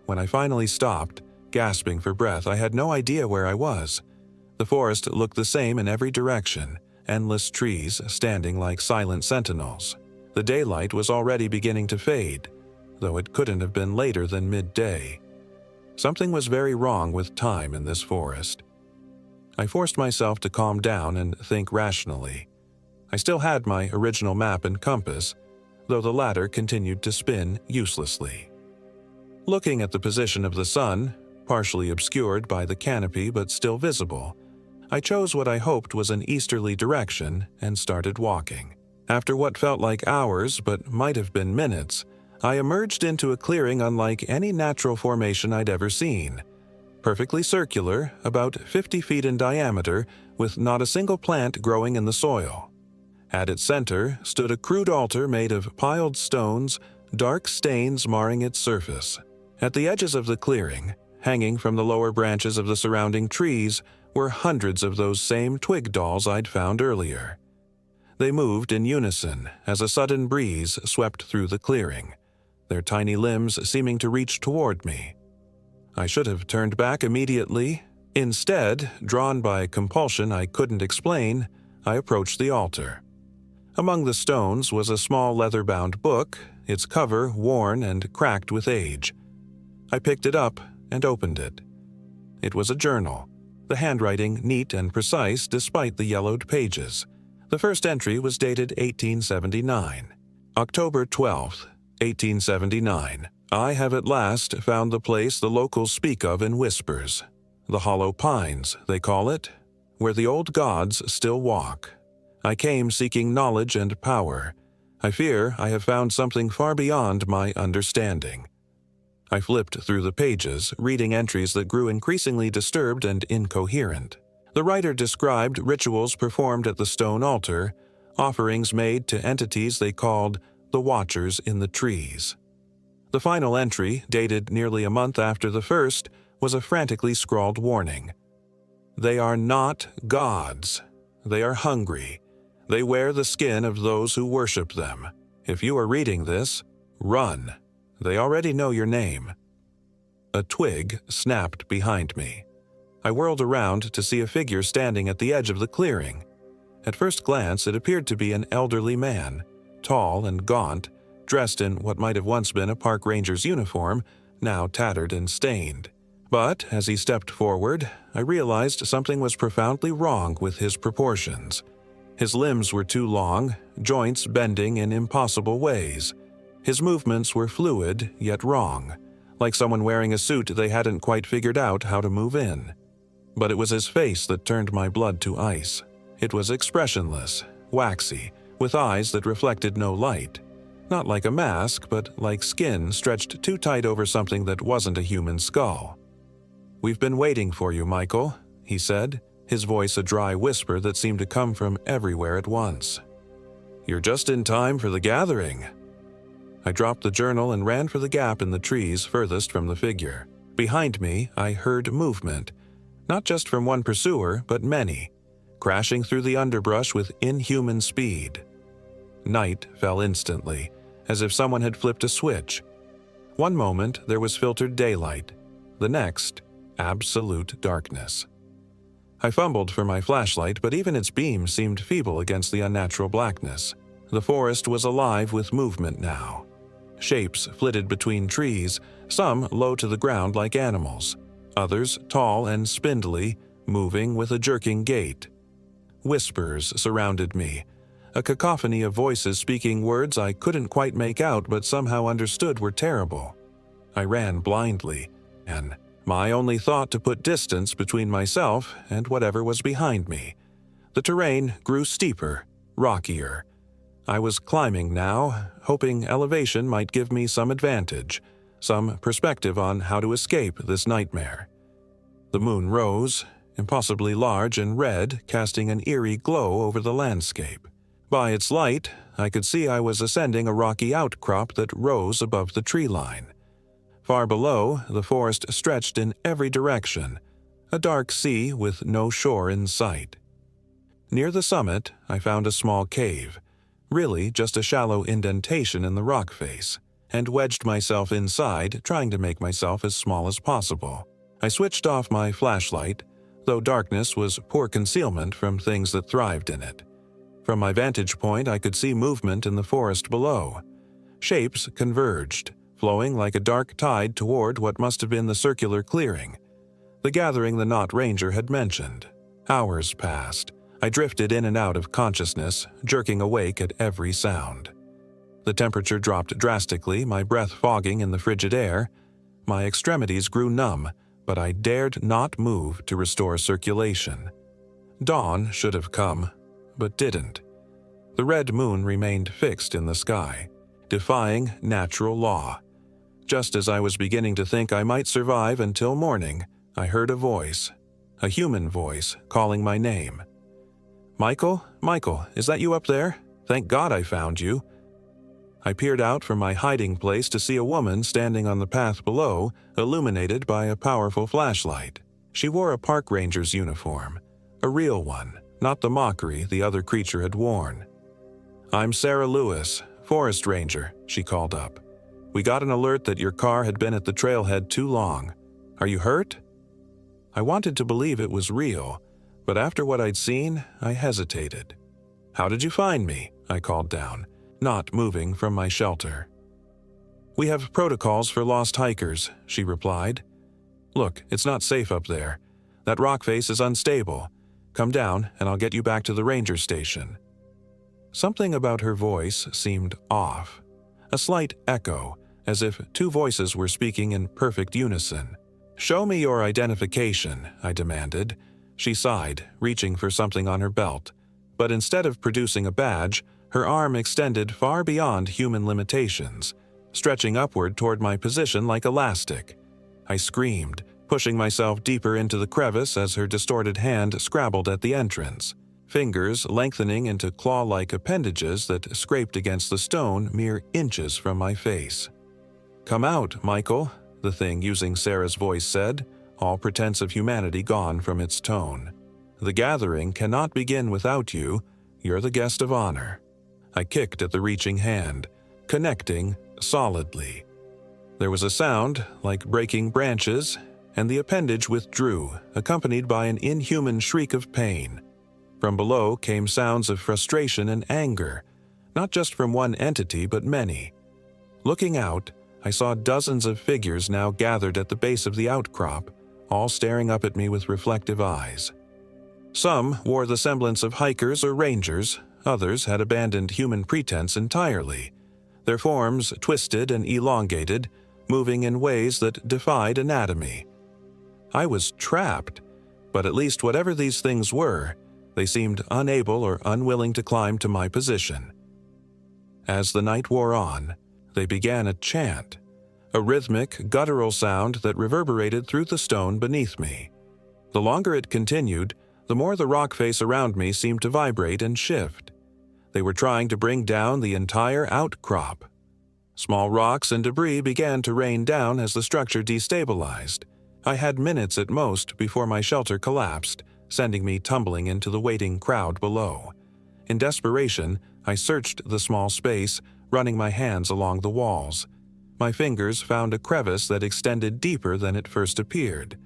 When I finally stopped, gasping for breath, I had no idea where I was. The forest looked the same in every direction, endless trees standing like silent sentinels. The daylight was already beginning to fade, though it couldn't have been later than midday. Something was very wrong with time in this forest. I forced myself to calm down and think rationally. I still had my original map and compass, though the latter continued to spin uselessly. Looking at the position of the sun, partially obscured by the canopy but still visible, I chose what I hoped was an easterly direction and started walking. After what felt like hours but might have been minutes, I emerged into a clearing unlike any natural formation I'd ever seen. Perfectly circular, about 50 feet in diameter, with not a single plant growing in the soil. At its center stood a crude altar made of piled stones, dark stains marring its surface. At the edges of the clearing, hanging from the lower branches of the surrounding trees, were hundreds of those same twig dolls I'd found earlier. They moved in unison as a sudden breeze swept through the clearing, their tiny limbs seeming to reach toward me. I should have turned back immediately. Instead, drawn by compulsion I couldn't explain, I approached the altar. Among the stones was a small leather-bound book, its cover worn and cracked with age. I picked it up and opened it. It was a journal, the handwriting neat and precise despite the yellowed pages. The first entry was dated 1879. October 12th, 1879. I have at last found the place the locals speak of in whispers. The Hollow Pines, they call it, where the old gods still walk. I came seeking knowledge and power. I fear I have found something far beyond my understanding. I flipped through the pages, reading entries that grew increasingly disturbed and incoherent. The writer described rituals performed at the stone altar, offerings made to entities they called the Watchers in the Trees. The final entry, dated nearly a month after the first, was a frantically scrawled warning. They are not gods. They are hungry. They wear the skin of those who worship them. If you are reading this, run. They already know your name. A twig snapped behind me. I whirled around to see a figure standing at the edge of the clearing. At first glance, it appeared to be an elderly man, tall and gaunt, dressed in what might have once been a park ranger's uniform, now tattered and stained. But as he stepped forward, I realized something was profoundly wrong with his proportions. His limbs were too long, joints bending in impossible ways. His movements were fluid, yet wrong, like someone wearing a suit they hadn't quite figured out how to move in. But it was his face that turned my blood to ice. It was expressionless, waxy, with eyes that reflected no light. Not like a mask, but like skin stretched too tight over something that wasn't a human skull. "We've been waiting for you, Michael," he said, his voice a dry whisper that seemed to come from everywhere at once. "You're just in time for the gathering." I dropped the journal and ran for the gap in the trees furthest from the figure. Behind me, I heard movement, not just from one pursuer, but many, crashing through the underbrush with inhuman speed. Night fell instantly, as if someone had flipped a switch. One moment there was filtered daylight, the next, absolute darkness. I fumbled for my flashlight, but even its beam seemed feeble against the unnatural blackness. The forest was alive with movement now. Shapes flitted between trees, some low to the ground like animals, others tall and spindly, moving with a jerking gait. Whispers surrounded me, a cacophony of voices speaking words I couldn't quite make out but somehow understood were terrible. I ran blindly, and my only thought to put distance between myself and whatever was behind me. The terrain grew steeper, rockier. I was climbing now, hoping elevation might give me some advantage, some perspective on how to escape this nightmare. The moon rose, impossibly large and red, casting an eerie glow over the landscape. By its light, I could see I was ascending a rocky outcrop that rose above the tree line. Far below, the forest stretched in every direction, a dark sea with no shore in sight. Near the summit, I found a small cave, really just a shallow indentation in the rock face, and wedged myself inside, trying to make myself as small as possible. I switched off my flashlight, though darkness was poor concealment from things that thrived in it. From my vantage point, I could see movement in the forest below. Shapes converged, flowing like a dark tide toward what must have been the circular clearing, the gathering the Knot Ranger had mentioned. Hours passed. I drifted in and out of consciousness, jerking awake at every sound. The temperature dropped drastically, my breath fogging in the frigid air. My extremities grew numb, but I dared not move to restore circulation. Dawn should have come, but didn't. The red moon remained fixed in the sky, defying natural law. Just as I was beginning to think I might survive until morning, I heard a voice, a human voice, calling my name. "Michael? Michael, is that you up there? Thank God I found you." I peered out from my hiding place to see a woman standing on the path below, illuminated by a powerful flashlight. She wore a park ranger's uniform, a real one, not the mockery the other creature had worn. "I'm Sarah Lewis, forest ranger," she called up. "We got an alert that your car had been at the trailhead too long. Are you hurt?" I wanted to believe it was real, but after what I'd seen, I hesitated. "How did you find me?" I called down, not moving from my shelter. "We have protocols for lost hikers," she replied. "Look, it's not safe up there. That rock face is unstable. Come down and I'll get you back to the ranger station." Something about her voice seemed off, a slight echo, as if two voices were speaking in perfect unison. "Show me your identification," I demanded. She sighed, reaching for something on her belt, but instead of producing a badge, her arm extended far beyond human limitations, stretching upward toward my position like elastic. I screamed, pushing myself deeper into the crevice as her distorted hand scrabbled at the entrance, fingers lengthening into claw-like appendages that scraped against the stone mere inches from my face. "Come out, Michael," the thing using Sarah's voice said, all pretense of humanity gone from its tone. "The gathering cannot begin without you. You're the guest of honor." I kicked at the reaching hand, connecting solidly. There was a sound like breaking branches, and the appendage withdrew, accompanied by an inhuman shriek of pain. From below came sounds of frustration and anger, not just from one entity but many. Looking out, I saw dozens of figures now gathered at the base of the outcrop, all staring up at me with reflective eyes. Some wore the semblance of hikers or rangers, others had abandoned human pretense entirely, their forms twisted and elongated, moving in ways that defied anatomy. I was trapped, but at least whatever these things were, they seemed unable or unwilling to climb to my position. As the night wore on, they began a chant, a rhythmic, guttural sound that reverberated through the stone beneath me. The longer it continued, the more the rock face around me seemed to vibrate and shift. They were trying to bring down the entire outcrop. Small rocks and debris began to rain down as the structure destabilized. I had minutes at most before my shelter collapsed, sending me tumbling into the waiting crowd below. In desperation, I searched the small space, running my hands along the walls. My fingers found a crevice that extended deeper than it first appeared,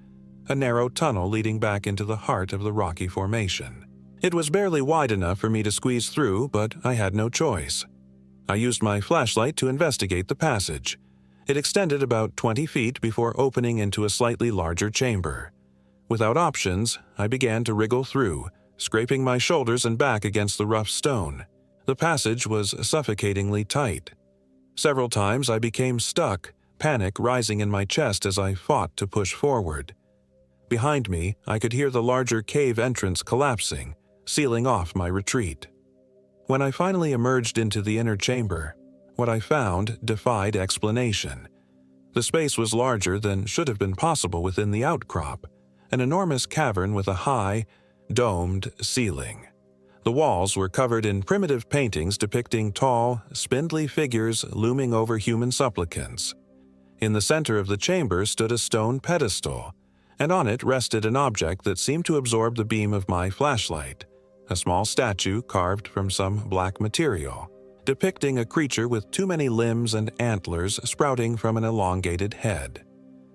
a narrow tunnel leading back into the heart of the rocky formation. It was barely wide enough for me to squeeze through, but I had no choice. I used my flashlight to investigate the passage. It extended about 20 feet before opening into a slightly larger chamber. Without options, I began to wriggle through, scraping my shoulders and back against the rough stone. The passage was suffocatingly tight. Several times I became stuck, panic rising in my chest as I fought to push forward. Behind me, I could hear the larger cave entrance collapsing, sealing off my retreat. When I finally emerged into the inner chamber, what I found defied explanation. The space was larger than should have been possible within the outcrop, an enormous cavern with a high, domed ceiling. The walls were covered in primitive paintings depicting tall, spindly figures looming over human supplicants. In the center of the chamber stood a stone pedestal, and on it rested an object that seemed to absorb the beam of my flashlight, a small statue carved from some black material, depicting a creature with too many limbs and antlers sprouting from an elongated head.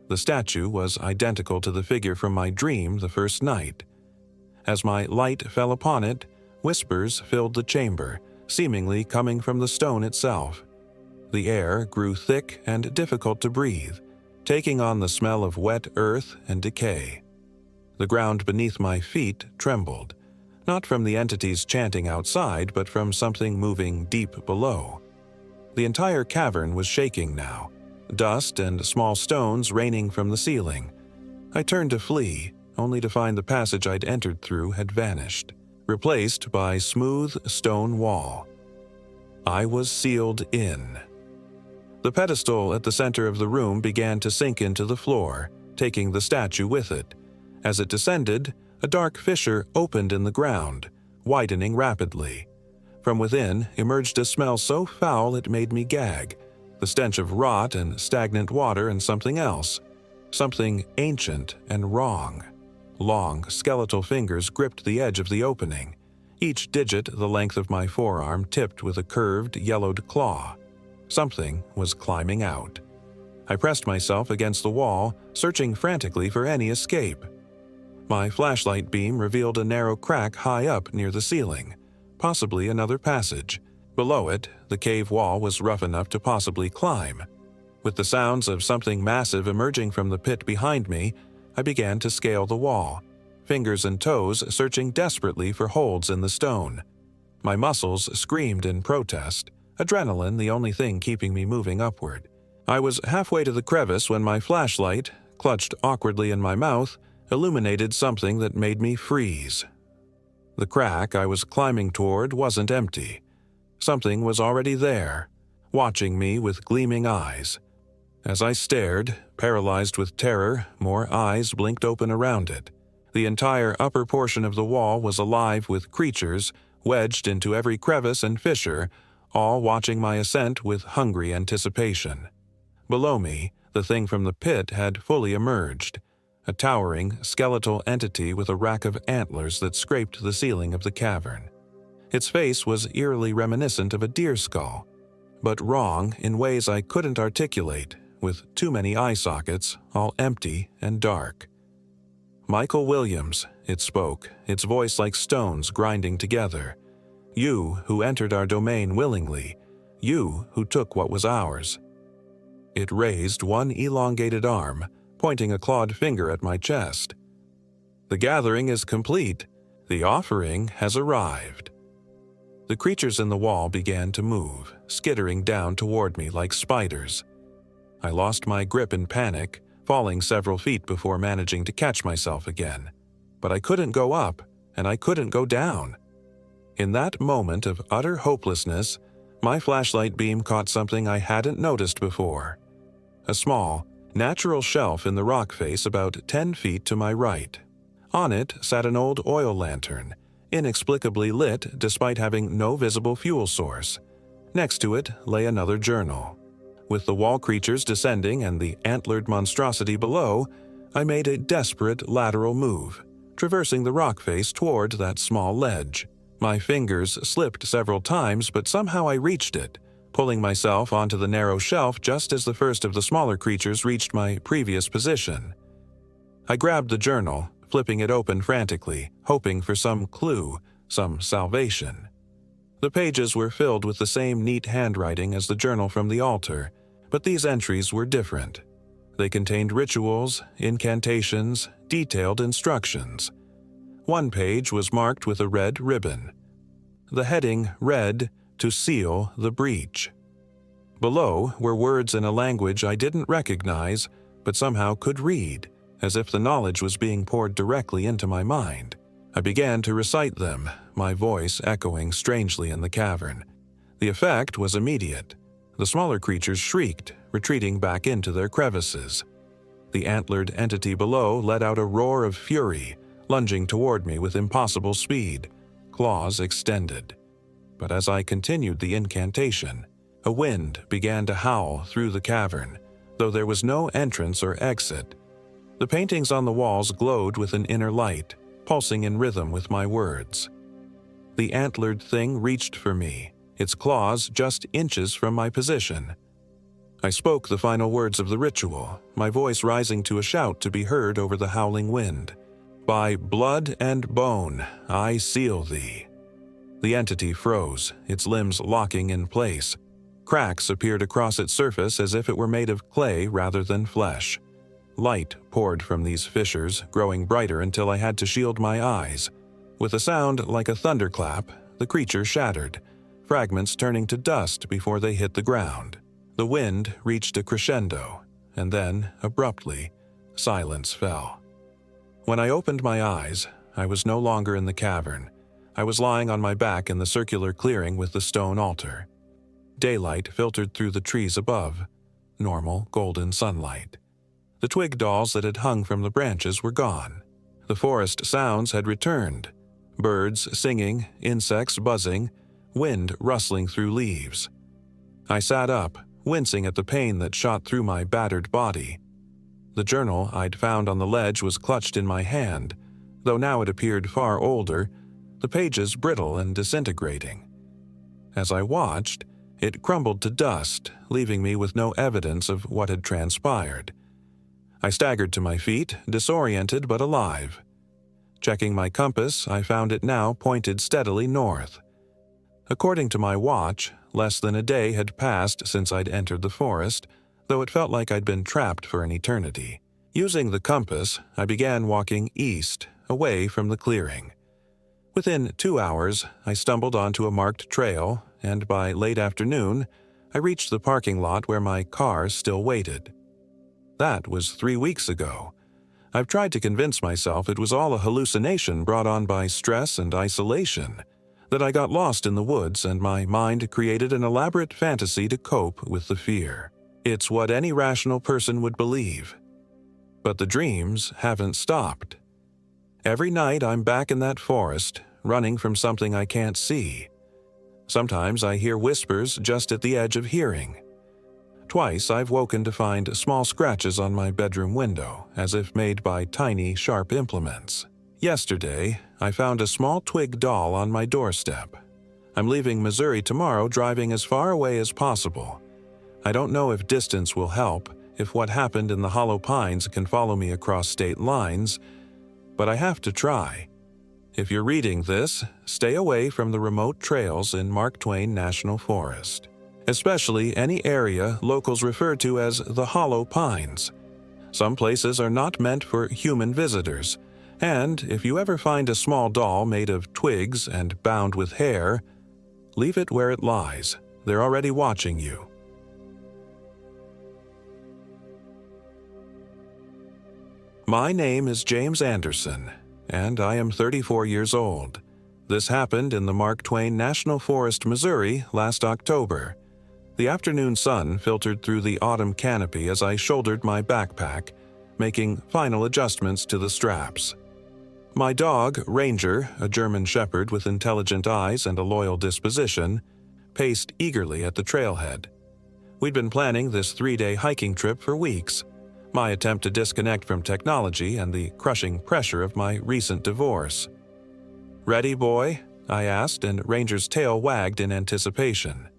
The statue was identical to the figure from my dream the first night. As my light fell upon it, whispers filled the chamber, seemingly coming from the stone itself. The air grew thick and difficult to breathe, taking on the smell of wet earth and decay. The ground beneath my feet trembled, not from the entities chanting outside, but from something moving deep below. The entire cavern was shaking now, dust and small stones raining from the ceiling. I turned to flee, only to find the passage I'd entered through had vanished, replaced by smooth stone wall. I was sealed in. The pedestal at the center of the room began to sink into the floor, taking the statue with it. As it descended, a dark fissure opened in the ground, widening rapidly. From within emerged a smell so foul it made me gag, the stench of rot and stagnant water and something else, something ancient and wrong. Long, skeletal fingers gripped the edge of the opening, each digit the length of my forearm tipped with a curved, yellowed claw. Something was climbing out. I pressed myself against the wall, searching frantically for any escape. My flashlight beam revealed a narrow crack high up near the ceiling, possibly another passage. Below it, the cave wall was rough enough to possibly climb. With the sounds of something massive emerging from the pit behind me, I began to scale the wall, fingers and toes searching desperately for holds in the stone. My muscles screamed in protest, adrenaline the only thing keeping me moving upward. I was halfway to the crevice when my flashlight, clutched awkwardly in my mouth, illuminated something that made me freeze. The crack I was climbing toward wasn't empty. Something was already there, watching me with gleaming eyes. As I stared, paralyzed with terror, more eyes blinked open around it. The entire upper portion of the wall was alive with creatures, wedged into every crevice and fissure, all watching my ascent with hungry anticipation. Below me, the thing from the pit had fully emerged, a towering, skeletal entity with a rack of antlers that scraped the ceiling of the cavern. Its face was eerily reminiscent of a deer skull, but wrong in ways I couldn't articulate, with too many eye sockets, all empty and dark. "Michael Williams," it spoke, its voice like stones grinding together. "You who entered our domain willingly, you who took what was ours." It raised one elongated arm, pointing a clawed finger at my chest. "The gathering is complete. The offering has arrived." The creatures in the wall began to move, skittering down toward me like spiders. I lost my grip in panic, falling several feet before managing to catch myself again. But I couldn't go up, and I couldn't go down. In that moment of utter hopelessness, My flashlight beam caught something I hadn't noticed before. A small, natural shelf in the rock face about 10 feet to my right. On it sat an old oil lantern, inexplicably lit despite having no visible fuel source. Next to it lay another journal. With the wall creatures descending and the antlered monstrosity below, I made a desperate lateral move, traversing the rock face toward that small ledge. My fingers slipped several times, but somehow I reached it, pulling myself onto the narrow shelf just as the first of the smaller creatures reached my previous position. I grabbed the journal, flipping it open frantically, hoping for some clue, some salvation. The pages were filled with the same neat handwriting as the journal from the altar, but these entries were different. They contained rituals, incantations, detailed instructions. One page was marked with a red ribbon. The heading read, "To seal the breach." Below were words in a language I didn't recognize, but somehow could read, as if the knowledge was being poured directly into my mind. I began to recite them, my voice echoing strangely in the cavern. The effect was immediate. The smaller creatures shrieked, retreating back into their crevices. The antlered entity below let out a roar of fury, lunging toward me with impossible speed, claws extended. But as I continued the incantation, a wind began to howl through the cavern, though there was no entrance or exit. The paintings on the walls glowed with an inner light, pulsing in rhythm with my words. The antlered thing reached for me, its claws just inches from my position. I spoke the final words of the ritual, my voice rising to a shout to be heard over the howling wind. "By blood and bone, I seal thee." The entity froze, its limbs locking in place. Cracks appeared across its surface as if it were made of clay rather than flesh. Light poured from these fissures, growing brighter until I had to shield my eyes. With a sound like a thunderclap, the creature shattered, fragments turning to dust before they hit the ground. The wind reached a crescendo, and then, abruptly, silence fell. When I opened my eyes, I was no longer in the cavern. I was lying on my back in the circular clearing with the stone altar. Daylight filtered through the trees above, normal golden sunlight. The twig dolls that had hung from the branches were gone. The forest sounds had returned. Birds singing, insects buzzing, wind rustling through leaves. I sat up, wincing at the pain that shot through my battered body. The journal I'd found on the ledge was clutched in my hand, though now it appeared far older, the pages brittle and disintegrating. As I watched, it crumbled to dust, leaving me with no evidence of what had transpired. I staggered to my feet, disoriented but alive. Checking my compass, I found it now pointed steadily north. According to my watch, less than a day had passed since I'd entered the forest, though it felt like I'd been trapped for an eternity. Using the compass, I began walking east, away from the clearing. Within 2 hours, I stumbled onto a marked trail, and by late afternoon, I reached the parking lot where my car still waited. That was 3 weeks ago. I've tried to convince myself it was all a hallucination brought on by stress and isolation, that I got lost in the woods and my mind created an elaborate fantasy to cope with the fear. It's what any rational person would believe. But the dreams haven't stopped. Every night I'm back in that forest, running from something I can't see. Sometimes I hear whispers just at the edge of hearing. Twice I've woken to find small scratches on my bedroom window, as if made by tiny, sharp implements. Yesterday, I found a small twig doll on my doorstep. I'm leaving Missouri tomorrow, driving as far away as possible. I don't know if distance will help, if what happened in the Hollow Pines can follow me across state lines, but I have to try. If you're reading this, stay away from the remote trails in Mark Twain National Forest, especially any area locals refer to as the Hollow Pines. Some places are not meant for human visitors, and if you ever find a small doll made of twigs and bound with hair, leave it where it lies. They're already watching you. My name is James Anderson, and I am 34 years old. This happened in the Mark Twain National Forest, Missouri, last October. The afternoon sun filtered through the autumn canopy as I shouldered my backpack, making final adjustments to the straps. My dog, Ranger, a German shepherd with intelligent eyes and a loyal disposition, paced eagerly at the trailhead. We'd been planning this 3-day hiking trip for weeks, my attempt to disconnect from technology and the crushing pressure of my recent divorce. "Ready, boy?" I asked, and Ranger's tail wagged in anticipation.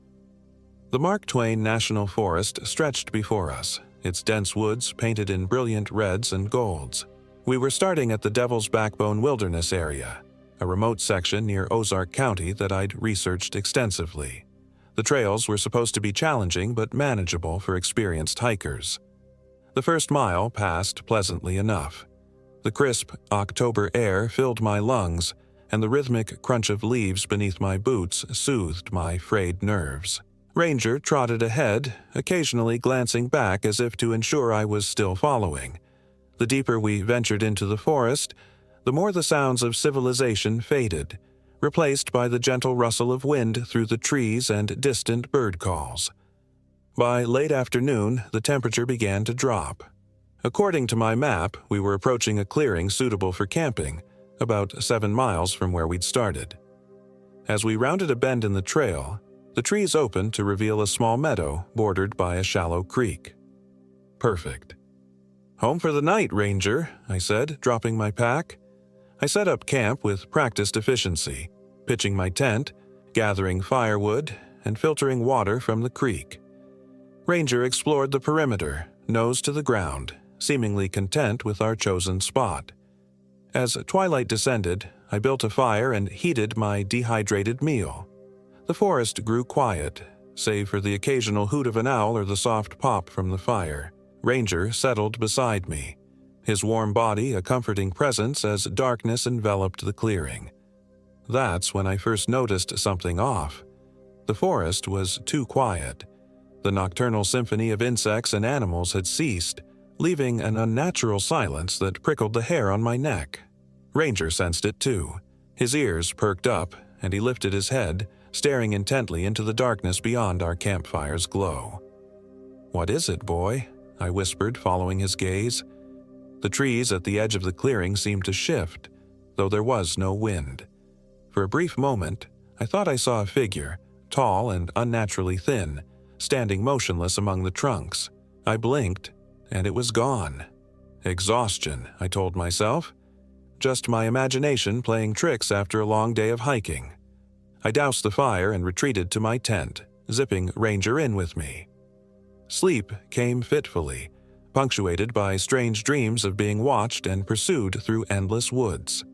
The Mark Twain National Forest stretched before us, its dense woods painted in brilliant reds and golds. We were starting at the Devil's Backbone Wilderness area, a remote section near Ozark County that I'd researched extensively. The trails were supposed to be challenging but manageable for experienced hikers. The first mile passed pleasantly enough. The crisp October air filled my lungs, and the rhythmic crunch of leaves beneath my boots soothed my frayed nerves. Ranger trotted ahead, occasionally glancing back as if to ensure I was still following. The deeper we ventured into the forest, the more the sounds of civilization faded, replaced by the gentle rustle of wind through the trees and distant bird calls. By late afternoon, the temperature began to drop. According to my map, we were approaching a clearing suitable for camping, about 7 miles from where we'd started. As we rounded a bend in the trail, the trees opened to reveal a small meadow bordered by a shallow creek. Perfect. "Home for the night, Ranger," I said, dropping my pack. I set up camp with practiced efficiency, pitching my tent, gathering firewood, and filtering water from the creek. Ranger explored the perimeter, nose to the ground, seemingly content with our chosen spot. As twilight descended, I built a fire and heated my dehydrated meal. The forest grew quiet, save for the occasional hoot of an owl or the soft pop from the fire. Ranger settled beside me, his warm body a comforting presence as darkness enveloped the clearing. That's when I first noticed something off. The forest was too quiet. The nocturnal symphony of insects and animals had ceased, leaving an unnatural silence that prickled the hair on my neck. Ranger sensed it too. His ears perked up, and he lifted his head, staring intently into the darkness beyond our campfire's glow. "What is it, boy?" I whispered, following his gaze. The trees at the edge of the clearing seemed to shift, though there was no wind. For a brief moment, I thought I saw a figure, tall and unnaturally thin, standing motionless among the trunks. I blinked, and it was gone. Exhaustion, I told myself. Just my imagination playing tricks after a long day of hiking. I doused the fire and retreated to my tent, zipping Ranger in with me. Sleep came fitfully, punctuated by strange dreams of being watched and pursued through endless woods.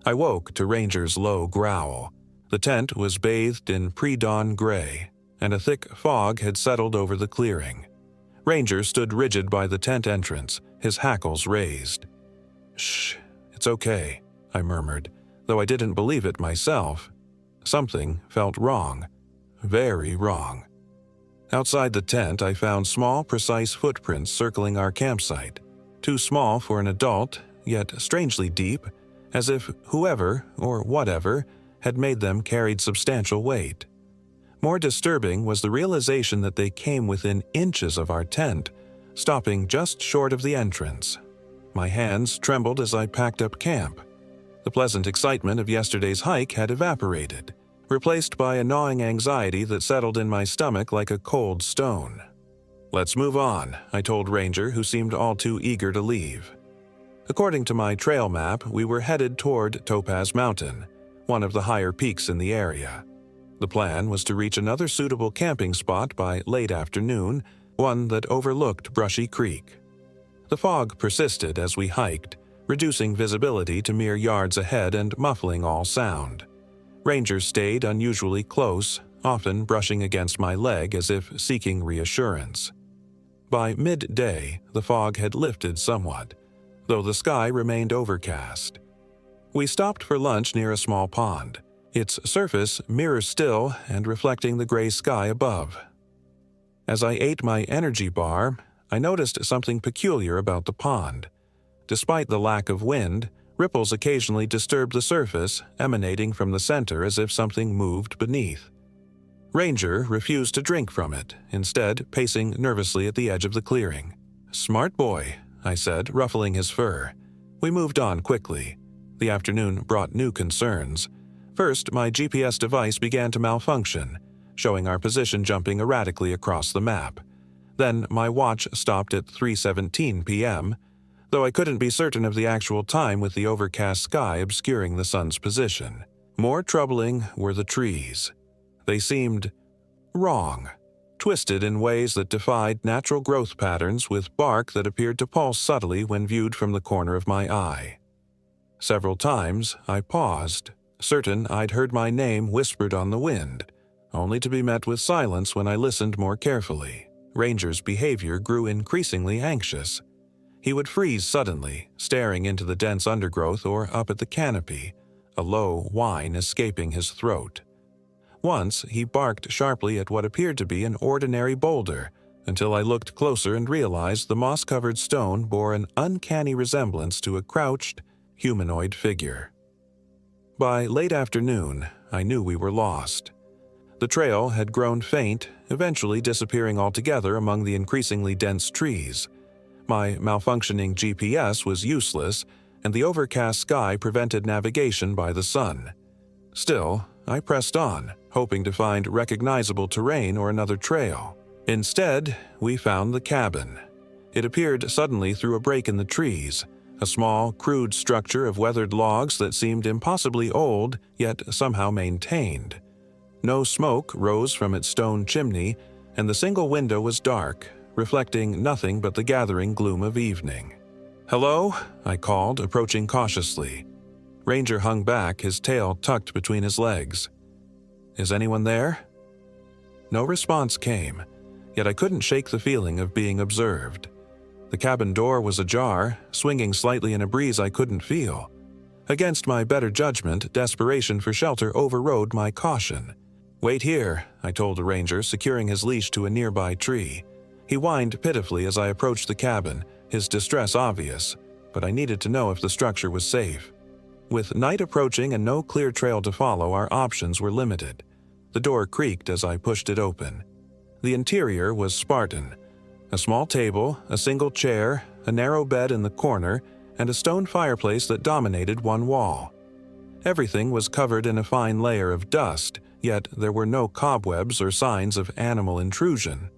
I woke to Ranger's low growl. The tent was bathed in pre-dawn gray, and a thick fog had settled over the clearing. Ranger stood rigid by the tent entrance, his hackles raised. "Shh, it's okay," I murmured, though I didn't believe it myself. Something felt wrong. Very wrong. Outside the tent, I found small, precise footprints circling our campsite. Too small for an adult, yet strangely deep, as if whoever, or whatever, had made them carried substantial weight. More disturbing was the realization that they came within inches of our tent, stopping just short of the entrance. My hands trembled as I packed up camp. The pleasant excitement of yesterday's hike had evaporated, replaced by a gnawing anxiety that settled in my stomach like a cold stone. "Let's move on," I told Ranger, who seemed all too eager to leave. According to my trail map, we were headed toward Topaz Mountain, one of the higher peaks in the area. The plan was to reach another suitable camping spot by late afternoon, one that overlooked Brushy Creek. The fog persisted as we hiked, reducing visibility to mere yards ahead and muffling all sound. Ranger stayed unusually close, often brushing against my leg as if seeking reassurance. By midday, the fog had lifted somewhat, though the sky remained overcast. We stopped for lunch near a small pond, its surface mirror-still and reflecting the gray sky above. As I ate my energy bar, I noticed something peculiar about the pond. Despite the lack of wind, Ripples occasionally disturbed the surface, emanating from the center as if something moved beneath. Ranger refused to drink from it, instead pacing nervously at the edge of the clearing. "Smart boy," I said, ruffling his fur. We moved on quickly. The afternoon brought new concerns. First, my GPS device began to malfunction, showing our position jumping erratically across the map. Then my watch stopped at 3:17 p.m., though I couldn't be certain of the actual time with the overcast sky obscuring the sun's position. More troubling were the trees. They seemed wrong, twisted in ways that defied natural growth patterns with bark that appeared to pulse subtly when viewed from the corner of my eye. Several times I paused, certain I'd heard my name whispered on the wind, only to be met with silence when I listened more carefully. Ranger's behavior grew increasingly anxious. He would freeze suddenly, staring into the dense undergrowth or up at the canopy, a low whine escaping his throat. Once, he barked sharply at what appeared to be an ordinary boulder, until I looked closer and realized the moss-covered stone bore an uncanny resemblance to a crouched, humanoid figure. By late afternoon, I knew we were lost. The trail had grown faint, eventually disappearing altogether among the increasingly dense trees. My malfunctioning GPS was useless, and the overcast sky prevented navigation by the sun. Still, I pressed on, hoping to find recognizable terrain or another trail. Instead, we found the cabin. It appeared suddenly through a break in the trees, a small, crude structure of weathered logs that seemed impossibly old, yet somehow maintained. No smoke rose from its stone chimney, and the single window was dark, reflecting nothing but the gathering gloom of evening. "Hello?" I called, approaching cautiously. Ranger hung back, his tail tucked between his legs. "Is anyone there?" No response came, yet I couldn't shake the feeling of being observed. The cabin door was ajar, swinging slightly in a breeze I couldn't feel. Against my better judgment, desperation for shelter overrode my caution. "Wait here," I told the ranger, securing his leash to a nearby tree. He whined pitifully as I approached the cabin, his distress obvious, but I needed to know if the structure was safe. With night approaching and no clear trail to follow, our options were limited. The door creaked as I pushed it open. The interior was Spartan. A small table, a single chair, a narrow bed in the corner, and a stone fireplace that dominated one wall. Everything was covered in a fine layer of dust, yet there were no cobwebs or signs of animal intrusion.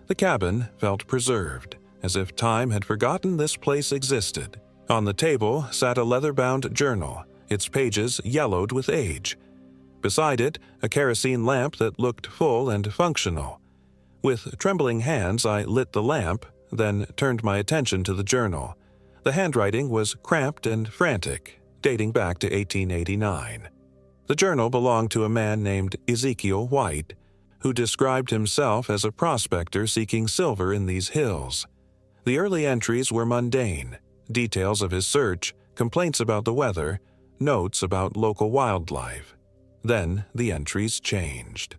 The cabin felt preserved, as if time had forgotten this place existed. On the table sat a leather-bound journal, its pages yellowed with age. Beside it, a kerosene lamp that looked full and functional. With trembling hands, I lit the lamp, then turned my attention to the journal. The handwriting was cramped and frantic, dating back to 1889. The journal belonged to a man named Ezekiel White, who described himself as a prospector seeking silver in these hills. The early entries were mundane. Details of his search, complaints about the weather, notes about local wildlife. Then the entries changed.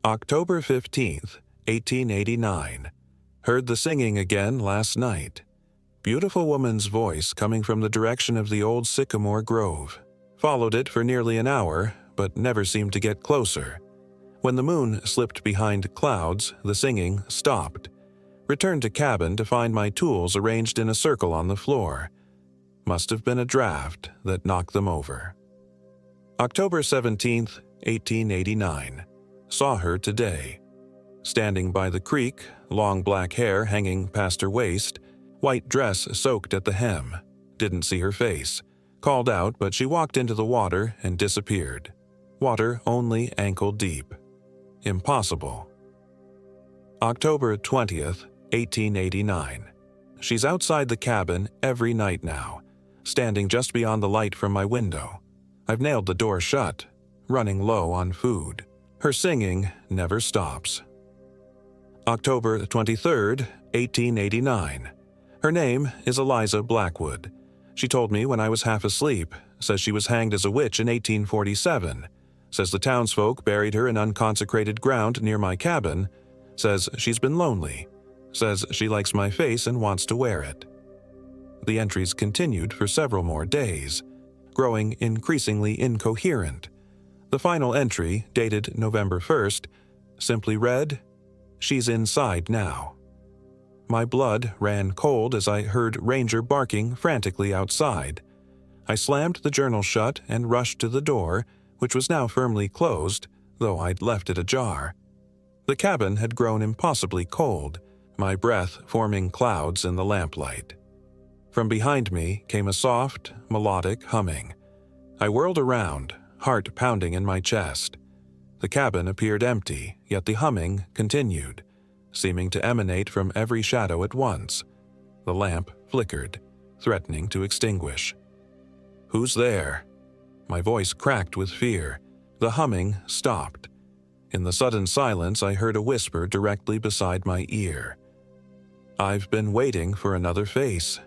October 15th, 1889. Heard the singing again last night. Beautiful woman's voice coming from the direction of the old sycamore grove. Followed it for nearly an hour, but never seemed to get closer. When the moon slipped behind clouds, the singing stopped. Returned to cabin to find my tools arranged in a circle on the floor. Must have been a draft that knocked them over. October 17th, 1889. Saw her today. Standing by the creek, long black hair hanging past her waist, white dress soaked at the hem. Didn't see her face. Called out, but she walked into the water and disappeared. Water only ankle deep. Impossible. October 20th, 1889. She's outside the cabin every night now, standing just beyond the light from my window. I've nailed the door shut, running low on food. Her singing never stops. October 23rd, 1889. Her name is Eliza Blackwood. She told me when I was half asleep, says she was hanged as a witch in 1847, says the townsfolk buried her in unconsecrated ground near my cabin, says she's been lonely, says she likes my face and wants to wear it. The entries continued for several more days, growing increasingly incoherent. The final entry, dated November 1st, simply read, "She's inside now." My blood ran cold as I heard Ranger barking frantically outside. I slammed the journal shut and rushed to the door, which was now firmly closed, though I'd left it ajar. The cabin had grown impossibly cold, my breath forming clouds in the lamplight. From behind me came a soft, melodic humming. I whirled around, heart pounding in my chest. The cabin appeared empty, yet the humming continued, seeming to emanate from every shadow at once. The lamp flickered, threatening to extinguish. "Who's there?" My voice cracked with fear. The humming stopped. In the sudden silence, I heard a whisper directly beside my ear. "I've been waiting for another face."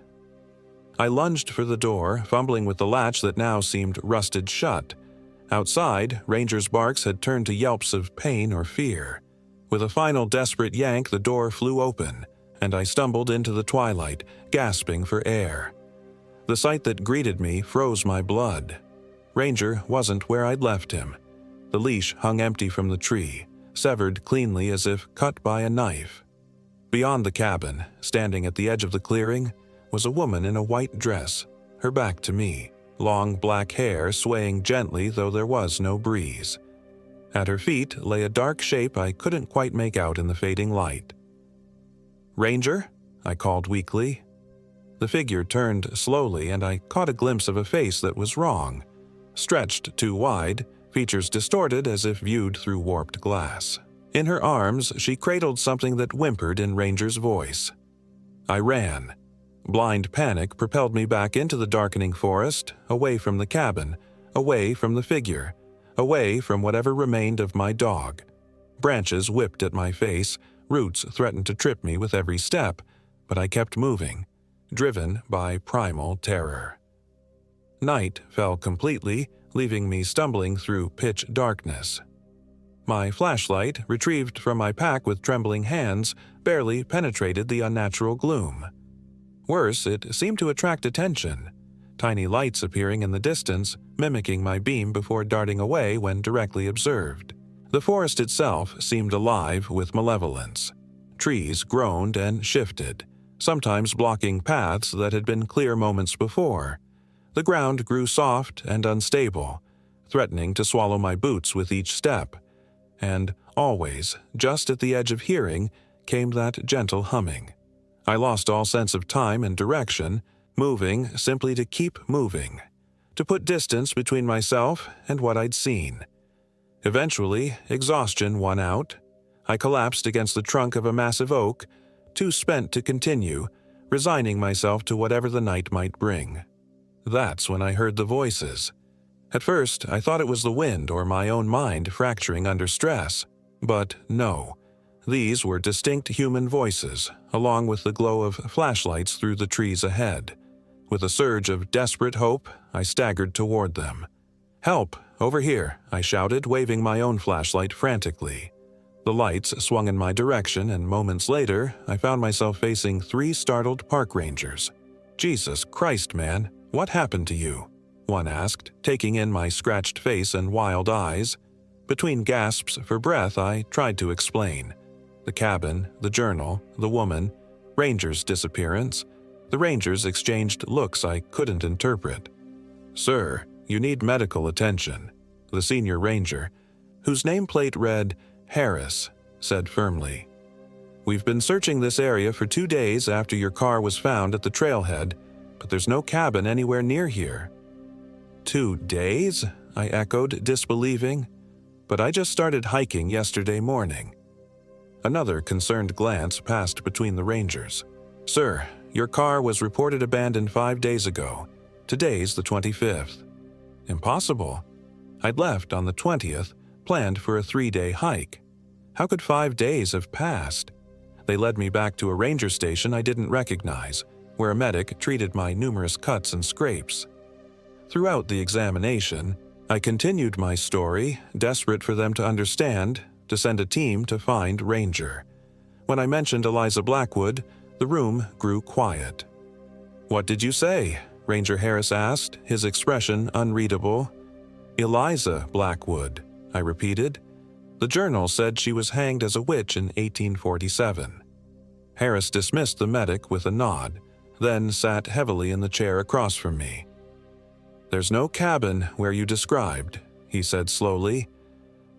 I lunged for the door, fumbling with the latch that now seemed rusted shut. Outside, Ranger's barks had turned to yelps of pain or fear. With a final desperate yank, the door flew open, and I stumbled into the twilight, gasping for air. The sight that greeted me froze my blood. Ranger wasn't where I'd left him. The leash hung empty from the tree, severed cleanly as if cut by a knife. Beyond the cabin, standing at the edge of the clearing, was a woman in a white dress, her back to me, long black hair swaying gently though there was no breeze. At her feet lay a dark shape I couldn't quite make out in the fading light. "Ranger?" I called weakly. The figure turned slowly, and I caught a glimpse of a face that was wrong. Stretched too wide, features distorted as if viewed through warped glass. In her arms, she cradled something that whimpered in Ranger's voice. I ran. Blind panic propelled me back into the darkening forest, away from the cabin, away from the figure, away from whatever remained of my dog. Branches whipped at my face, roots threatened to trip me with every step, but I kept moving, driven by primal terror. Night fell completely, leaving me stumbling through pitch darkness. My flashlight, retrieved from my pack with trembling hands, barely penetrated the unnatural gloom. Worse, it seemed to attract attention, tiny lights appearing in the distance, mimicking my beam before darting away when directly observed. The forest itself seemed alive with malevolence. Trees groaned and shifted, sometimes blocking paths that had been clear moments before. The ground grew soft and unstable, threatening to swallow my boots with each step. And always, just at the edge of hearing, came that gentle humming. I lost all sense of time and direction, moving simply to keep moving, to put distance between myself and what I'd seen. Eventually, exhaustion won out. I collapsed against the trunk of a massive oak, too spent to continue, resigning myself to whatever the night might bring. That's when I heard the voices. At first, I thought it was the wind or my own mind fracturing under stress. But no. These were distinct human voices, along with the glow of flashlights through the trees ahead. With a surge of desperate hope, I staggered toward them. "Help! Over here!" I shouted, waving my own flashlight frantically. The lights swung in my direction, and moments later, I found myself facing 3 startled park rangers. "Jesus Christ, man, what happened to you?" one asked, taking in my scratched face and wild eyes. Between gasps for breath, I tried to explain. The cabin, the journal, the woman, Ranger's disappearance. The Rangers exchanged looks I couldn't interpret. "Sir, you need medical attention," the senior ranger, whose nameplate read Harris, said firmly. "We've been searching this area for 2 days after your car was found at the trailhead, but there's no cabin anywhere near here." 2 days? I echoed, disbelieving. "But I just started hiking yesterday morning." Another concerned glance passed between the rangers. "Sir, your car was reported abandoned 5 days ago. Today's the 25th. "Impossible. I'd left on the 20th, planned for a 3-day hike. How could 5 days have passed?" They led me back to a ranger station I didn't recognize, where a medic treated my numerous cuts and scrapes. Throughout the examination, I continued my story, desperate for them to understand, to send a team to find Ranger. When I mentioned Eliza Blackwood, the room grew quiet. "What did you say?" Ranger Harris asked, his expression unreadable. "Eliza Blackwood," I repeated. "The journal said she was hanged as a witch in 1847. Harris dismissed the medic with a nod, then sat heavily in the chair across from me. "There's no cabin where you described," he said slowly.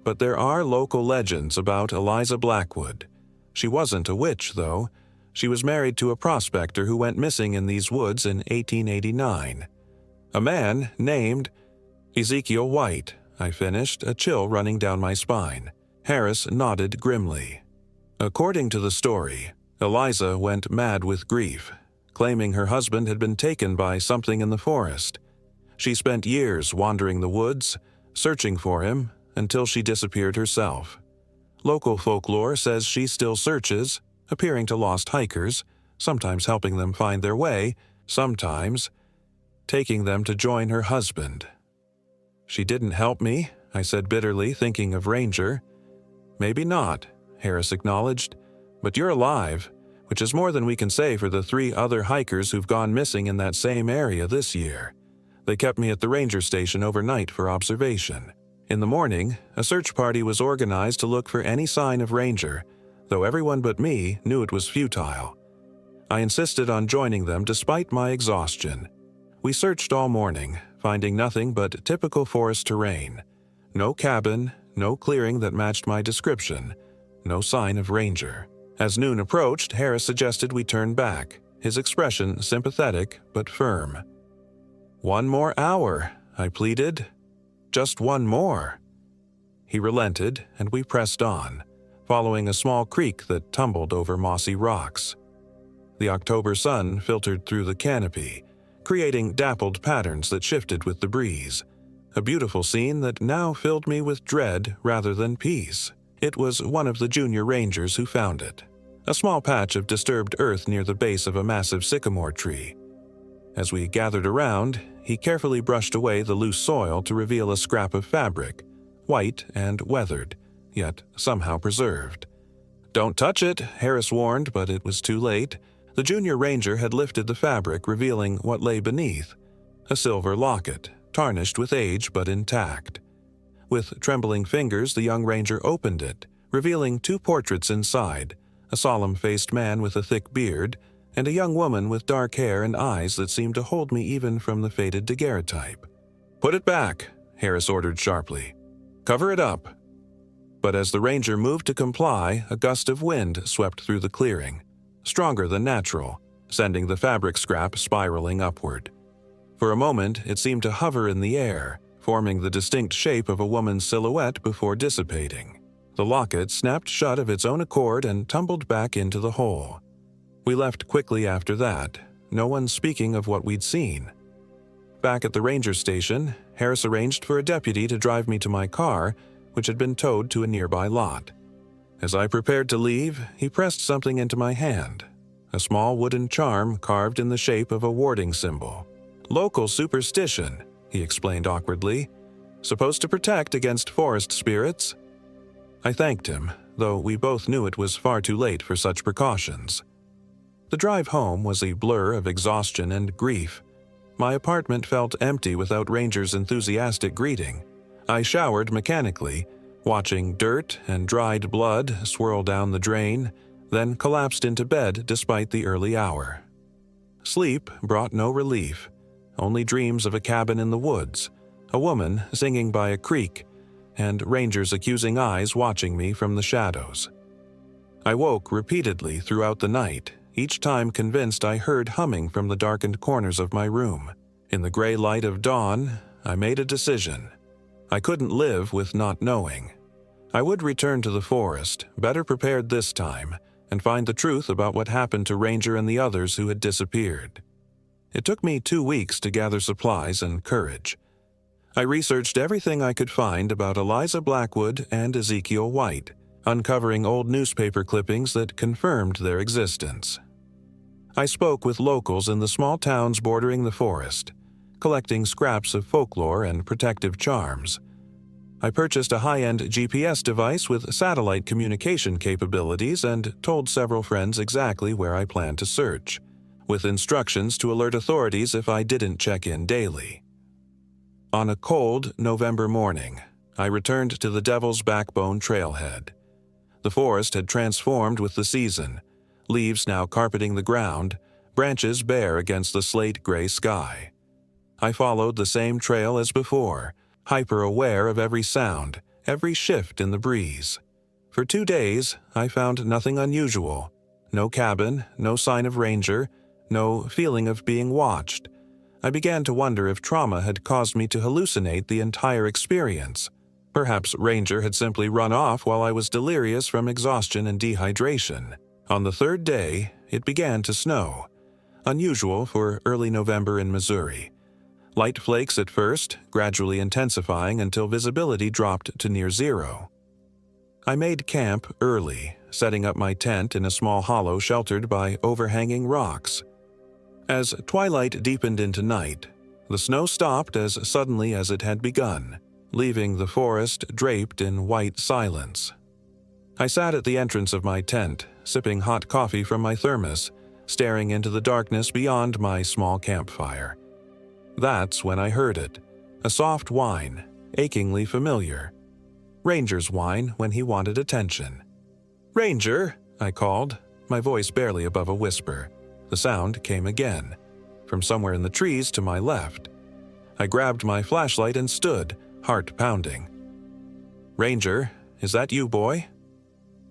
"But there are local legends about Eliza Blackwood. She wasn't a witch, though. She was married to a prospector who went missing in these woods in 1889. A man named Ezekiel White," I finished, a chill running down my spine. Harris nodded grimly. "According to the story, Eliza went mad with grief, claiming her husband had been taken by something in the forest. She spent years wandering the woods, searching for him, until she disappeared herself. Local folklore says she still searches, appearing to lost hikers, sometimes helping them find their way, sometimes taking them to join her husband." "She didn't help me," I said bitterly, thinking of Ranger. "Maybe not," Harris acknowledged, "but you're alive, which is more than we can say for the 3 other hikers who've gone missing in that same area this year. They kept me at the ranger station overnight for observation. In the morning, a search party was organized to look for any sign of Ranger, though everyone but me knew it was futile. I insisted on joining them despite my exhaustion. We searched all morning, finding nothing but typical forest terrain. No cabin, no clearing that matched my description, no sign of Ranger. As noon approached, Harris suggested we turn back, his expression sympathetic but firm. "1 more hour," I pleaded. "Just 1 more." He relented, and we pressed on, following a small creek that tumbled over mossy rocks. The October sun filtered through the canopy, creating dappled patterns that shifted with the breeze. A beautiful scene that now filled me with dread rather than peace. It was one of the junior rangers who found it, a small patch of disturbed earth near the base of a massive sycamore tree. As we gathered around, he carefully brushed away the loose soil to reveal a scrap of fabric, white and weathered, yet somehow preserved. "Don't touch it," Harris warned, but it was too late. The junior ranger had lifted the fabric, revealing what lay beneath, a silver locket, tarnished with age but intact. With trembling fingers, the young ranger opened it, revealing 2 portraits inside, a solemn-faced man with a thick beard, and a young woman with dark hair and eyes that seemed to hold me even from the faded daguerreotype. "Put it back," Harris ordered sharply. "Cover it up." But as the ranger moved to comply, a gust of wind swept through the clearing, stronger than natural, sending the fabric scrap spiraling upward. For a moment, it seemed to hover in the air, forming the distinct shape of a woman's silhouette before dissipating. The locket snapped shut of its own accord and tumbled back into the hole. We left quickly after that, no one speaking of what we'd seen. Back at the ranger station, Harris arranged for a deputy to drive me to my car, which had been towed to a nearby lot. As I prepared to leave, he pressed something into my hand, a small wooden charm carved in the shape of a warding symbol. "Local superstition," he explained awkwardly. "Supposed to protect against forest spirits." I thanked him, though we both knew it was far too late for such precautions. The drive home was a blur of exhaustion and grief. My apartment felt empty without Ranger's enthusiastic greeting. I showered mechanically, watching dirt and dried blood swirl down the drain, then collapsed into bed despite the early hour. Sleep brought no relief, only dreams of a cabin in the woods, a woman singing by a creek, and Ranger's accusing eyes watching me from the shadows. I woke repeatedly throughout the night, each time convinced I heard humming from the darkened corners of my room. In the gray light of dawn, I made a decision. I couldn't live with not knowing. I would return to the forest, better prepared this time, and find the truth about what happened to Ranger and the others who had disappeared. It took me 2 weeks to gather supplies and courage. I researched everything I could find about Eliza Blackwood and Ezekiel White, uncovering old newspaper clippings that confirmed their existence. I spoke with locals in the small towns bordering the forest, collecting scraps of folklore and protective charms. I purchased a high-end GPS device with satellite communication capabilities and told several friends exactly where I planned to search. with instructions to alert authorities if I didn't check in daily. On a cold November morning, I returned to the Devil's Backbone trailhead. The forest had transformed with the season, leaves now carpeting the ground, branches bare against the slate-gray sky. I followed the same trail as before, hyper-aware of every sound, every shift in the breeze. For 2 days, I found nothing unusual. No cabin, no sign of Ranger, no feeling of being watched. I began to wonder if trauma had caused me to hallucinate the entire experience. Perhaps Ranger had simply run off while I was delirious from exhaustion and dehydration. On the 3rd day, it began to snow. Unusual for early November in Missouri. Light flakes at first, gradually intensifying until visibility dropped to near zero. I made camp early, setting up my tent in a small hollow sheltered by overhanging rocks. As twilight deepened into night, the snow stopped as suddenly as it had begun, leaving the forest draped in white silence. I sat at the entrance of my tent, sipping hot coffee from my thermos, staring into the darkness beyond my small campfire. That's when I heard it, a soft whine, achingly familiar. Ranger's whine when he wanted attention. "Ranger!" I called, my voice barely above a whisper. The sound came again, from somewhere in the trees to my left. I grabbed my flashlight and stood, heart pounding. "Ranger, is that you, boy?"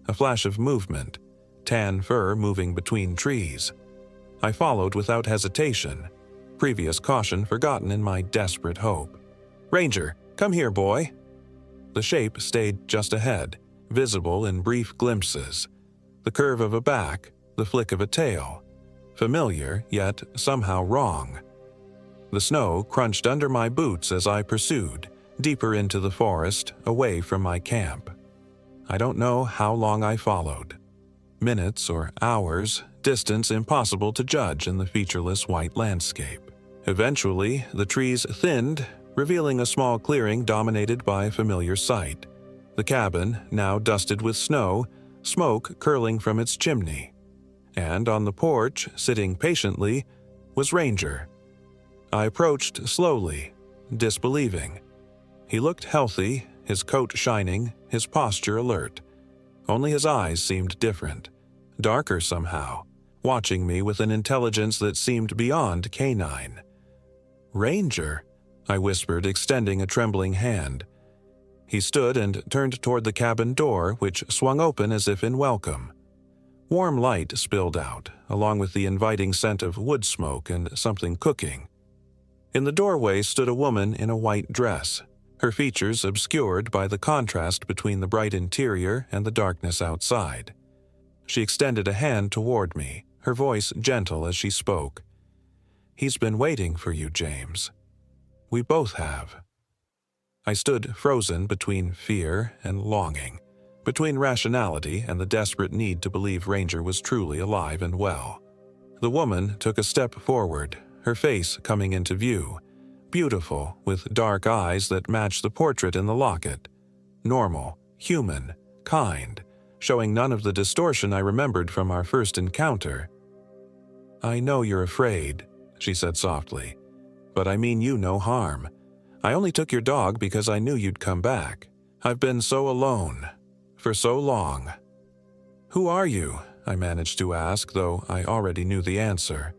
A flash of movement, tan fur moving between trees. I followed without hesitation, previous caution forgotten in my desperate hope. "Ranger, come here, boy." The shape stayed just ahead, visible in brief glimpses. The curve of a back, the flick of a tail. Familiar, yet somehow wrong. The snow crunched under my boots as I pursued, deeper into the forest, away from my camp. I don't know how long I followed. Minutes or hours, distance impossible to judge in the featureless white landscape. Eventually, the trees thinned, revealing a small clearing dominated by a familiar sight. The cabin, now dusted with snow, smoke curling from its chimney. And on the porch, sitting patiently, was Ranger. I approached slowly, disbelieving. He looked healthy, his coat shining, his posture alert. Only his eyes seemed different, darker somehow, watching me with an intelligence that seemed beyond canine. "Ranger," I whispered, extending a trembling hand. He stood and turned toward the cabin door, which swung open as if in welcome. Warm light spilled out, along with the inviting scent of wood smoke and something cooking. In the doorway stood a woman in a white dress, her features obscured by the contrast between the bright interior and the darkness outside. She extended a hand toward me, her voice gentle as she spoke. "He's been waiting for you, James. We both have." I stood frozen between fear and longing, between rationality and the desperate need to believe Ranger was truly alive and well. The woman took a step forward, her face coming into view, beautiful, with dark eyes that matched the portrait in the locket. Normal, human, kind, showing none of the distortion I remembered from our first encounter. "I know you're afraid," she said softly, "but I mean you no harm. I only took your dog because I knew you'd come back. I've been so alone, for so long." "Who are you?" I managed to ask, though I already knew the answer.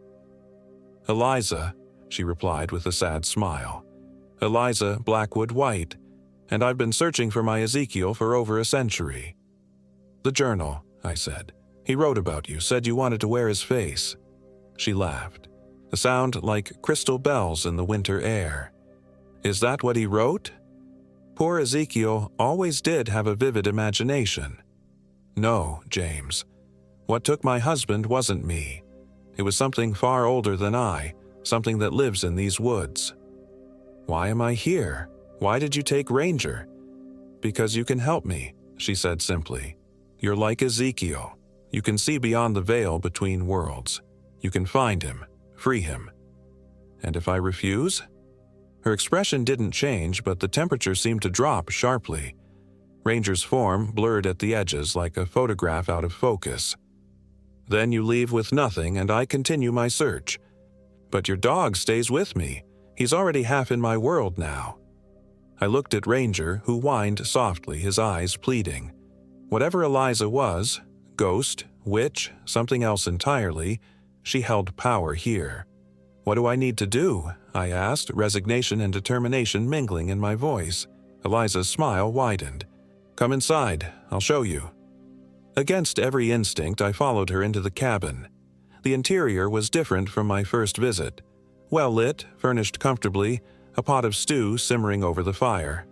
"Eliza," she replied with a sad smile. "Eliza Blackwood White, and I've been searching for my Ezekiel for over a century." "The journal," I said. "He wrote about you, said you wanted to wear his face." She laughed, a sound like crystal bells in the winter air. "Is that what he wrote?" Poor Ezekiel always did have a vivid imagination. "No, James. What took my husband wasn't me. It was something far older than I, something that lives in these woods." "Why am I here? Why did you take Ranger?" "Because you can help me," she said simply. "You're like Ezekiel. You can see beyond the veil between worlds. You can find him, free him." "And if I refuse?" Her expression didn't change, but the temperature seemed to drop sharply. Ranger's form blurred at the edges like a photograph out of focus. Then you leave with nothing and I continue my search. But your dog stays with me. He's already half in my world now. I looked at Ranger, who whined softly, his eyes pleading. Whatever Eliza was, ghost, witch, something else entirely, she held power here. What do I need to do? I asked, resignation and determination mingling in my voice. Eliza's smile widened. Come inside, I'll show you. Against every instinct, I followed her into the cabin. The interior was different from my first visit. Well lit, furnished comfortably, a pot of stew simmering over the fire.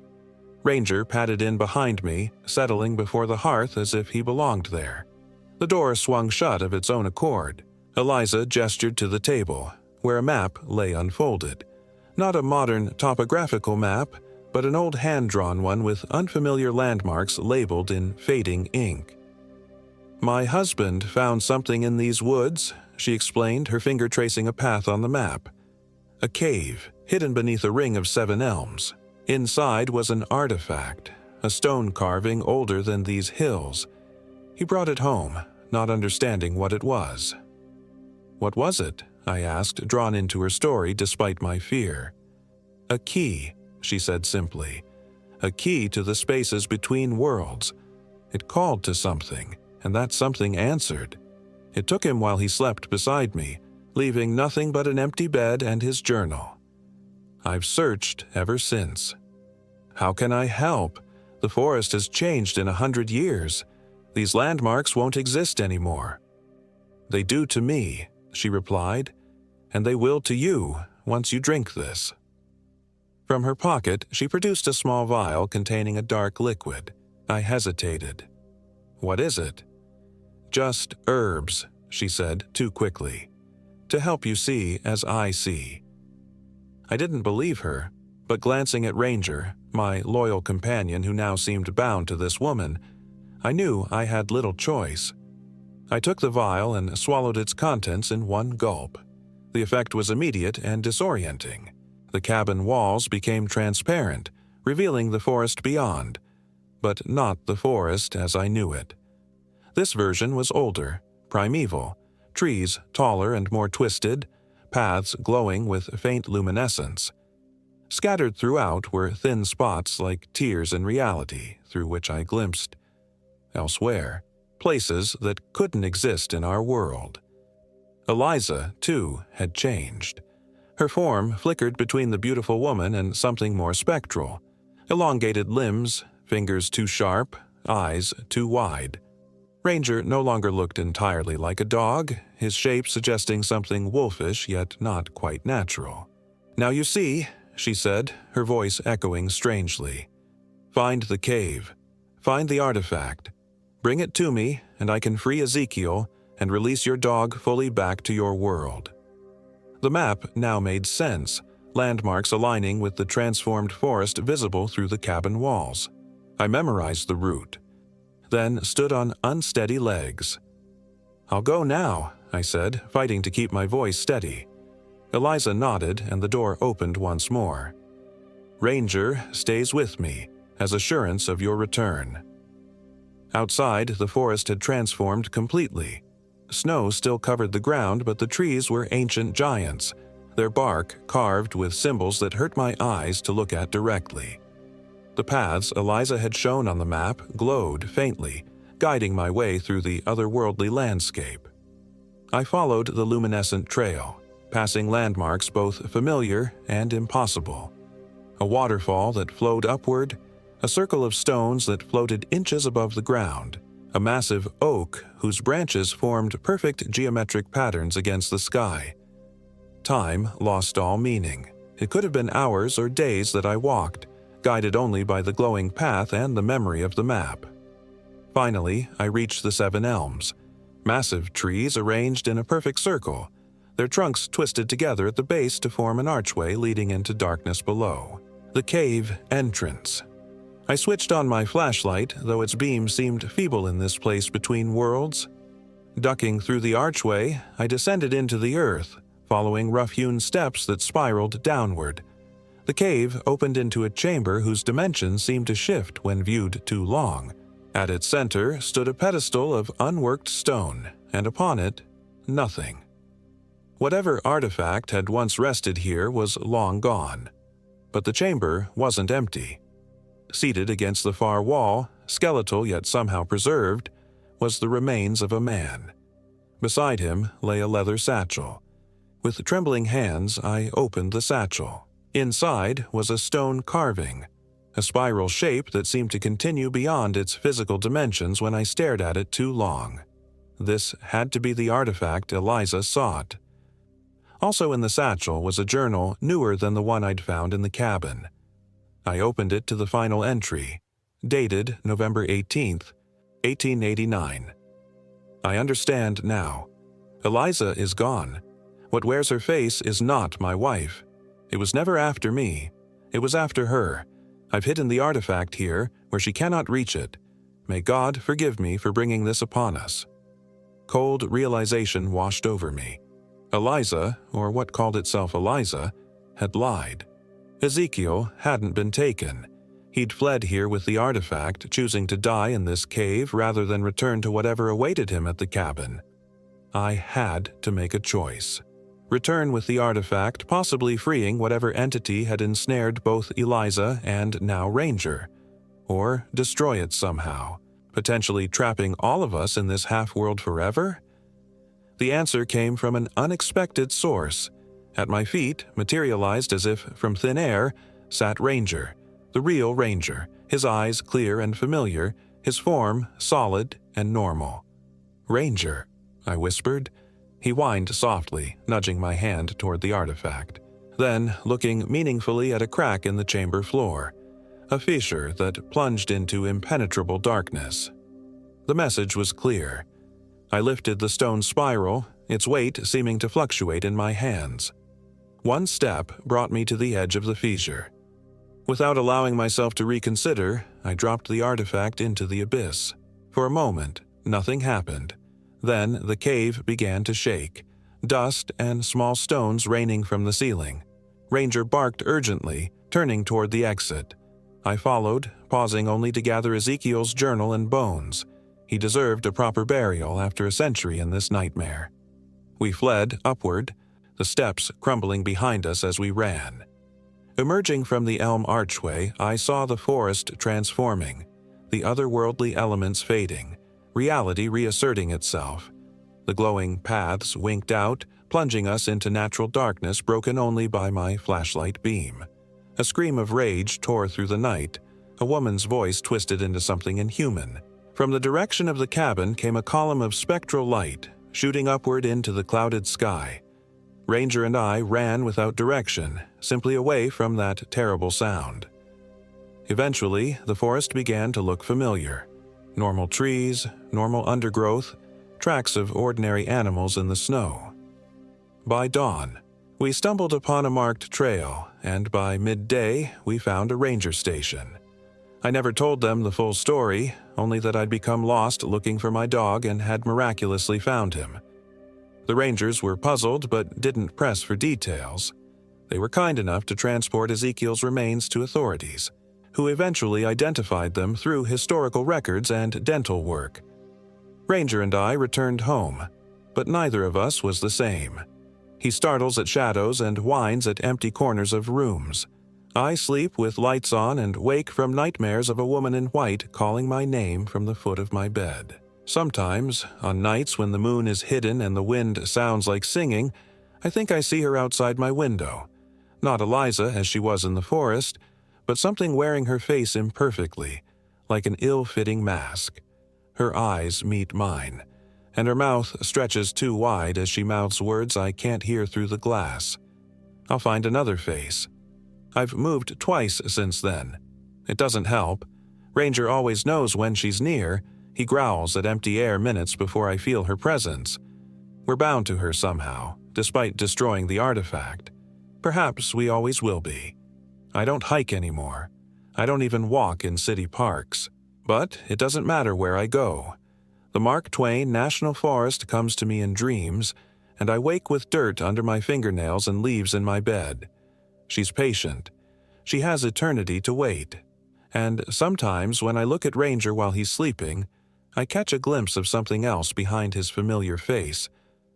Ranger padded in behind me, settling before the hearth as if he belonged there. The door swung shut of its own accord. Eliza gestured to the table, where a map lay unfolded. Not a modern topographical map, but an old hand-drawn one with unfamiliar landmarks labeled in fading ink. My husband found something in these woods, she explained, her finger tracing a path on the map. A cave, hidden beneath a ring of 7 elms. Inside was an artifact, a stone carving older than these hills. He brought it home, not understanding what it was. What was it? I asked, drawn into her story despite my fear. A key, she said simply. A key to the spaces between worlds. It called to something, and that something answered. It took him while he slept beside me, leaving nothing but an empty bed and his journal. I've searched ever since. How can I help? The forest has changed in 100 years. These landmarks won't exist anymore. They do to me, she replied, and they will to you once you drink this. From her pocket, she produced a small vial containing a dark liquid. I hesitated. What is it? Just herbs, she said too quickly. To help you see as I see. I didn't believe her, but glancing at Ranger, my loyal companion who now seemed bound to this woman, I knew I had little choice. I took the vial and swallowed its contents in one gulp. The effect was immediate and disorienting. The cabin walls became transparent, revealing the forest beyond, but not the forest as I knew it. This version was older, primeval, trees taller and more twisted, paths glowing with faint luminescence. Scattered throughout were thin spots like tears in reality through which I glimpsed elsewhere, places that couldn't exist in our world. Eliza, too, had changed. Her form flickered between the beautiful woman and something more spectral. Elongated limbs, fingers too sharp, eyes too wide. Ranger no longer looked entirely like a dog, his shape suggesting something wolfish yet not quite natural. Now you see, she said, her voice echoing strangely. Find the cave. Find the artifact. Bring it to me, and I can free Ezekiel and release your dog fully back to your world. The map now made sense, landmarks aligning with the transformed forest visible through the cabin walls. I memorized the route, then stood on unsteady legs. I'll go now, I said, fighting to keep my voice steady. Eliza nodded and the door opened once more. Ranger stays with me, as assurance of your return. Outside, the forest had transformed completely. Snow still covered the ground, but the trees were ancient giants, their bark carved with symbols that hurt my eyes to look at directly. The paths Eliza had shown on the map glowed faintly, guiding my way through the otherworldly landscape. I followed the luminescent trail, passing landmarks both familiar and impossible. A waterfall that flowed upward, a circle of stones that floated inches above the ground, a massive oak whose branches formed perfect geometric patterns against the sky. Time lost all meaning. It could have been hours or days that I walked, guided only by the glowing path and the memory of the map. Finally, I reached the 7 elms, massive trees arranged in a perfect circle, their trunks twisted together at the base to form an archway leading into darkness below. The cave entrance. I switched on my flashlight, though its beam seemed feeble in this place between worlds. Ducking through the archway, I descended into the earth, following rough-hewn steps that spiraled downward. The cave opened into a chamber whose dimensions seemed to shift when viewed too long. At its center stood a pedestal of unworked stone, and upon it, nothing. Whatever artifact had once rested here was long gone, but the chamber wasn't empty. Seated against the far wall, skeletal yet somehow preserved, was the remains of a man. Beside him lay a leather satchel. With trembling hands, I opened the satchel. Inside was a stone carving, a spiral shape that seemed to continue beyond its physical dimensions when I stared at it too long. This had to be the artifact Eliza sought. Also in the satchel was a journal newer than the one I'd found in the cabin. I opened it to the final entry, dated November 18th, 1889. I understand now. Eliza is gone. What wears her face is not my wife. It was never after me. It was after her. I've hidden the artifact here, where she cannot reach it. May God forgive me for bringing this upon us. Cold realization washed over me. Eliza, or what called itself Eliza, had lied. Ezekiel hadn't been taken. He'd fled here with the artifact, choosing to die in this cave rather than return to whatever awaited him at the cabin. I had to make a choice. Return with the artifact, possibly freeing whatever entity had ensnared both Eliza and now Ranger. Or destroy it somehow, potentially trapping all of us in this half-world forever? The answer came from an unexpected source. At my feet, materialized as if from thin air, sat Ranger, the real Ranger, his eyes clear and familiar, his form solid and normal. "Ranger," I whispered. He whined softly, nudging my hand toward the artifact. Then, looking meaningfully at a crack in the chamber floor, a fissure that plunged into impenetrable darkness. The message was clear. I lifted the stone spiral, its weight seeming to fluctuate in my hands. One step brought me to the edge of the fissure. Without allowing myself to reconsider, I dropped the artifact into the abyss. For a moment, nothing happened. Then the cave began to shake, dust and small stones raining from the ceiling. Ranger barked urgently, turning toward the exit. I followed, pausing only to gather Ezekiel's journal and bones. He deserved a proper burial after a century in this nightmare. We fled upward, the steps crumbling behind us as we ran. Emerging from the elm archway, I saw the forest transforming, the otherworldly elements fading, reality reasserting itself. The glowing paths winked out, plunging us into natural darkness broken only by my flashlight beam. A scream of rage tore through the night, a woman's voice twisted into something inhuman. From the direction of the cabin came a column of spectral light, shooting upward into the clouded sky. Ranger and I ran without direction, simply away from that terrible sound. Eventually, the forest began to look familiar. Normal trees, normal undergrowth, tracks of ordinary animals in the snow. By dawn, we stumbled upon a marked trail, and by midday, we found a ranger station. I never told them the full story, only that I'd become lost looking for my dog and had miraculously found him. The rangers were puzzled but didn't press for details. They were kind enough to transport Ezekiel's remains to authorities, who eventually identified them through historical records and dental work. Ranger and I returned home, but neither of us was the same. He startles at shadows and whines at empty corners of rooms. I sleep with lights on and wake from nightmares of a woman in white calling my name from the foot of my bed. Sometimes, on nights when the moon is hidden and the wind sounds like singing, I think I see her outside my window. Not Eliza as she was in the forest, but something wearing her face imperfectly, like an ill-fitting mask. Her eyes meet mine, and her mouth stretches too wide as she mouths words I can't hear through the glass. I'll find another face. I've moved twice since then. It doesn't help. Ranger always knows when she's near. He growls at empty air minutes before I feel her presence. We're bound to her somehow, despite destroying the artifact. Perhaps we always will be. I don't hike anymore. I don't even walk in city parks. But it doesn't matter where I go. The Mark Twain National Forest comes to me in dreams, and I wake with dirt under my fingernails and leaves in my bed. She's patient. She has eternity to wait. And sometimes when I look at Ranger while he's sleeping, I catch a glimpse of something else behind his familiar face,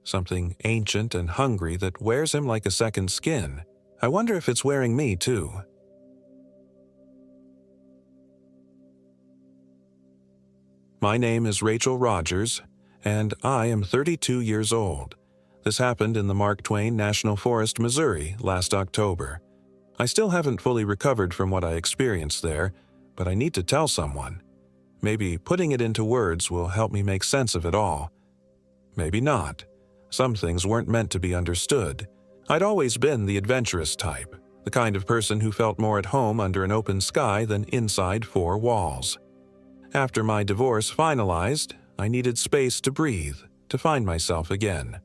something ancient and hungry that wears him like a second skin. I wonder if it's wearing me too. My name is Rachel Rogers, and I am 32 years old. This happened in the Mark Twain National Forest, Missouri, last October. I still haven't fully recovered from what I experienced there, but I need to tell someone. Maybe putting it into words will help me make sense of it all. Maybe not. Some things weren't meant to be understood. I'd always been the adventurous type, the kind of person who felt more at home under an open sky than inside four walls. After my divorce finalized, I needed space to breathe, to find myself again.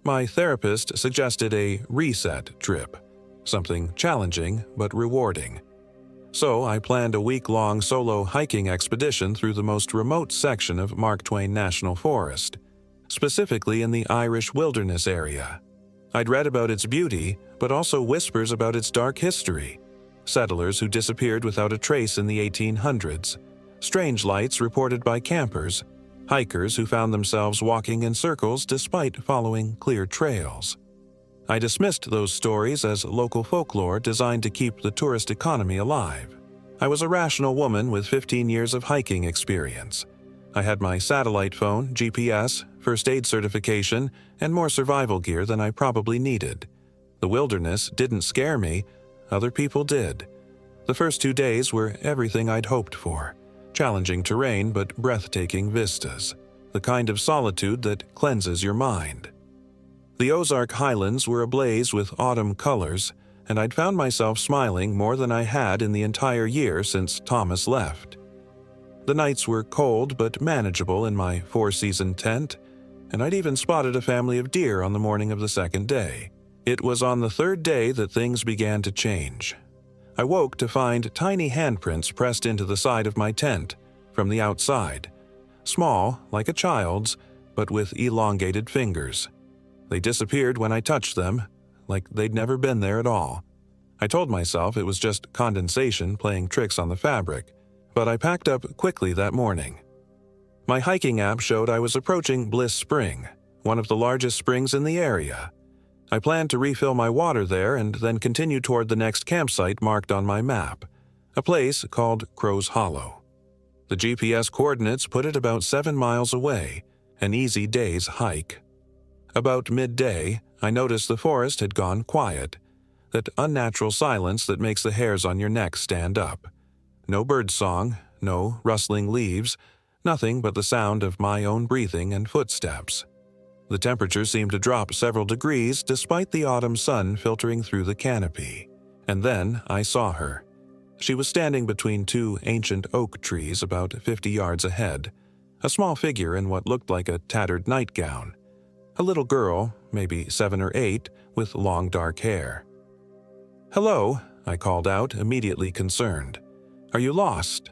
My therapist suggested a reset trip, something challenging but rewarding. So I planned a week-long solo hiking expedition through the most remote section of Mark Twain National Forest, specifically in the Irish wilderness area. I'd read about its beauty, but also whispers about its dark history. Settlers who disappeared without a trace in the 1800s, strange lights reported by campers, hikers who found themselves walking in circles despite following clear trails. I dismissed those stories as local folklore designed to keep the tourist economy alive. I was a rational woman with 15 years of hiking experience. I had my satellite phone, GPS, first aid certification, and more survival gear than I probably needed. The wilderness didn't scare me, other people did. The first 2 days were everything I'd hoped for. Challenging terrain but breathtaking vistas, the kind of solitude that cleanses your mind. The Ozark Highlands were ablaze with autumn colors, and I'd found myself smiling more than I had in the entire year since Thomas left. The nights were cold but manageable in my four-season tent, and I'd even spotted a family of deer on the morning of the second day. It was on the third day that things began to change. I woke to find tiny handprints pressed into the side of my tent from the outside, small, like a child's, but with elongated fingers. They disappeared when I touched them, like they'd never been there at all. I told myself it was just condensation playing tricks on the fabric, but I packed up quickly that morning. My hiking app showed I was approaching Bliss Spring, one of the largest springs in the area. I planned to refill my water there and then continue toward the next campsite marked on my map, a place called Crow's Hollow. The GPS coordinates put it about 7 miles away, an easy day's hike. About midday, I noticed the forest had gone quiet, that unnatural silence that makes the hairs on your neck stand up. No birdsong, no rustling leaves, nothing but the sound of my own breathing and footsteps. The temperature seemed to drop several degrees despite the autumn sun filtering through the canopy. And then I saw her. She was standing between 2 ancient oak trees about 50 yards ahead, a small figure in what looked like a tattered nightgown. A little girl, maybe 7 or 8, with long dark hair. "Hello," I called out, immediately concerned. "Are you lost?"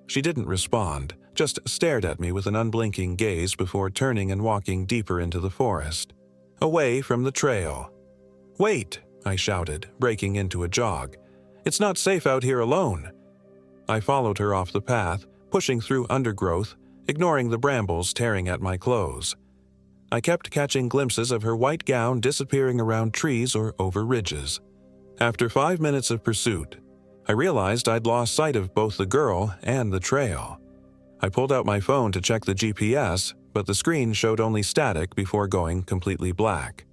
She didn't respond, just stared at me with an unblinking gaze before turning and walking deeper into the forest, away from the trail. "Wait," I shouted, breaking into a jog. "It's not safe out here alone." I followed her off the path, pushing through undergrowth, ignoring the brambles tearing at my clothes. I kept catching glimpses of her white gown disappearing around trees or over ridges. After 5 minutes of pursuit, I realized I'd lost sight of both the girl and the trail. I pulled out my phone to check the GPS, but the screen showed only static before going completely black.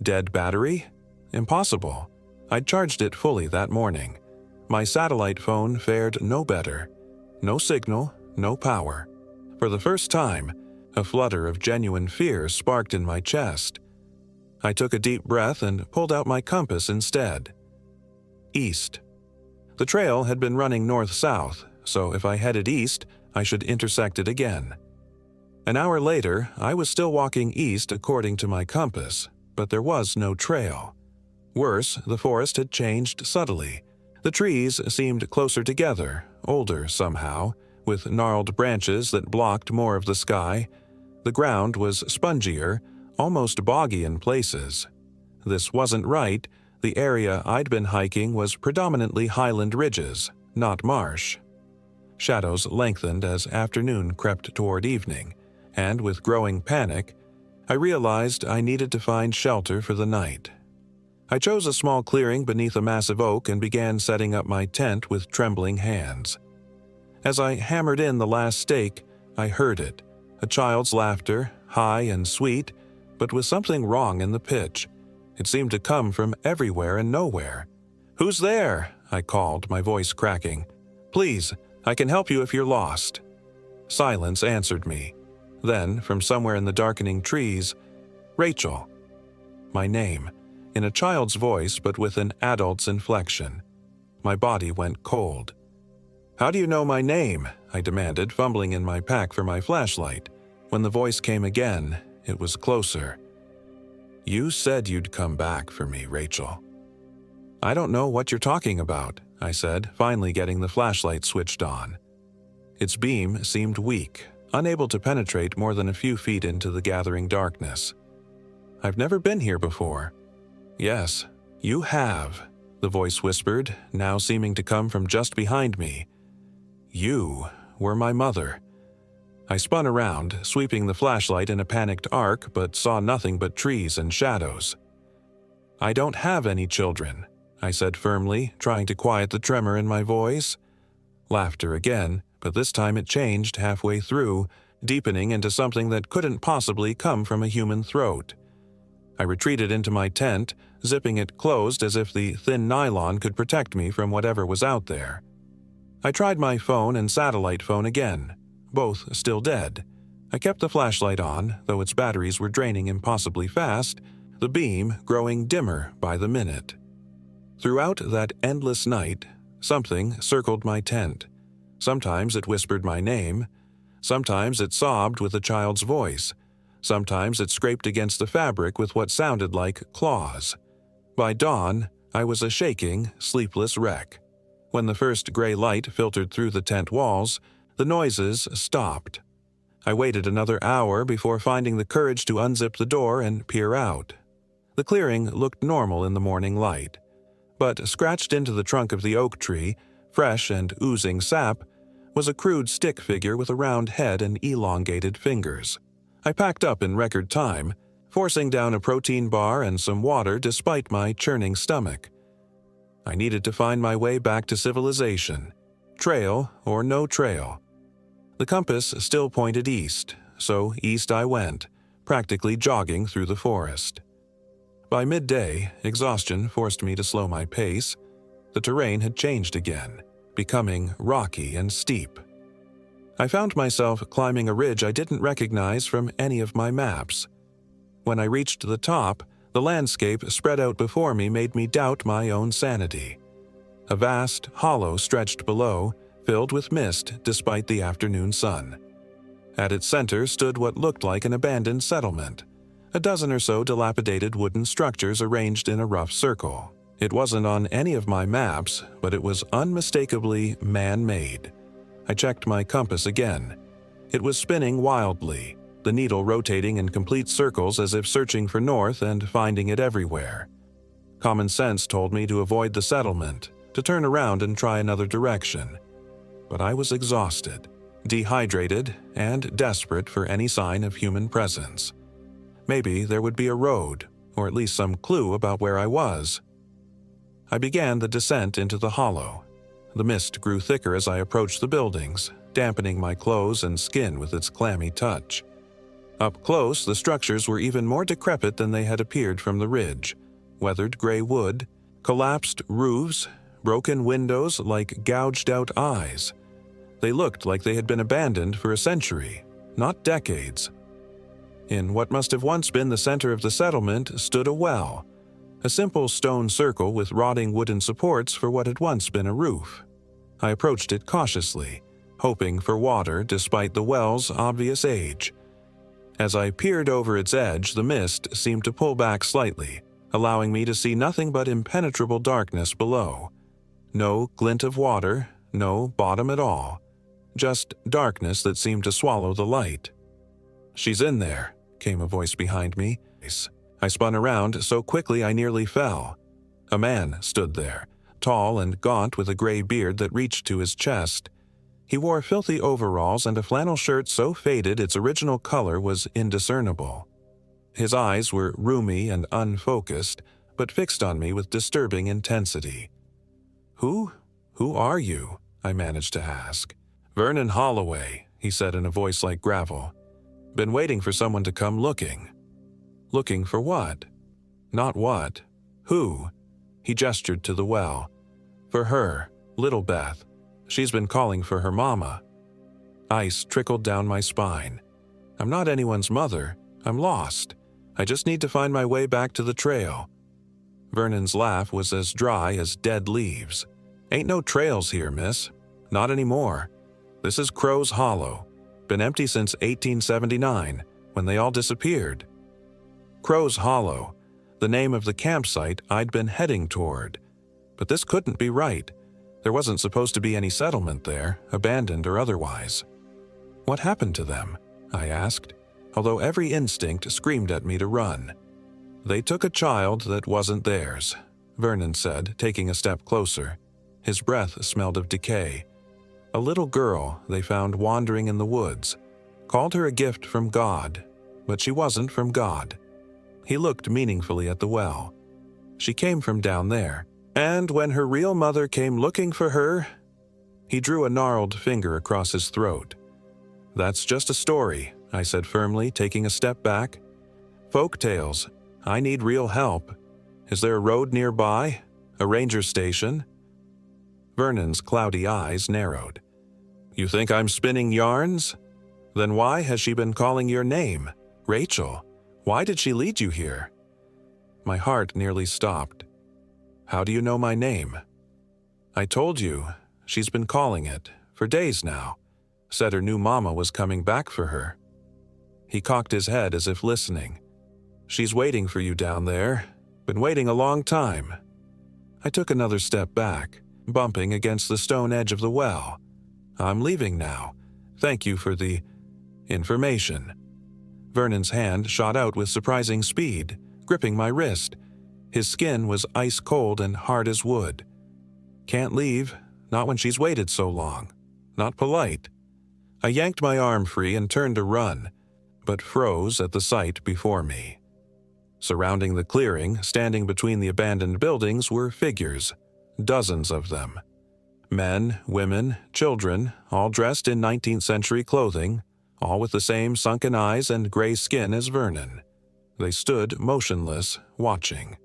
Dead battery? Impossible. I'd charged it fully that morning. My satellite phone fared no better. No signal, no power. For the first time, a flutter of genuine fear sparked in my chest. I took a deep breath and pulled out my compass instead. East. The trail had been running north-south, so if I headed east, I should intersect it again. An hour later, I was still walking east according to my compass, but there was no trail. Worse, the forest had changed subtly. The trees seemed closer together, older somehow, with gnarled branches that blocked more of the sky. The ground was spongier, almost boggy in places. This wasn't right. The area I'd been hiking was predominantly highland ridges, not marsh. Shadows lengthened as afternoon crept toward evening, and with growing panic, I realized I needed to find shelter for the night. I chose a small clearing beneath a massive oak and began setting up my tent with trembling hands. As I hammered in the last stake, I heard it, a child's laughter, high and sweet, but with something wrong in the pitch. It seemed to come from everywhere and nowhere. "Who's there?" I called, my voice cracking. "Please, I can help you if you're lost." Silence answered me. Then, from somewhere in the darkening trees, "Rachel." My name, in a child's voice but with an adult's inflection. My body went cold. "How do you know my name?" I demanded, fumbling in my pack for my flashlight. When the voice came again, it was closer. "You said you'd come back for me, Rachel." "I don't know what you're talking about," I said, finally getting the flashlight switched on. Its beam seemed weak, unable to penetrate more than a few feet into the gathering darkness. "I've never been here before." "Yes, you have," the voice whispered, now seeming to come from just behind me. "You were my mother." I spun around, sweeping the flashlight in a panicked arc, but saw nothing but trees and shadows. "I don't have any children," I said firmly, trying to quiet the tremor in my voice. Laughter again, but this time it changed halfway through, deepening into something that couldn't possibly come from a human throat. I retreated into my tent, zipping it closed as if the thin nylon could protect me from whatever was out there. I tried my phone and satellite phone again, both still dead. I kept the flashlight on, though its batteries were draining impossibly fast, the beam growing dimmer by the minute. Throughout that endless night, something circled my tent. Sometimes it whispered my name. Sometimes it sobbed with a child's voice. Sometimes it scraped against the fabric with what sounded like claws. By dawn, I was a shaking, sleepless wreck. When the first gray light filtered through the tent walls, the noises stopped. I waited another hour before finding the courage to unzip the door and peer out. The clearing looked normal in the morning light, but scratched into the trunk of the oak tree, fresh and oozing sap, was a crude stick figure with a round head and elongated fingers. I packed up in record time, forcing down a protein bar and some water despite my churning stomach. I needed to find my way back to civilization, trail or no trail. The compass still pointed east, so east I went, practically jogging through the forest. By midday, exhaustion forced me to slow my pace. The terrain had changed again, becoming rocky and steep. I found myself climbing a ridge I didn't recognize from any of my maps. When I reached the top, the landscape spread out before me made me doubt my own sanity. A vast hollow stretched below, filled with mist despite the afternoon sun. At its center stood what looked like an abandoned settlement, a dozen or so dilapidated wooden structures arranged in a rough circle. It wasn't on any of my maps, but it was unmistakably man-made. I checked my compass again. It was spinning wildly, the needle rotating in complete circles as if searching for north and finding it everywhere. Common sense told me to avoid the settlement, to turn around and try another direction. But I was exhausted, dehydrated, and desperate for any sign of human presence. Maybe there would be a road, or at least some clue about where I was. I began the descent into the hollow. The mist grew thicker as I approached the buildings, dampening my clothes and skin with its clammy touch. Up close, the structures were even more decrepit than they had appeared from the ridge. Weathered gray wood, collapsed roofs, broken windows like gouged-out eyes. They looked like they had been abandoned for a century, not decades. In what must have once been the center of the settlement stood a well, a simple stone circle with rotting wooden supports for what had once been a roof. I approached it cautiously, hoping for water despite the well's obvious age. As I peered over its edge, the mist seemed to pull back slightly, allowing me to see nothing but impenetrable darkness below. No glint of water, no bottom at all. Just darkness that seemed to swallow the light. "She's in there," came a voice behind me. I spun around so quickly I nearly fell. A man stood there, tall and gaunt with a gray beard that reached to his chest. He wore filthy overalls and a flannel shirt so faded its original color was indiscernible. His eyes were roomy and unfocused, but fixed on me with disturbing intensity. Who are you?" I managed to ask. "Vernon Holloway," he said in a voice like gravel. "Been waiting for someone to come looking." "Looking for what?" "Not what. Who?" He gestured to the well. "For her, little Beth. She's been calling for her mama." Ice trickled down my spine. "I'm not anyone's mother. I'm lost. I just need to find my way back to the trail." Vernon's laugh was as dry as dead leaves. "Ain't no trails here, miss. Not anymore. This is Crow's Hollow. Been empty since 1879, when they all disappeared." Crow's Hollow, the name of the campsite I'd been heading toward. But this couldn't be right. There wasn't supposed to be any settlement there, abandoned or otherwise. "What happened to them?" I asked, although every instinct screamed at me to run. "They took a child that wasn't theirs," Vernon said, taking a step closer. His breath smelled of decay. "A little girl they found wandering in the woods. Called her a gift from God, but she wasn't from God." He looked meaningfully at the well. "She came from down there. And when her real mother came looking for her," he drew a gnarled finger across his throat. "That's just a story," I said firmly, taking a step back. "Folk tales. I need real help. Is there a road nearby? A ranger station?" Vernon's cloudy eyes narrowed. "You think I'm spinning yarns? Then why has she been calling your name? Rachel, why did she lead you here?" My heart nearly stopped. "How do you know my name?" "I told you. She's been calling it, for days now. Said her new mama was coming back for her." He cocked his head as if listening. "She's waiting for you down there. Been waiting a long time." I took another step back, bumping against the stone edge of the well. "I'm leaving now. Thank you for the information." Vernon's hand shot out with surprising speed, gripping my wrist. His skin was ice cold and hard as wood. "Can't leave, not when she's waited so long. Not polite." I yanked my arm free and turned to run, but froze at the sight before me. Surrounding the clearing, standing between the abandoned buildings, were figures, dozens of them. Men, women, children, all dressed in 19th century clothing, all with the same sunken eyes and gray skin as Vernon. They stood motionless, watching.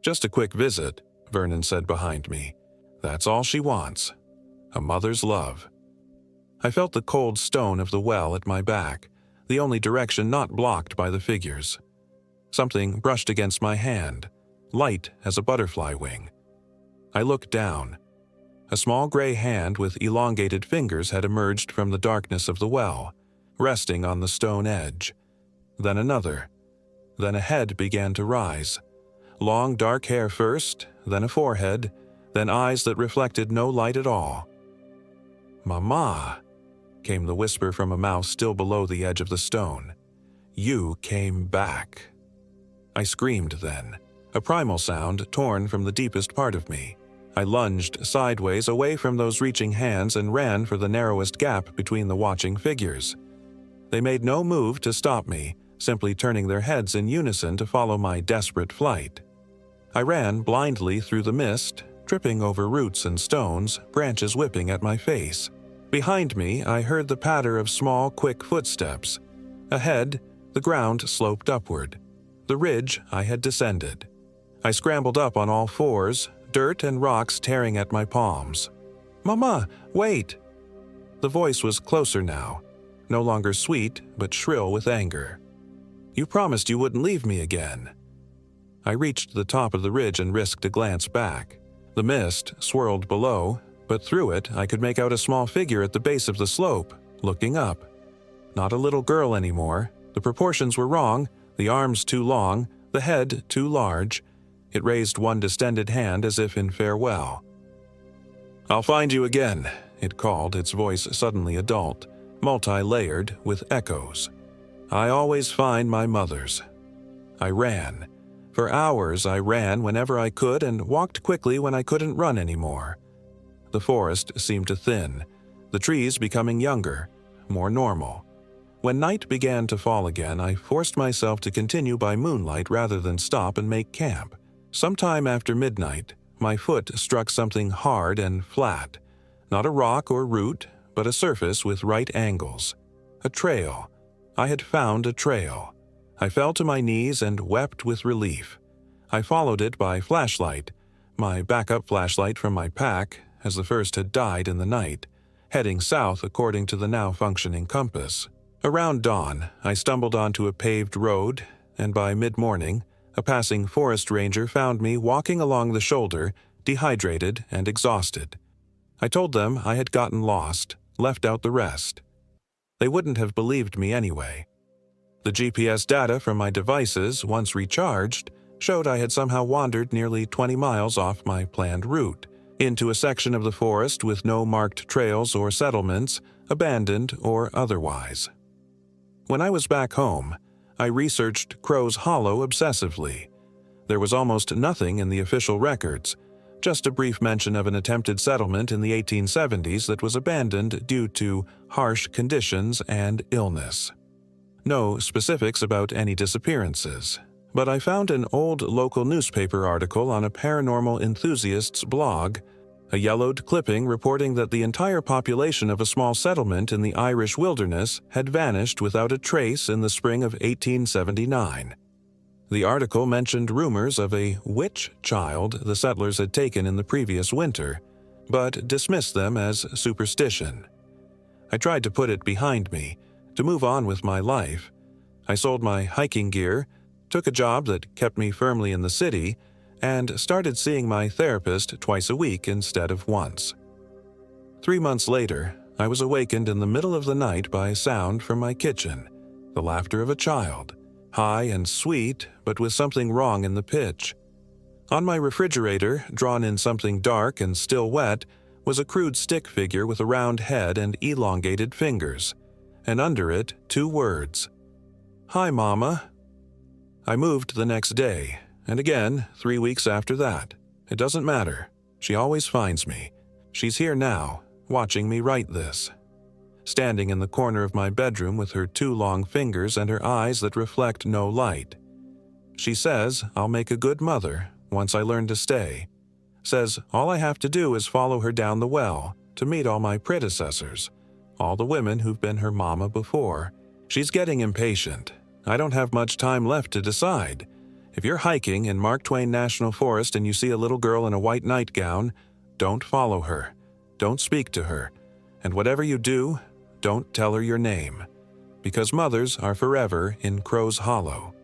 "Just a quick visit," Vernon said behind me. "That's all she wants. A mother's love." I felt the cold stone of the well at my back, the only direction not blocked by the figures. Something brushed against my hand, light as a butterfly wing. I looked down. A small gray hand with elongated fingers had emerged from the darkness of the well, resting on the stone edge. Then another. Then a head began to rise. Long dark hair first, then a forehead, then eyes that reflected no light at all. "Mama," came the whisper from a mouth still below the edge of the stone. "You came back." I screamed then, a primal sound torn from the deepest part of me. I lunged sideways away from those reaching hands and ran for the narrowest gap between the watching figures. They made no move to stop me, simply turning their heads in unison to follow my desperate flight. I ran blindly through the mist, tripping over roots and stones, branches whipping at my face. Behind me, I heard the patter of small, quick footsteps. Ahead, the ground sloped upward. The ridge I had descended. I scrambled up on all fours, dirt and rocks tearing at my palms. "Mama, wait!" The voice was closer now, no longer sweet, but shrill with anger. "You promised you wouldn't leave me again." I reached the top of the ridge and risked a glance back. The mist swirled below, but through it I could make out a small figure at the base of the slope, looking up. Not a little girl anymore. The proportions were wrong, the arms too long, the head too large. It raised one distended hand as if in farewell. "I'll find you again," it called, its voice suddenly adult, multi-layered with echoes. "I always find my mothers." I ran. For hours I ran whenever I could and walked quickly when I couldn't run anymore. The forest seemed to thin. the trees becoming younger, more normal. When night began to fall again, I forced myself to continue by moonlight rather than stop and make camp. Sometime after midnight, my foot struck something hard and flat. Not a rock or root, but a surface with right angles. A trail. I had found a trail. I fell to my knees and wept with relief. I followed it by flashlight, my backup flashlight from my pack, as the first had died in the night, heading south according to the now functioning compass. Around dawn, I stumbled onto a paved road, and by mid-morning, a passing forest ranger found me walking along the shoulder, dehydrated and exhausted. I told them I had gotten lost, left out the rest. They wouldn't have believed me anyway. The GPS data from my devices, once recharged, showed I had somehow wandered nearly 20 miles off my planned route, into a section of the forest with no marked trails or settlements, abandoned or otherwise. When I was back home, I researched Crow's Hollow obsessively. There was almost nothing in the official records, just a brief mention of an attempted settlement in the 1870s that was abandoned due to harsh conditions and illness. No specifics about any disappearances, but I found an old local newspaper article on a paranormal enthusiast's blog, a yellowed clipping reporting that the entire population of a small settlement in the Irish wilderness had vanished without a trace in the spring of 1879. The article mentioned rumors of a witch child the settlers had taken in the previous winter, but dismissed them as superstition. I tried to put it behind me, to move on with my life. I sold my hiking gear, took a job that kept me firmly in the city, and started seeing my therapist twice a week instead of once. 3 months later, I was awakened in the middle of the night by a sound from my kitchen, the laughter of a child, high and sweet, but with something wrong in the pitch. On my refrigerator, drawn in something dark and still wet, was a crude stick figure with a round head and elongated fingers, and under it 2 words. "Hi, Mama." I moved the next day, and again 3 weeks after that. It doesn't matter. She always finds me. She's here now, watching me write this. Standing in the corner of my bedroom with her 2 long fingers and her eyes that reflect no light. She says I'll make a good mother once I learn to stay. Says all I have to do is follow her down the well to meet all my predecessors, all the women who've been her mama before. She's getting impatient. I don't have much time left to decide. If you're hiking in Mark Twain National Forest and you see a little girl in a white nightgown, don't follow her. Don't speak to her. And whatever you do, don't tell her your name. Because mothers are forever in Crow's Hollow.